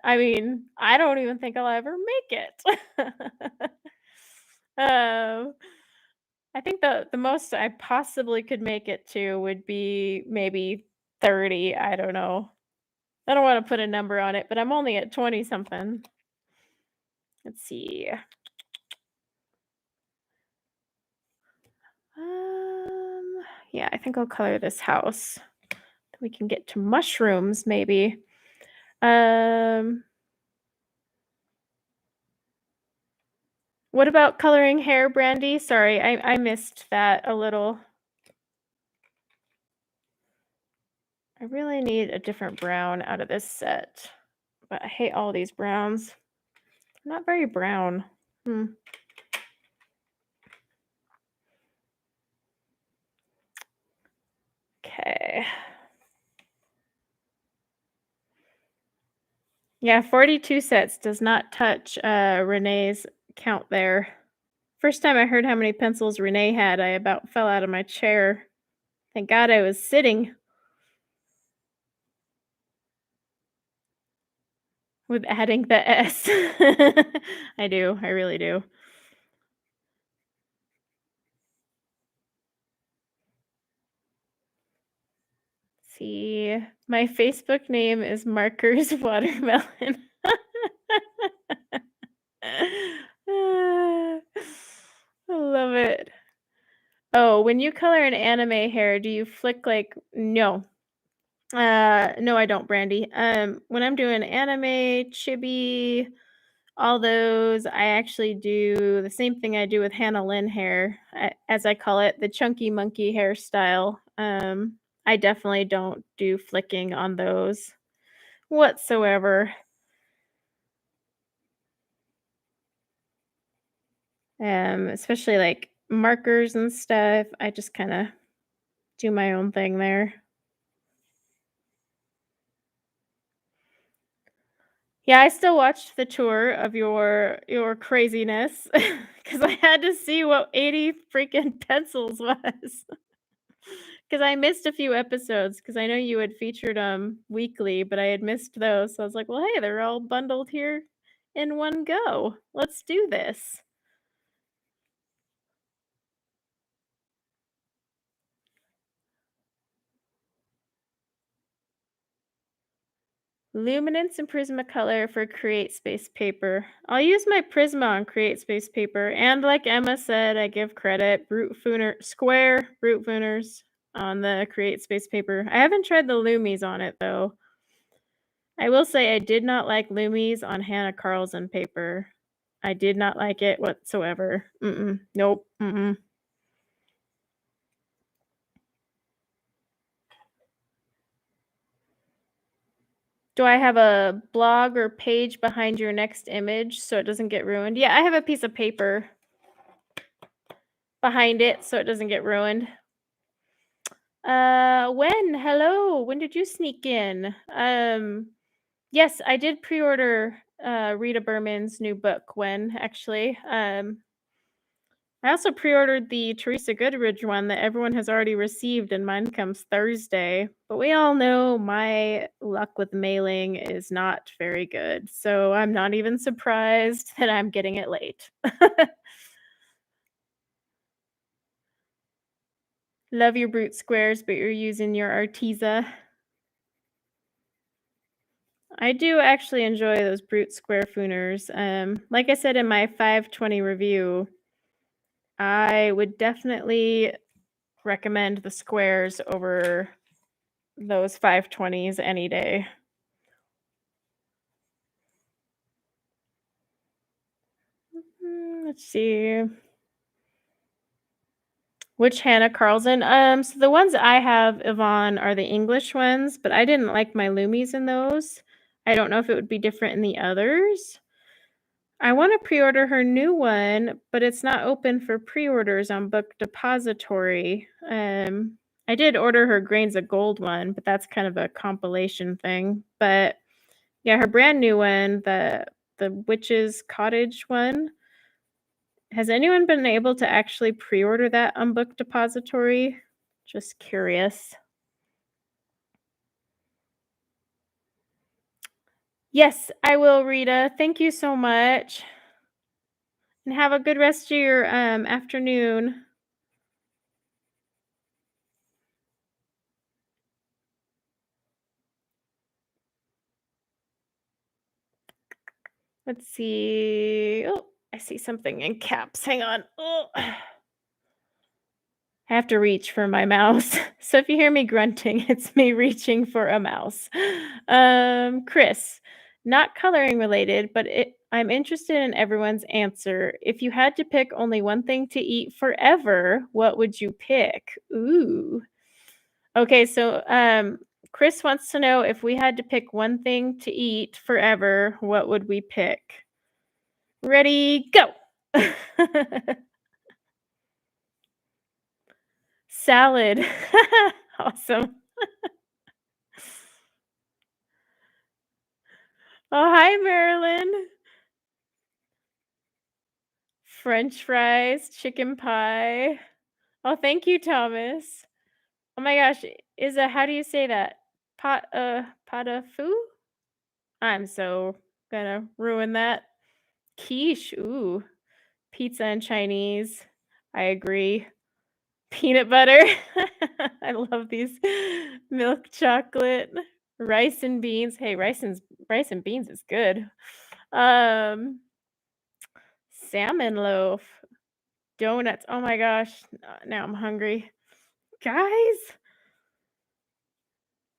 I mean, I don't even think I'll ever make it. Um, I think the most I possibly could make it to would be maybe 30, I don't know. I don't wanna put a number on it, but I'm only at 20 something. Let's see. Um, yeah, I think I'll color this house. We can get to mushrooms maybe. Um, what about coloring hair, Brandy? Sorry, I missed that a little. I really need a different brown out of this set, but I hate all these browns. Not very brown. Hmm. Okay. Yeah, 42 sets does not touch Renee's count there. First time I heard how many pencils Renee had, I about fell out of my chair. Thank God I was sitting with adding the S. I do, I really do. See, my Facebook name is Markers Watermelon. I love it. Oh, when you color an anime hair, do you flick like no. No, I don't, Brandy. When I'm doing anime, chibi, all those, I actually do the same thing I do with Hannah Lynn hair, as I call it, the chunky monkey hairstyle. I definitely don't do flicking on those whatsoever. Especially like markers and stuff. I just kind of do my own thing there. Yeah, I still watched the tour of your craziness because I had to see what 80 freaking pencils was. Because I missed a few episodes because I know you had featured them weekly, but I had missed those, so I was like, "Well, hey, they're all bundled here in one go. Let's do this." Luminance and Prismacolor for Create Space paper. I'll use my Prisma on Create Space paper, and like Emma said, I give credit, Square Brute Fooners on the Create Space paper. I haven't tried the Lumies on it, though. I will say I did not like Lumies on Hannah Carlson paper. I did not like it whatsoever. Mm-mm. Nope. Mm-mm. Do I have a blog or page behind your next image so it doesn't get ruined? Yeah, I have a piece of paper behind it so it doesn't get ruined. When? Hello. When did you sneak in? Yes, I did pre-order Rita Berman's new book when actually. I also pre-ordered the Teresa Goodridge one that everyone has already received, and mine comes Thursday. But we all know my luck with mailing is not very good, so I'm not even surprised that I'm getting it late. Love your brute squares, but you're using your Arteza. I do actually enjoy those brute square fooners. Like I said in my 520 review, I would definitely recommend the squares over those 520s any day. Let's see. Which Hannah Carlson? So the ones I have, Yvonne, are the English ones, but I didn't like my Loomies in those. I don't know if it would be different in the others. I want to pre-order her new one, but it's not open for pre-orders on Book Depository. I did order her Grains of Gold one, but that's kind of a compilation thing. But yeah, her brand new one, the Witch's Cottage one. Has anyone been able to actually pre-order that on Book Depository? Just curious. Yes, I will, Rita. Thank you so much. And have a good rest of your afternoon. Let's see. Oh, I see something in caps. Hang on. Oh. I have to reach for my mouse. So if you hear me grunting, it's me reaching for a mouse. Chris, not coloring related, but I'm interested in everyone's answer. If you had to pick only one thing to eat forever, what would you pick? Ooh. Okay, so Chris wants to know if we had to pick one thing to eat forever, what would we pick? Ready, go. Salad. Awesome. Oh, hi, Marilyn. French fries, chicken pie. Oh, thank you, Thomas. Oh my gosh, is a how do you say that? Pot of foo? I'm so gonna ruin that. Quiche, ooh. Pizza and Chinese. I agree. Peanut butter. I love these. Milk chocolate. Rice and beans. Hey, rice and beans is good. Um, salmon loaf. Donuts. Oh my gosh. Now I'm hungry. Guys,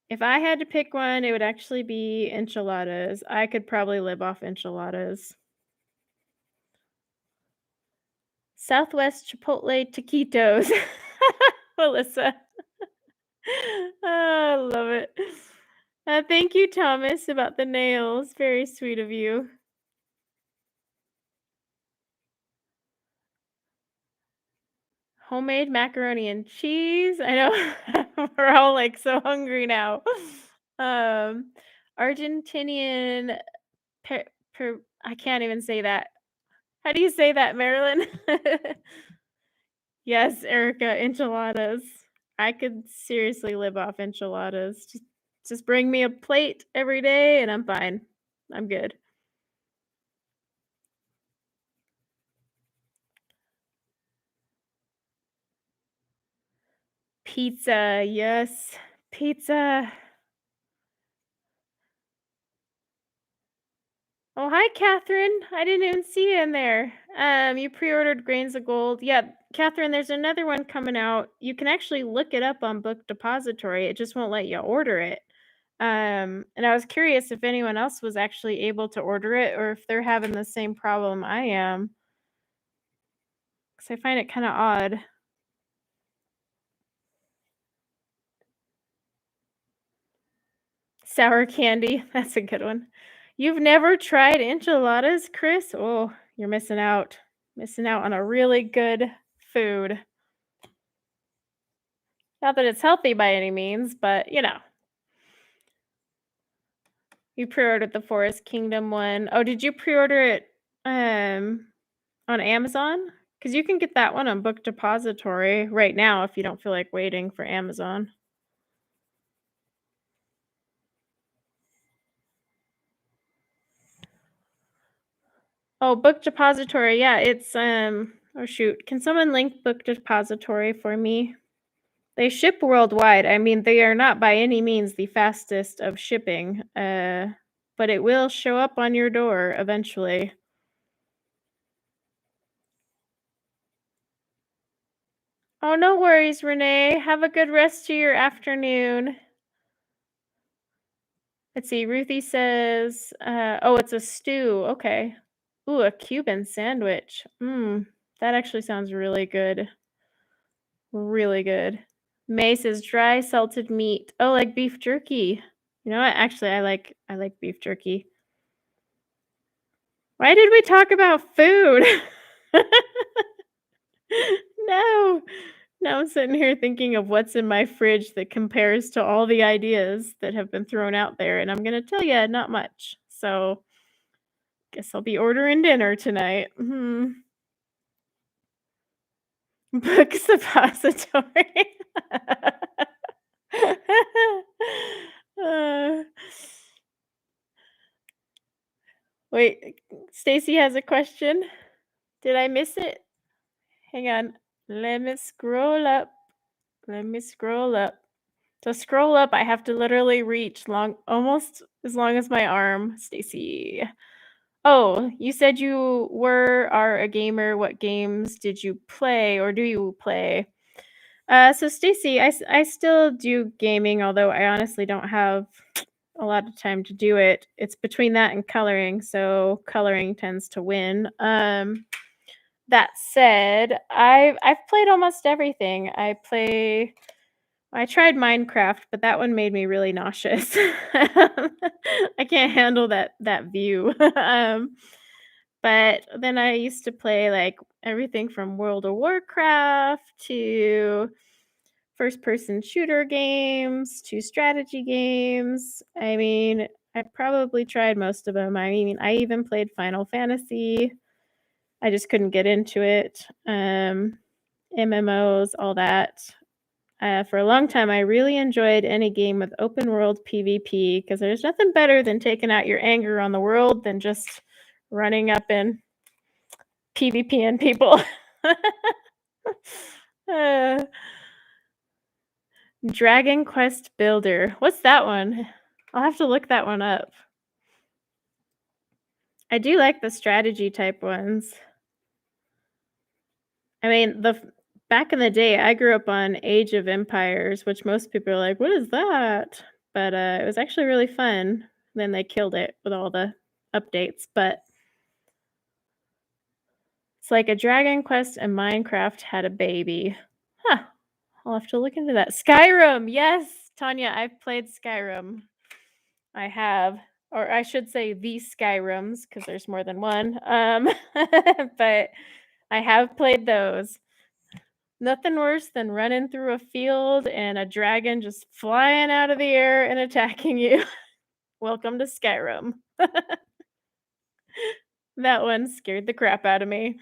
if I had to pick one, it would actually be enchiladas. I could probably live off enchiladas. Southwest Chipotle taquitos. Melissa. Oh, I love it. Thank you, Thomas, about the nails. Very sweet of you. Homemade macaroni and cheese. I know we're all like so hungry now. Um, Argentinian per, I can't even say that. How do you say that, Marilyn? Yes, Erica, enchiladas. I could seriously live off enchiladas. Just bring me a plate every day and I'm fine. I'm good. Pizza, yes. Pizza. Oh, hi, Catherine. I didn't even see you in there. You pre-ordered Grains of Gold. Yeah, Catherine, there's another one coming out. You can actually look it up on Book Depository. It just won't let you order it. And I was curious if anyone else was actually able to order it or if they're having the same problem I am. Because I find it kind of odd. Sour candy. That's a good one. You've never tried enchiladas, Chris? Oh, you're missing out. Missing out on a really good food. Not that it's healthy by any means, but you pre-ordered the Forest Kingdom one. Oh, did you pre-order it on Amazon? Because you can get that one on Book Depository right now if you don't feel like waiting for Amazon. Oh, Book Depository, yeah, it's oh shoot. Can someone link Book Depository for me? They ship worldwide. I mean, they are not by any means the fastest of shipping, but it will show up on your door eventually. Oh, no worries, Renee. Have a good rest to your afternoon. Let's see. Ruthie says, oh, it's a stew. Okay. Ooh, a Cuban sandwich. That actually sounds really good. Really good. May says dry salted meat. Oh, like beef jerky. You know what? Actually, I like beef jerky. Why did we talk about food? No. Now I'm sitting here thinking of what's in my fridge that compares to all the ideas that have been thrown out there, and I'm gonna tell you, not much. So, guess I'll be ordering dinner tonight. Book suppository. Uh, wait, Stacy has a question. Did I miss it? Hang on. Let me scroll up. Let me scroll up. To scroll up, I have to literally reach almost as long as my arm. Stacy. Oh, you said you are a gamer. What games did you play or do you play? So Stacy, I still do gaming, although I honestly don't have a lot of time to do it. It's between that and coloring, so coloring tends to win. That said, I've played almost everything. I tried Minecraft, but that one made me really nauseous. I can't handle that view. But then I used to play, like, everything from World of Warcraft to first-person shooter games to strategy games. I mean, I probably tried most of them. I mean, I even played Final Fantasy. I just couldn't get into it. MMOs, all that. For a long time, I really enjoyed any game with open world PvP because there's nothing better than taking out your anger on the world than just running up and PvPing people. Uh, Dragon Quest Builder. What's that one? I'll have to look that one up. I do like the strategy type ones. I mean, back in the day, I grew up on Age of Empires, which most people are like, "What is that?" But, it was actually really fun. Then they killed it with all the updates, but it's like a Dragon Quest and Minecraft had a baby. Huh, I'll have to look into that. Skyrim, yes! Tanya, I've played Skyrim. I have, or I should say the Skyrims, because there's more than one, but I have played those. Nothing worse than running through a field and a dragon just flying out of the air and attacking you. Welcome to Skyrim. That one scared the crap out of me.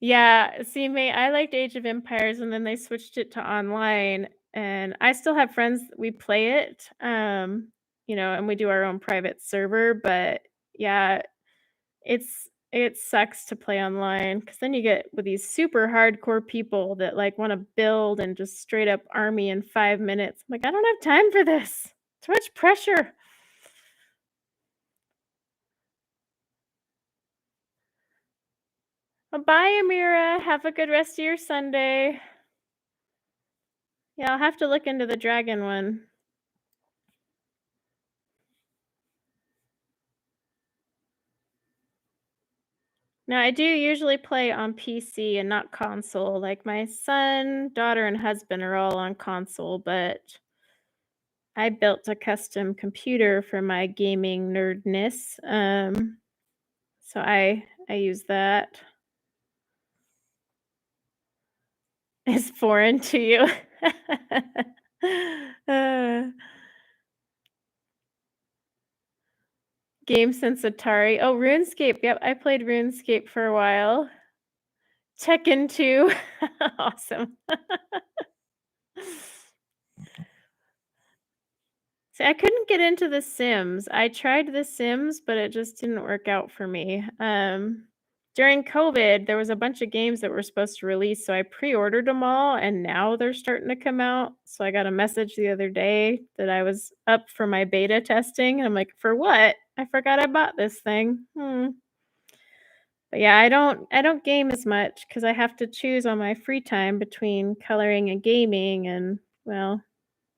Yeah, see, I liked Age of Empires, and then they switched it to online, and I still have friends, we play it, and we do our own private server, but yeah, it sucks to play online because then you get with these super hardcore people that, like, wanna build and just straight up army in 5 minutes. I'm like, "I don't have time for this. Too much pressure." Well, bye, Amira. Have a good rest of your Sunday. Yeah, I'll have to look into the dragon one. Now, I do usually play on PC and not console. Like, my son, daughter, and husband are all on console, but I built a custom computer for my gaming nerdness. So I use that. It's foreign to you. Uh, Game since Atari. Oh, RuneScape. Yep, I played RuneScape for a while. Tekken 2. Awesome. See, I couldn't get into The Sims. I tried The Sims, but it just didn't work out for me. During COVID, there was a bunch of games that were supposed to release, so I pre-ordered them all, and now they're starting to come out. So I got a message the other day that I was up for my beta testing, and I'm like, "For what? I forgot I bought this thing." But yeah, I don't game as much because I have to choose on my free time between coloring and gaming and, well,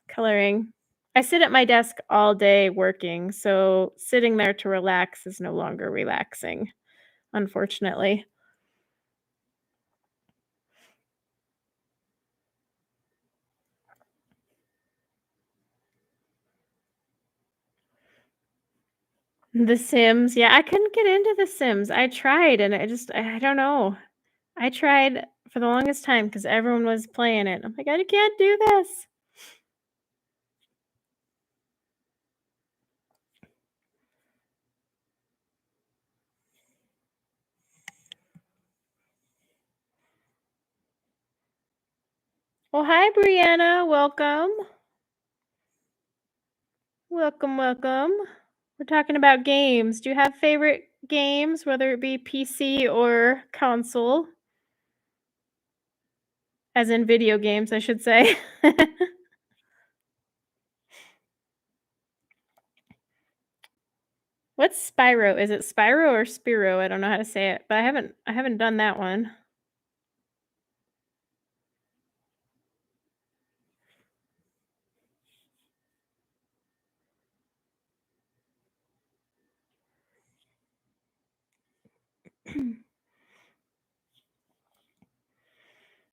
coloring. I sit at my desk all day working, so sitting there to relax is no longer relaxing, unfortunately. The Sims, yeah, I couldn't get into The Sims. I tried and I don't know. I tried for the longest time because everyone was playing it. I'm like, "I can't do this." Well, hi, Brianna. Welcome. Welcome, welcome. We're talking about games. Do you have favorite games, whether it be PC or console? As in video games, I should say. What's Spyro? Is it Spyro or Spiro? I don't know how to say it, but I haven't done that one.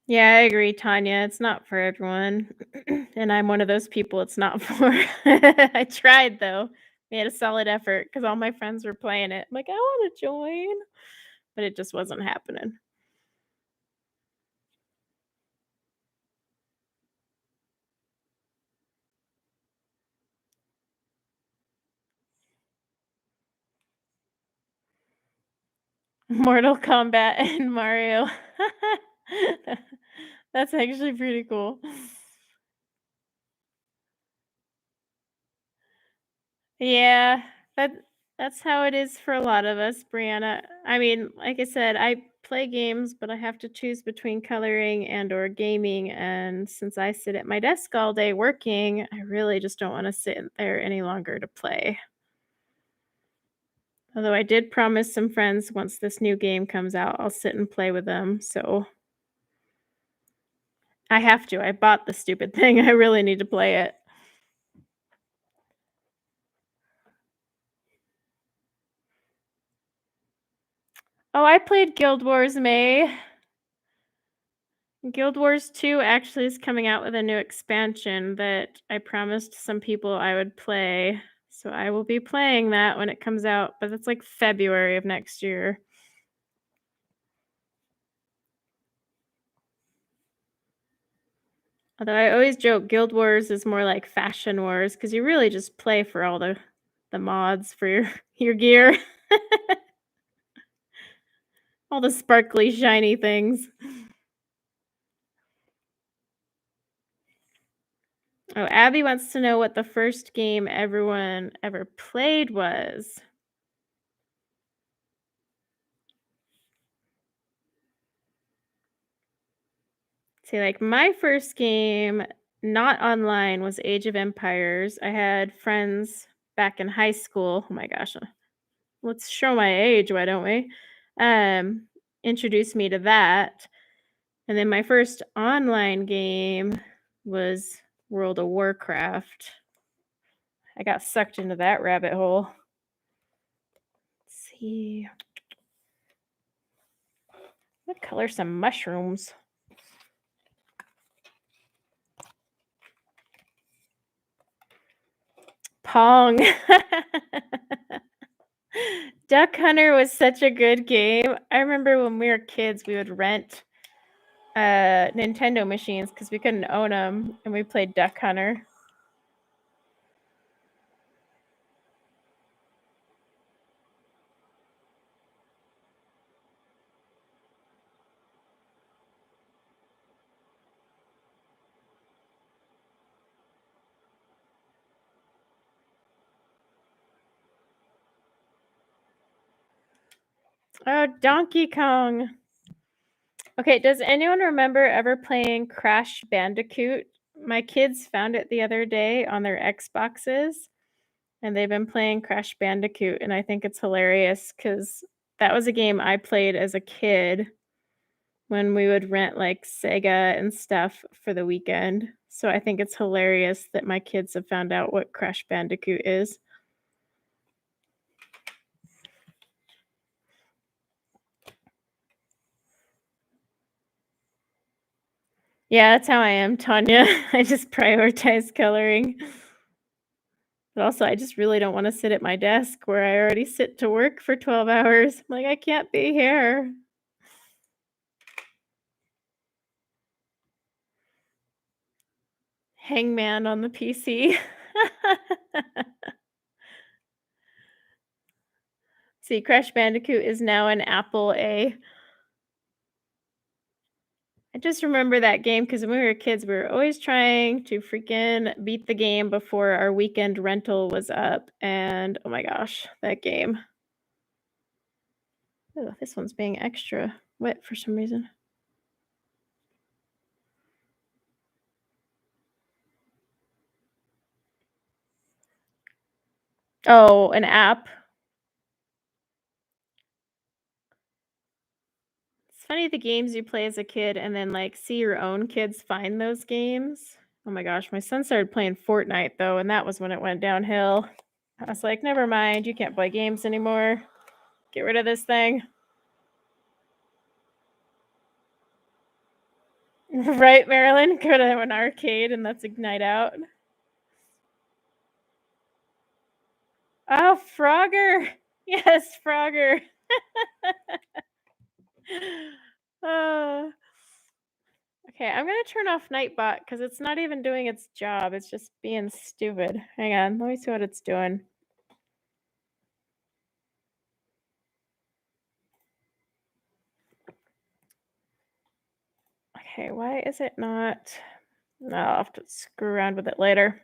Yeah, I agree, Tanya. It's not for everyone. And I'm one of those people it's not for. I tried though. Made a solid effort because all my friends were playing it. I'm like, I want to join, but it just wasn't happening. Mortal Kombat and Mario. That's actually pretty cool. Yeah, that that's how it is for a lot of us, Brianna. I mean, like I said, I play games, but I have to choose between coloring and or gaming, and since I sit at my desk all day working, I really just don't want to sit there any longer to play. Although I did promise some friends once this new game comes out, I'll sit and play with them. So I have to. I bought the stupid thing. I really need to play it. Oh, I played Guild Wars May. Guild Wars 2 actually is coming out with a new expansion that I promised some people I would play. So I will be playing that when it comes out, but it's like February of next year. Although I always joke Guild Wars is more like Fashion Wars because you really just play for all the mods for your gear, all the sparkly shiny things. Oh, Abby wants to know what the first game everyone ever played was. See, like my first game, not online, was Age of Empires. I had friends back in high school. Oh my gosh, let's show my age, why don't we? Um, Introduced me to that. And then my first online game was World of Warcraft. I got sucked into that rabbit hole. Let's see. What color some mushrooms? Pong. Duck Hunter was such a good game. I remember when we were kids, we would rent Nintendo machines because we couldn't own them, and we played Duck Hunter. Oh, Donkey Kong. Okay, does anyone remember ever playing Crash Bandicoot? My kids found it the other day on their Xboxes, and they've been playing Crash Bandicoot, and I think it's hilarious because that was a game I played as a kid when we would rent like Sega and stuff for the weekend. So I think it's hilarious that my kids have found out what Crash Bandicoot is. Yeah, that's how I am, Tanya. I just prioritize coloring. But also, I just really don't want to sit at my desk where I already sit to work for 12 hours. I'm like, I can't be here. Hangman on the PC. See, Crash Bandicoot is now an Apple A. I just remember that game because when we were kids, we were always trying to freaking beat the game before our weekend rental was up. And oh my gosh, that game. Oh, this one's being extra wet for some reason. Oh, an app. It's funny the games you play as a kid and then like see your own kids find those games. Oh my gosh, my son started playing Fortnite though, and that was when it went downhill. I was like, never mind, you can't play games anymore. Get rid of this thing. Right, Marilyn? Go to an arcade and let's ignite out. Oh, Frogger. Yes, Frogger. Oh. Okay, I'm gonna turn off Nightbot because it's not even doing its job. It's just being stupid. Hang on, let me see what it's doing. Okay, why is it not? No, I'll have to screw around with it later.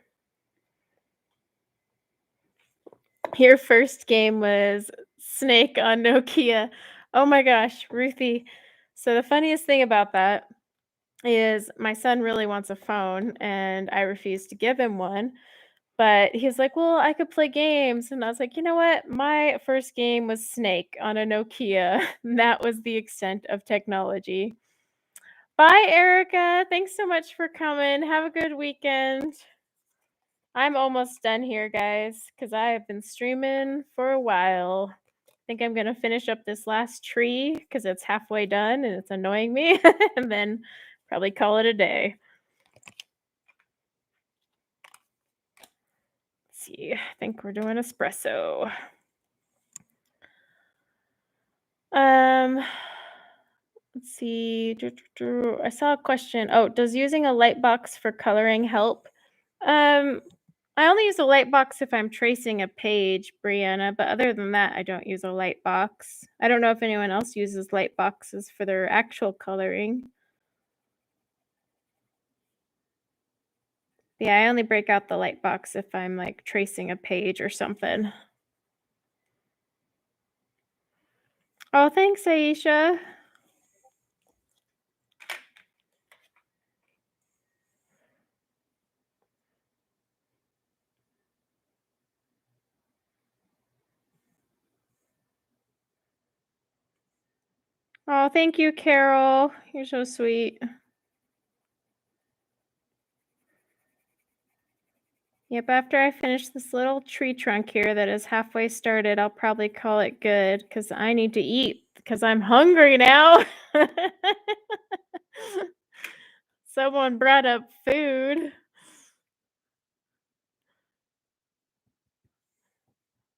Your first game was Snake on Nokia. Oh my gosh, Ruthie. So the funniest thing about that is my son really wants a phone and I refused to give him one. But he's like, "Well, I could play games." And I was like, "You know what? My first game was Snake on a Nokia." And that was the extent of technology. Bye, Erica. Thanks so much for coming. Have a good weekend. I'm almost done here, guys, because I have been streaming for a while. I think I'm gonna finish up this last tree because it's halfway done and it's annoying me, and then probably call it a day. Let's see. I think we're doing espresso. Um, let's see. I saw a question. Oh, does using a light box for coloring help? Um, I only use a light box if I'm tracing a page, Brianna, but other than that, I don't use a light box. I don't know if anyone else uses light boxes for their actual coloring. Yeah, I only break out the light box if I'm like tracing a page or something. Oh, thanks, Aisha. Oh, thank you, Carol. You're so sweet. Yep, after I finish this little tree trunk here that is halfway started, I'll probably call it good because I need to eat because I'm hungry now. Someone brought up food.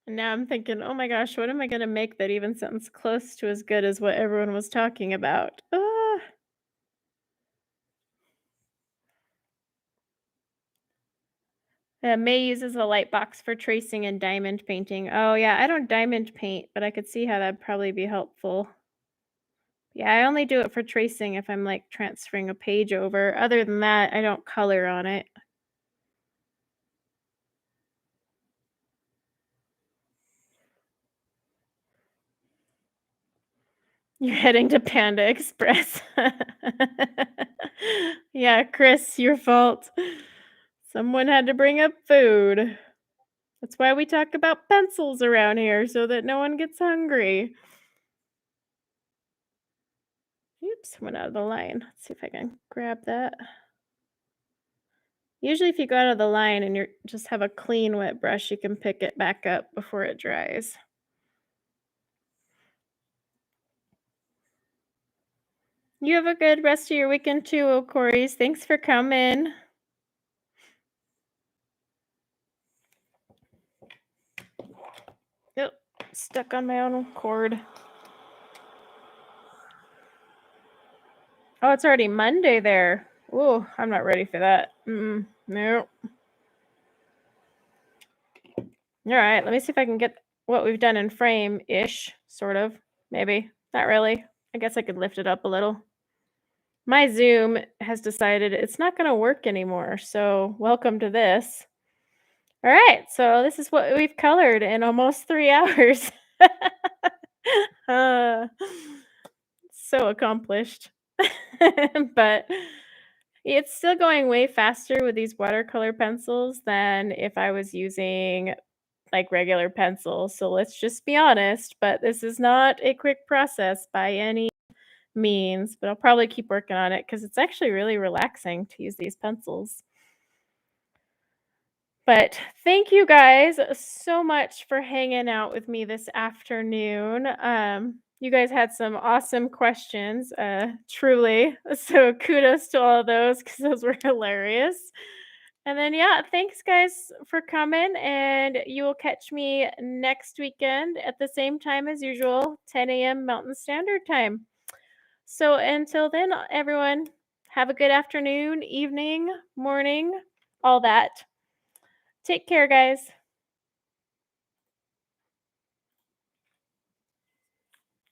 And now I'm thinking, oh my gosh, what am I going to make that even sounds close to as good as what everyone was talking about? Ah. May uses a light box for tracing and diamond painting. Oh, yeah, I don't diamond paint, but I could see how that'd probably be helpful. Yeah, I only do it for tracing if I'm like transferring a page over. Other than that, I don't color on it. You're heading to Panda Express. Yeah, Chris, your fault. Someone had to bring up food. That's why we talk about pencils around here so that no one gets hungry. Oops, went out of the line. Let's see if I can grab that. Usually if you go out of the line and you just have a clean wet brush, you can pick it back up before it dries. You have a good rest of your weekend too, O'Corys. Thanks for coming. Yep, stuck on my own cord. Oh, it's already Monday there. Ooh, I'm not ready for that. No. All right, let me see if I can get what we've done in frame-ish, sort of. Maybe. Not really. I guess I could lift it up a little. My Zoom has decided it's not going to work anymore, so welcome to this. All right, so this is what we've colored in almost 3 hours. uh, so accomplished. But it's still going way faster with these watercolor pencils than if I was using like regular pencils. So let's just be honest, but this is not a quick process by any means, but I'll probably keep working on it because it's actually really relaxing to use these pencils. But thank you guys so much for hanging out with me this afternoon. You guys had some awesome questions, truly. So kudos to all of those because those were hilarious. And then, yeah, thanks guys for coming. And you will catch me next weekend at the same time as usual, 10 a.m. Mountain Standard Time. So until then, everyone, have a good afternoon, evening, morning, all that. Take care, guys.